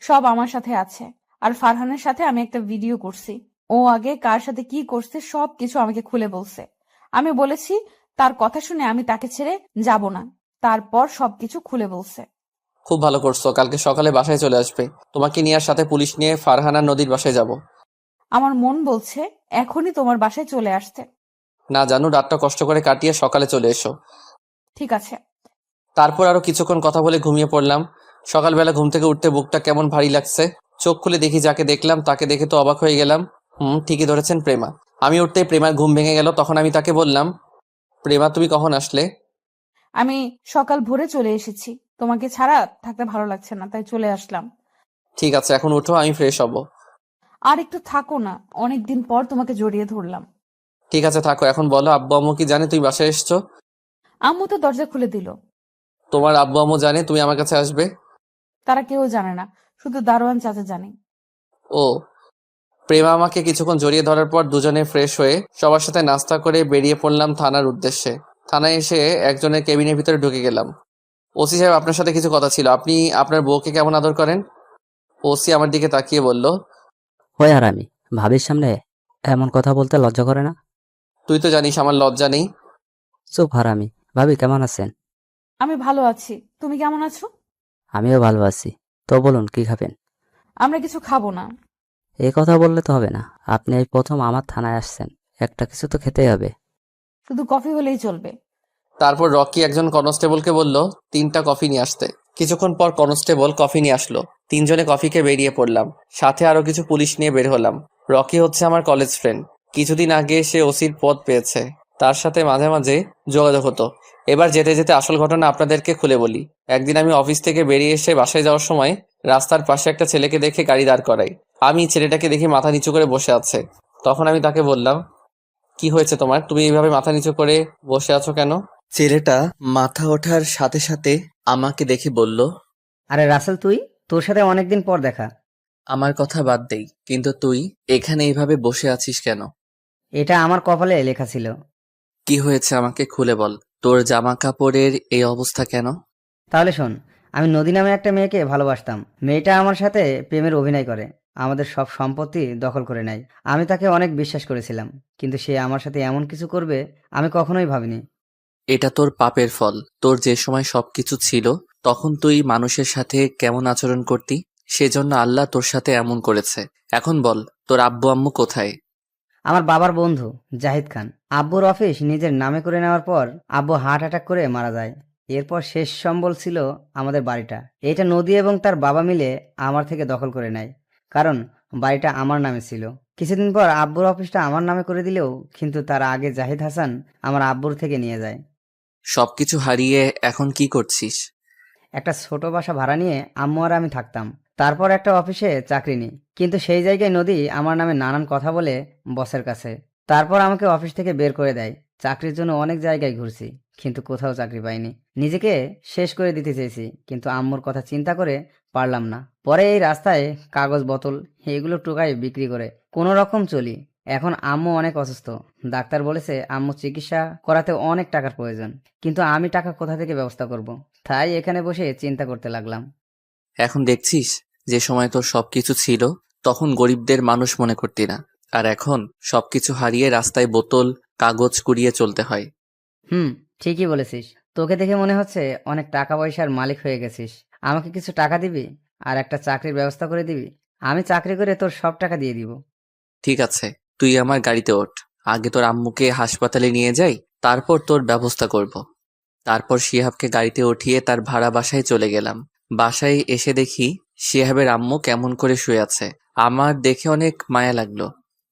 সব আমার সাথে আছে। আর ফারহানের সাথে আমি একটা ভিডিও করছি। ও আগে কার সাথে কি করছে সব কিছু আমাকে খুলে বলছে। আমি বলেছি তার কথা শুনে আমি তাকে ছেড়ে যাব না। তারপর সবকিছু খুলে বলছে। খুব ভালো করছো, কালকে সকালে বাসায় চলে আসবে। তোমাকে নিয়ে আর সাথে পুলিশ নিয়ে ফারহানা নদীর বাসায় যাব। আমার মন বলছে এখনই তোমার বাসায় চলে আসতে। না জানু, রাতটা কষ্ট করে কাটিয়ে সকালে চলে এসো। ঠিক আছে। তারপর আরো কিছুক্ষণ কথা বলে ঘুমিয়ে পড়লাম। সকালবেলা ঘুম থেকে উঠতে বুকটা কেমন ভারী লাগছে। চোখ খুলে দেখি যাকে দেখলাম তাকে দেখে তো অবাক হয়ে গেলাম। ঠিকই ধরেছেন, প্রেমা। আমি উঠতেই প্রেমার ঘুম ভেঙে গেল। তখন আমি তাকে বললাম, প্রেমা তুমি কখন আসলে? আমি সকাল ভোরে চলে এসেছি, তোমাকে ছাড়া থাকতে ভালো লাগছে না তাই চলে আসলাম। ঠিক আছে, এখন উঠো, আমি ফ্রেশ হব। আর একটু থাকো না, অনেকদিন পর তোমাকে জড়িয়ে ধরলাম। ঠিক আছে থাকো, এখন বলো আব্বু আম্মু কি জানে তুমি বাসায় এসছো? আম্মু তো দরজা খুলে দিল। তোমার আব্বু আম্মু জানে তুমি আমার কাছে আসবে? তারা কেউ জানে না, শুধু দারোয়ান চাচা জানে। ও। প্রেমা আমাকে কিছুক্ষণ জড়িয়ে ধরার পর দুজনে ফ্রেশ হয়ে সবার সাথে নাস্তা করে বেরিয়ে পড়লাম থানার উদ্দেশ্যে। থানায় এসে একজনের কেবিনের ভিতরে ঢুকে গেলাম। ওসি সাহেব, আপনার সাথে কিছু কথা ছিল। আপনি আপনার বউকে কেমন আদর করেন? ওসি আমার দিকে তাকিয়ে বলল, হয় আর আমি ভাবির সামনে এমন কথা বলতে লজ্জা করে না? তুই তো জানিস আমার লজ্জা নেই। চুপ হারামি। ভাবি কেমন আছেন? আমি ভালো আছি, তুমি কেমন আছো? আমিও ভালো আছি। তো বলুন কি খাবেন? আমরা কিছু খাবো না। এই কথা বললে তো হবে না, আপনি এই প্রথম আমার থানায় আসছেন, একটা কিছু তো খেতেই হবে। শুধু কফি হলেই চলবে। তারপর রকি একজন কনস্টেবলকে বলল 3টা কফি নিয়ে আসতে। কিছুক্ষণ পর কনস্টেবল কফি নিয়ে আসলো। 3জনে কফিকে বেরিয়ে পড়লাম। সাথে আরো কিছু পুলিশ নিয়ে বের হলাম। রকি হচ্ছে আমার কলেজ ফ্রেন্ড। কিছুদিন আগে সে ওসির পদ পেয়েছে। তার সাথে মাঝে মাঝে যোগাযোগ হতো। এবার যেতে যেতে আসল ঘটনা আপনাদেরকে খুলে বলি। একদিন আমি অফিস থেকে বেরিয়ে এসে বাসায় যাওয়ার সময় রাস্তার পাশে একটা ছেলেকে দেখে গাড়ি দাঁড় করাই। আমি ছেলেটাকে দেখে মাথা নিচু করে বসে আছে। তখন আমি তাকে বললাম, কি হয়েছে তোমার, তুমি এইভাবে মাথা নিচু করে বসে আছো কেন? ছেলেটা মাথা ওঠার সাথে সাথে আমাকে দেখে বলল, আরে রাসেল, তুই? তোর সাথে অনেকদিন পর দেখা। আমার কথা বাদ দেই, কিন্তু তুই এখানে এইভাবে বসে আছিস কেন? এটা আমার কপালে লেখা ছিল। কি হয়েছে আমাকে খুলে বল। তোর জামা কাপড়ের এই অবস্থা কেন? তাহলে শোন, আমি নদী নামে একটা মেয়েকে ভালোবাসতাম। মেয়েটা আমার সাথে প্রেমের অভিনয় করে, আমাদের সব সম্পত্তি দখল করে নেয়। আমি তাকে অনেক বিশ্বাস করেছিলাম, কিন্তু সে আমার সাথে এমন কিছু করবে আমি কখনোই ভাবিনি। এটা তোর পাপের ফল। তোর যে সময় সবকিছু ছিল তখন তুই মানুষের সাথে কেমন আচরণ করতি, সেজন্য আল্লাহ তোর সাথে এমন করেছে। এখন বল, তোর আব্বু আম্মু কোথায়? আমার বাবার বন্ধু জাহিদ খান আব্বুর অফিস নিজের নামে করে নেওয়ার পর আব্বু হার্ট অ্যাটাক করে মারা যায়। এরপর শেষ সম্বল ছিল আমাদের বাড়িটা। এটা নদী এবং তার বাবা মিলে আমার থেকে দখল করে নেয়, কারণ বাড়িটা আমার নামে ছিল। কিছুদিন পর আব্বুর অফিসটা আমার নামে করে দিলেও কিন্তু তার আগে জাহিদ হাসান আমার আব্বুর থেকে নিয়ে যায়। সবকিছু হারিয়ে এখন কি করছিস? একটা ছোট বাসা ভাড়া নিয়ে আম্মু আর আমি থাকতাম। তারপর একটা অফিসে চাকরি নিই, কিন্তু সেই জায়গায় নদী আমার নামে নানান কথা বলে বসের কাছে। তারপর আমাকে অফিস থেকে বের করে দেয়। চাকরির জন্য অনেক জায়গায় ঘুরছি, কিন্তু কোথাও চাকরি পাইনি। নিজেকে শেষ করে দিতে চেয়েছি, কিন্তু আম্মুর কথা চিন্তা করে পারলাম না। পরে এই রাস্তায় কাগজ বোতল এগুলো টোকাই বিক্রি করে কোনো রকম চলি। এখন আম্মু অনেক অসুস্থ, ডাক্তার বলেছে আম্মু চিকিৎসা করাতে অনেক টাকার প্রয়োজন, কিন্তু আমি টাকা কোথা থেকে ব্যবস্থা করব? তাই এখানে বসে চিন্তা করতে লাগলাম। এখন দেখছিস, যে সময় তোর সবকিছু ছিল তখন গরিবদের মানুষ মনে করতি না, আর এখন সবকিছু হারিয়ে রাস্তায় বোতল কাগজ কুড়িয়ে চলতে হয়। ঠিকই বলেছিস। তোকে দেখে মনে হচ্ছে অনেক টাকা পয়সার মালিক হয়ে গেছিস। আমাকে কিছু টাকা দিবি আর একটা চাকরির ব্যবস্থা করে দিবি। আমি চাকরি করে তোর সব টাকা দিয়ে দিব। ঠিক আছে, তুই আমার গাড়িতে ওঠ। আগে তোর আম্মুকে হাসপাতালে নিয়ে যাই, তারপর তোর ব্যবস্থা করব। তারপর শিহাবকে গাড়িতে উঠিয়ে তার ভাড়া বাসায় চলে গেলাম। বাসায় এসে দেখি শিহাবের আম্মু কেমন করে শুয়ে আছে। আমার দেখে অনেক মায়া লাগলো।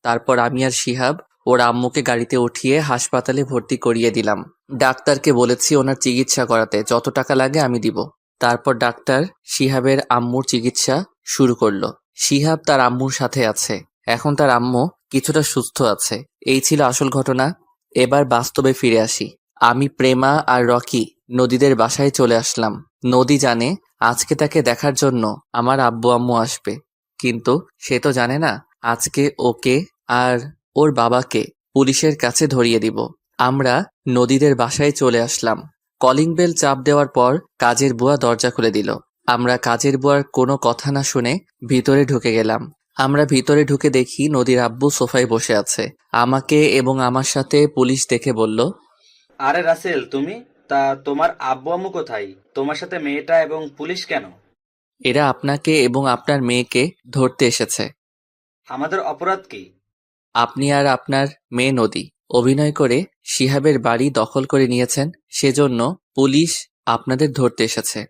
তারপর আমি আর শিহাব ওর আম্মুকে গাড়িতে উঠিয়ে হাসপাতালে ভর্তি করিয়ে দিলাম। ডাক্তারকে বলেছি ওনার চিকিৎসা করাতে যত টাকা লাগে আমি দিব। তারপর ডাক্তার শিহাবের আম্মুর চিকিৎসা শুরু করলো। শিহাব তার আম্মুর সাথে আছে। এখন তার আম্মু কিছুটা সুস্থ আছে। এই ছিল আসল ঘটনা। এবার বাস্তবে ফিরে আসি। আমি, প্রেমা আর রকি নদীদের বাসায় চলে আসলাম। নদী জানে আজকে তাকে দেখার জন্য আমার আব্বু আম্মু আসবে, কিন্তু সে তো জানে না আজকে ওকে আর ওর বাবাকে পুলিশের কাছে ধরিয়ে দিব। আমরা নদীদের বাসায় চলে আসলাম। কলিং বেল চাপ দেওয়ার পর কাজের বুয়া দরজা খুলে দিল। আমরা কাজের বুয়ার কোনো কথা না শুনে ভিতরে ঢুকে গেলাম। আমরা ভিতরে ঢুকে দেখি নদীর আব্বু সোফায় বসে আছে। আমাকে এবং আমার সাথে পুলিশ দেখে বলল, আরে রাসেল, তুমি? তা তোমার আব্বু আম্মু কোথায়? তোমার সাথে মেয়েটা এবং পুলিশ কেন? এরা আপনাকে এবং আপনার মেয়েকে ধরতে এসেছে। আমাদের অপরাধ কি? আপনি আর আপনার মেয়ে নদী অভিনয় করে শিহাবের বাড়ি দখল করে নিয়েছেন, সেজন্য পুলিশ আপনাদের ধরতে এসেছে।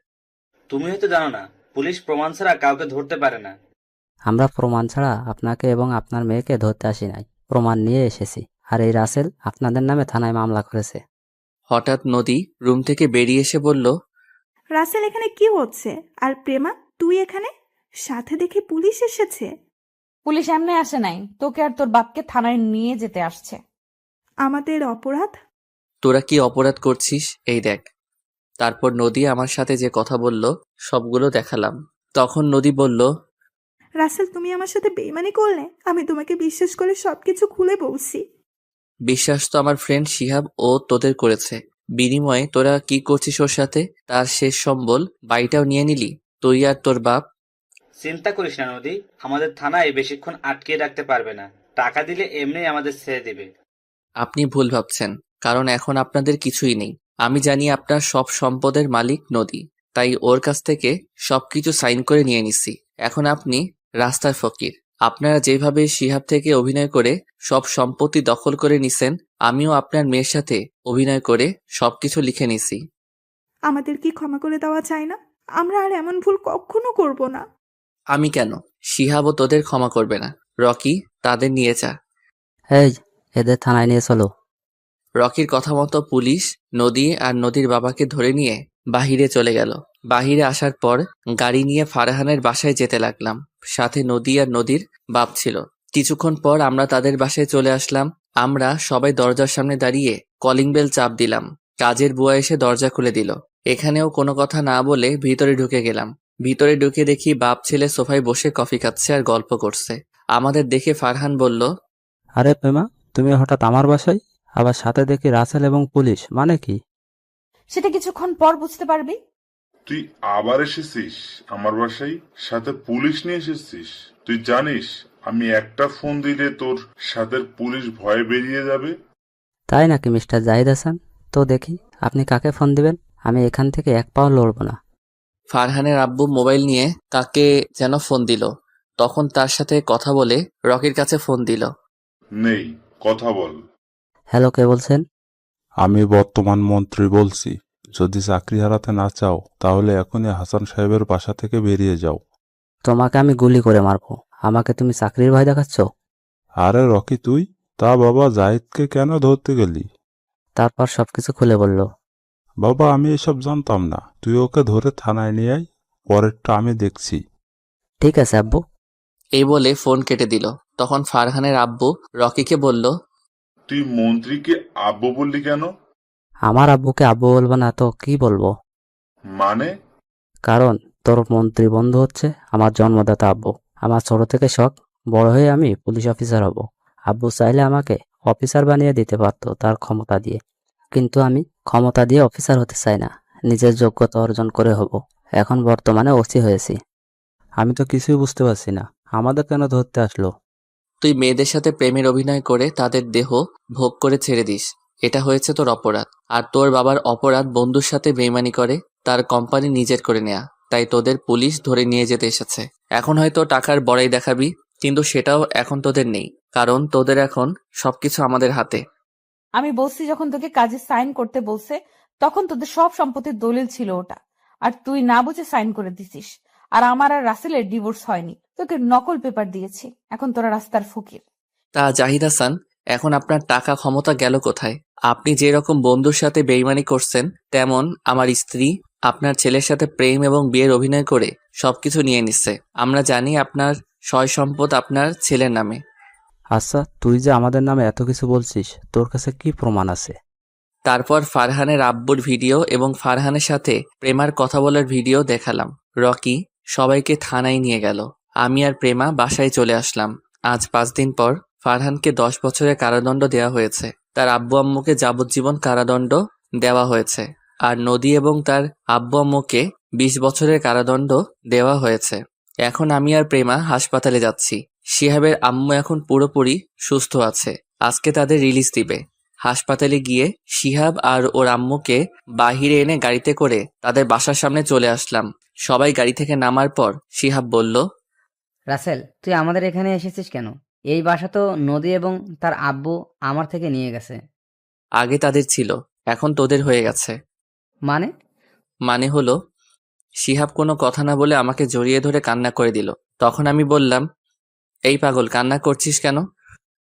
তুমি হয়তো জানো না, পুলিশ প্রমাণ ছাড়া কাউকে ধরতে পারে না। আমরা প্রমাণ ছাড়া আপনাকে এবং আপনার মেয়েকে ধরতে আসি নাই, প্রমাণ নিয়ে এসেছি। আর এই রাসেল আপনাদের নামে থানায় মামলা করেছে। হঠাৎ নদী রুম থেকে বেরিয়ে এসে বলল, রাসেল, এখানে কি হচ্ছে? আর প্রেমা, তুই এখানে? সাথে দেখি পুলিশ এসেছে। পুলিশ এমনি আসে নাই, তোকে আর তোর বাপকে থানায় নিয়ে যেতে আসছে। আমাদের অপরাধ? তোরা কি অপরাধ করছিস এই দেখ। তারপর নদী আমার সাথে যে কথা বলল সবগুলো দেখালাম। তখন নদী বলল, রাসেল, তুমি আমার সাথে বেইমানি করলে। আমি তোমাকে বিশ্বাস করে সবকিছু খুলে বলছি। বিশ্বাস তো আমার ফ্রেন্ড শিহাব ও তোদের করেছে। বিনিময়ে তোরা কি করছিস ওর সাথে? তার শেষ সম্বল বাড়িটাও নিয়ে নিলি, তুই আর তোর বাপ। চিন্তা করিস না নদী, আমাদের থানায় বেশিক্ষণ আটকে রাখতে পারবে না। টাকা দিলে এমনি আমাদের ছেড়ে দিবে। আপনি ভুল ভাবছেন, কারণ এখন আপনাদের কিছুই নেই। আমি জানি আপনার সব সম্পদের মালিক নদী, তাই ওর কাছ থেকে সবকিছু সাইন করে নিয়ে নিছি। এখন আপনি রাস্তার ফকির। আপনারা যেভাবে শিহাব থেকে অভিনয় করে সব সম্পত্তি দখল করে নিছেন, আমিও আপনার মেয়ের সাথে অভিনয় করে সবকিছু লিখে নিছি। আমাদের কি ক্ষমা করে দেওয়া চাই না? আমরা আর এমন ভুল কখনো করব না। আমি কেন, শিহাবও তোদের ক্ষমা করবে না। রকি, তাদের নিয়ে যা। এই, এদের থানায় নিয়ে চলো। রকির কথা মতো পুলিশ নদী আর নদীর বাবাকে ধরে নিয়ে বাহিরে চলে গেল। বাহিরে আসার পর গাড়ি নিয়ে ফারহানের বাসায় যেতে লাগলাম। সাথে নদী আর নদীর বাপ ছিল। কিছুক্ষণ পর আমরা তাদের বাসায় চলে আসলাম। আমরা সবাই দরজার সামনে দাঁড়িয়ে কলিং বেল চাপ দিলাম। কাজের বুয়া এসে দরজা খুলে দিল। এখানেও কোনো কথা না বলে ভিতরে ঢুকে গেলাম। ভিতরে ঢুকে দেখি বাপ ছেলে সোফায় বসে কফি খাচ্ছে আর গল্প করছে। আমাদের দেখে ফারহান বলল, আরে প্রেমা, তুমি হঠাৎ আমার বাসায়? আবার সাথে দেখি রাসেল এবং পুলিশ, মানে কি? সেটা কিছুক্ষণ পর বুঝতে পারবি। তুই আবার এসেছিস আমার বাসায়, সাথে পুলিশ নিয়ে এসেছিস। তুই জানিস আমি একটা ফোন দিলে তোর সাথে পুলিশ ভয়ে বেরিয়ে যাবে। তাই নাকি মিস্টার জাহিদ হাসান? তো দেখি আপনি কাকে ফোন দিবেন। আমি এখান থেকে এক পাও লড়বো না। ফারহানের আব্বু মোবাইল নিয়ে কাকে যেন ফোন দিল। তখন তার সাথে কথা বলে রকির কাছে ফোন দিল। নেই, কথা বল। হ্যালো, কে বলছেন? আমি বর্তমান মন্ত্রী বলছি। যদি চাকরি হারাতে না চাও তাহলে এখনই হাসান সাহেবের বাসা থেকে বেরিয়ে যাও। তোমাকে আমি গুলি করে মারবো। আমাকে তুমি চাকরির ভয় দেখাচ্ছ? আরে রকি, তুই তা বাবা জাহিদকে কেন ধরতে গেলি? তারপর সবকিছু খুলে বলল। বাবা আমি এসব জানতাম না, তুই ওকে ধরে থানায় নিয়ে আয়, পরেরটা আমি দেখছি। ঠিক আছে আব্বু। এই বলে ফোন কেটে দিল। তখন ফারহানের আব্বু রকিকে বলল, তুই মন্ত্রীকে আব্বু বললি কেন? আমার আব্বুকে আব্বু বলবো না তো কি বলবো? মানে? কারণ তোর মন্ত্রী বন্ধু হচ্ছে আমার জন্মদাতা আব্বু। আমার ছোট থেকে শখ বড় হয়ে আমি পুলিশ অফিসার হব। আব্বু চাইলে আমাকে অফিসার বানিয়ে দিতে পারতো তার ক্ষমতা দিয়ে, কিন্তু আমি ক্ষমতা দিয়ে অফিসার হতে চাই না, নিজের যোগ্যতা অর্জন করে হব। এখন বর্তমানে ওসি হয়েছি। আমি তো কিছুই বুঝতে পারছি না, আমাদের কেন ধরতে আসলো? তুই মেয়েদের সাথে প্রেমের অভিনয় করে তাদের দেহ ভোগ করে ছেড়ে দিস, এটা হয়েছে তোর অপরাধ। আর তোর বাবার অপরাধ বন্ধুর সাথে বেইমানি করে তার কোম্পানি নিজের করে নেয়া। তাই তোদের পুলিশ ধরে নিয়ে যেতে এসেছে। এখন হয়তো টাকার বড়াই দেখাবি, কিন্তু সেটাও এখন তোদের নেই, কারণ তোদের এখন সবকিছু আমাদের হাতে। আমি বলছি যখন তোকে কাজে সাইন করতে বলছে তখন তোদের সব সম্পত্তির দলিল ছিল ওটা, আর তুই না বুঝে সাইন করে দিছিস। আর আমার আর রাসেলের ডিভোর্স হয়নি, তোকে নকল পেপার দিয়েছি। এখন তোরা রাস্তার ফকির। তা জাহিদ হাসান, এখন আপনার টাকা ক্ষমতা গেল কোথায়? আপনি যে রকম বন্ধুর সাথে বেইমানি করছেন, তেমন আমার স্ত্রী আপনার ছেলের সাথে প্রেম এবং বিয়ের অভিনয় করে সবকিছু নিয়ে নিচ্ছে। আমরা জানি আপনার সয় সম্পদ আপনার ছেলের নামে। আচ্ছা, তুই যে আমাদের নামে এত কিছু বলছিস, তোর কাছে কি প্রমাণ আছে? তারপর ফারহানের আব্বুর ভিডিও এবং ফারহানের সাথে প্রেমার কথা বলার ভিডিও দেখালাম। রকি সবাইকে থানায় নিয়ে গেল। আমি আর প্রেমা বাসায় চলে আসলাম। আজ 5 দিন পর ফারহানকে 10 বছরের কারাদণ্ড দেওয়া হয়েছে। তার আব্বু আম্মুকে যাবজ্জীবন কারাদণ্ড দেওয়া হয়েছে। আর নদী এবং তার আব্বু আম্মুকে 20 বছরের কারাদণ্ড দেওয়া হয়েছে। এখন আমি আর প্রেমা হাসপাতালে যাচ্ছি। শিহাবের আম্মু এখন পুরোপুরি সুস্থ আছে। আজকে তাদের রিলিজ দিবে। হাসপাতালে গিয়ে শিহাব আর ওর আম্মুকে বাহিরে এনে গাড়িতে করে তাদের বাসার সামনে চলে আসলাম। সবাই গাড়ি থেকে নামার পর শিহাব বলল, রাসেল, তুই আমাদের এখানে এসেছিস কেন? এই বাসা তো নদী এবং তার আব্বু আমার থেকে নিয়ে গেছে। আগে তাদের ছিল, এখন তোদের হয়ে গেছে। মানে? মানে হলো, শিহাব কোনো কথা না বলে আমাকে জড়িয়ে ধরে কান্না করে দিল। তখন আমি বললাম, এই পাগল, কান্না করছিস কেন?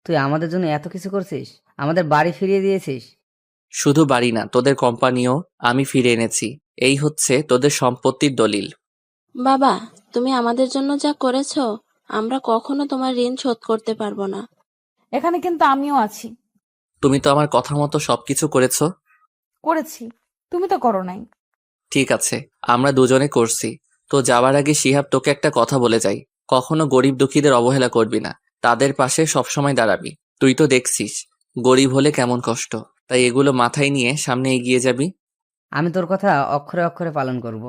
তুই আমাদের জন্য এত কিছু করছিস, আমাদের বাড়ি ফিরিয়ে দিয়েছিস। শুধু বাড়ি না, তোদের কোম্পানিও আমি ফিরে এনেছি। এই হচ্ছে তোদের সম্পত্তির দলিল। বাবা, তুমি আমাদের জন্য যা করেছো, আমরা কখনো তোমার ঋণ শোধ করতে পারবো না। এখানে কিন্তু আমিও আছি। তুমি তো আমার কথা মতো সবকিছু করেছো। করেছি, তুমি তো করো নাই। ঠিক আছে, আমরা দুজনে করছি। তো যাওয়ার আগে শিহাব তোকে একটা কথা বলে যাই, কখনো গরিব দুঃখীদের অবহেলা করবি না, তাদের পাশে সবসময় দাঁড়াবি। তুই তো দেখছিস গরিব হলে কেমন কষ্ট, তাই এগুলো মাথায় নিয়ে সামনে এগিয়ে যাবি। আমি তোর কথা অক্ষরে অক্ষরে পালন করব।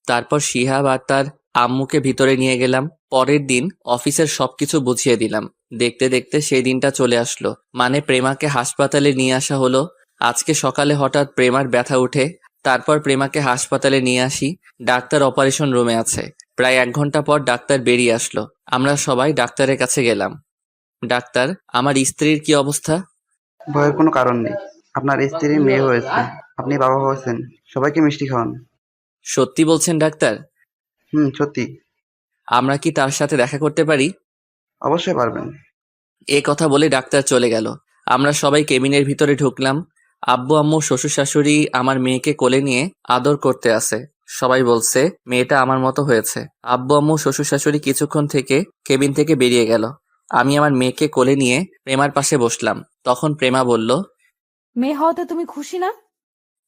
তারপর শিহাব আর তার আম্মুকে ভিতরে নিয়ে গেলাম। পরের দিন অফিসের সবকিছু বুঝিয়ে দিলাম। দেখতে দেখতে সেই দিনটা চলে আসলো। মানে প্রেমাকে হাসপাতালে নিয়ে আসা হলো। আজকে সকালে হঠাৎ প্রেমার ব্যথা উঠে। তারপর প্রেমাকে হাসপাতালে নিয়ে আসি। ডাক্তার অপারেশন রুমে আছে। প্রায় 1 ঘন্টা পর ডাক্তার বেরিয়ে আসলো। আমরা সবাই ডাক্তারের কাছে গেলাম। ডাক্তার, আমার স্ত্রীর কি অবস্থা? ভয়ের কোনো কারণ নেই। আপনার স্ত্রীর মেয়ে হয়েছে, আপনি বাবা হয়েছেন। সবাইকে মিষ্টি খাওয়ান। সত্যি বলছেন ডাক্তার? সত্যি। আমরা কি তার সাথে দেখা করতে পারি? অবশ্যই পারবেন। এ কথা বলে ডাক্তার চলে গেল। আমরা সবাই কেবিনের ভিতরে ঢুকলাম। আব্বু আম্মু শ্বশুর শাশুড়ি আমার মেয়েকে কোলে নিয়ে আদর করতে আসে। সবাই বলছে মেয়েটা আমার মতো হয়েছে। আব্বু আম্মু শ্বশুর শাশুড়ি কিছুক্ষণ থেকে কেবিন থেকে বেরিয়ে গেল। আমি আমার মেয়েকে কোলে নিয়ে প্রেমার পাশে বসলাম। তখন প্রেমা বলল, মেয়ে হওয়াতে তুমি খুশি না?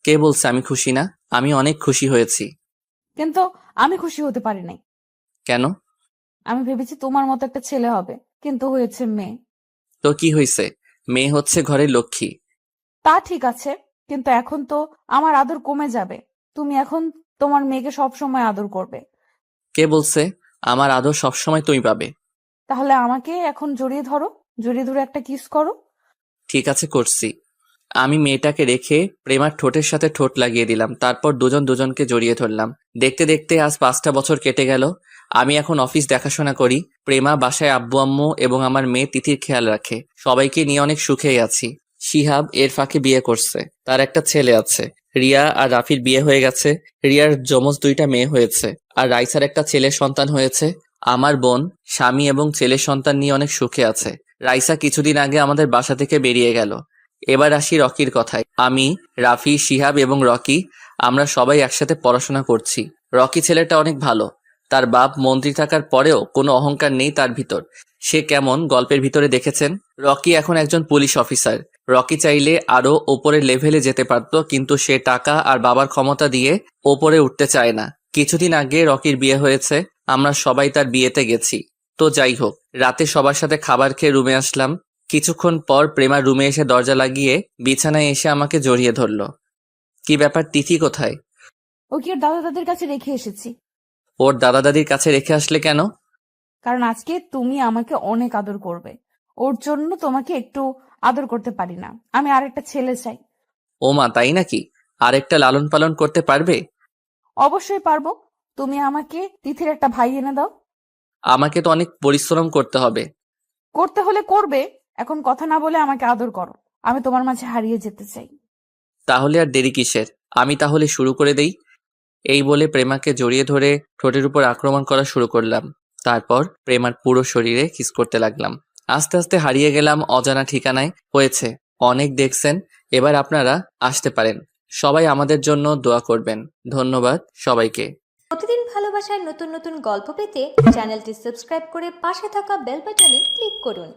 কে বলছে আমি খুশি না? আমি অনেক খুশি হয়েছি। কিন্তু আমি খুশি হতে পারি নাই। কেন? আমি ভেবেছি তোমার মতো একটা ছেলে হবে, কিন্তু হয়েছে মেয়ে। তো কি হয়েছে? মেয়ে হচ্ছে ঘরের লক্ষ্মী। তা ঠিক আছে, কিন্তু এখন তো আমার আদর কমে যাবে। তুমি এখন তোমার মেয়েকে সবসময় আদর করবে। কে বলছে আমার আদর সবসময় তুমি পাবে? তাহলে আমাকে এখন জড়িয়ে ধরো, জড়িয়ে ধরে একটা কিস করো। ঠিক আছে, করছি। আমি মেয়েটাকে রেখে প্রেমার ঠোঁটের সাথে ঠোঁট লাগিয়ে দিলাম, তারপর দুজন দুজনকে জড়িয়ে ধরলাম। দেখতে দেখতে আজ 5টা বছর কেটে গেল। আমি এখন অফিস দেখাশোনা করি, প্রেমা বাসায় আব্বু আম্মু এবং আমার মেয়ে তিথির খেয়াল রাখে। সবাইকে নিয়ে অনেক সুখেই আছি। শিহাব এর ফাঁকে বিয়ে করছে, তার একটা ছেলে আছে। রিয়া আর রাফির বিয়ে হয়ে গেছে। রিয়ার যমজ 2টা মেয়ে হয়েছে, আর রাইসার একটা ছেলের সন্তান হয়েছে। আমার বোন স্বামী এবং ছেলের সন্তান নিয়ে অনেক সুখে আছে। রাইসা কিছুদিন আগে আমাদের বাসা থেকে বেরিয়ে গেল। এবার আসি রকির কথায়। আমি, রাফি, শিহাব এবং রকি আমরা সবাই একসাথে পড়াশোনা করছি। রকি ছেলেটা অনেক ভালো। তার বাপ মন্ত্রী থাকার পরেও কোনো অহংকার নেই তার ভিতর। সে কেমন গল্পের ভিতরে দেখেছেন। রকি এখন একজন পুলিশ অফিসার। রকি চাইলে আরো ওপরের লেভেলে যেতে পারত, কিন্তু সে টাকা আর বাবার ক্ষমতা দিয়ে ওপরে উঠতে চায় না। কিছুদিন আগে রকির বিয়ে হয়েছে, আমরা সবাই তার বিয়েতে গেছি। তো যাই হোক, রাতে সবার সাথে খাবার খেয়ে রুমে আসলাম। কিছুক্ষণ পর প্রেমা রুমে এসে দরজা লাগিয়ে বিছানায় এসে আমাকে জড়িয়ে ধরলো। কি ব্যাপার, তিথি কোথায়? ওকে ওর দাদা দাদির কাছে রেখে এসেছি। ওর দাদা দাদির কাছে রেখে আসলে কেন? কারণ আজকে তুমি আমাকে অনেক আদর করবে। ওর জন্য তোমাকে একটু আদর করতে পারি না। আমি আরেকটা ছেলে চাই। ও মা, তাই নাকি? আরেকটা লালন পালন করতে পারবে? অবশ্যই পারবো। তুমি আমাকে তিথির একটা ভাই এনে দাও। আমাকে তো অনেক পরিশ্রম করতে হবে। করতে হলে করবে, এখন কথা না বলে আমাকে আদর করো। আমি তোমার মাঝে হারিয়ে যেতে চাই। তাহলে আর দেরি কিসের? আমি তাহলে শুরু করে দেই। এই বলে প্রেমাকে জড়িয়ে ধরে ঠোঁটের উপর আক্রমণ করা শুরু করলাম। তারপর প্রেমার পুরো শরীরে কিস করতে লাগলাম। আস্তে আস্তে হারিয়ে গেলাম অজানা ঠিকানায়। হয়েছে, অনেক দেখছেন, এবার আপনারা আসতে পারেন। সবাই আমাদের জন্য দোয়া করবেন। ধন্যবাদ সবাইকে। প্রতিদিন ভালোবাসার নতুন নতুন গল্প পেতে চ্যানেলটি সাবস্ক্রাইব করে পাশে থাকা বেল বাটনে ক্লিক করুন।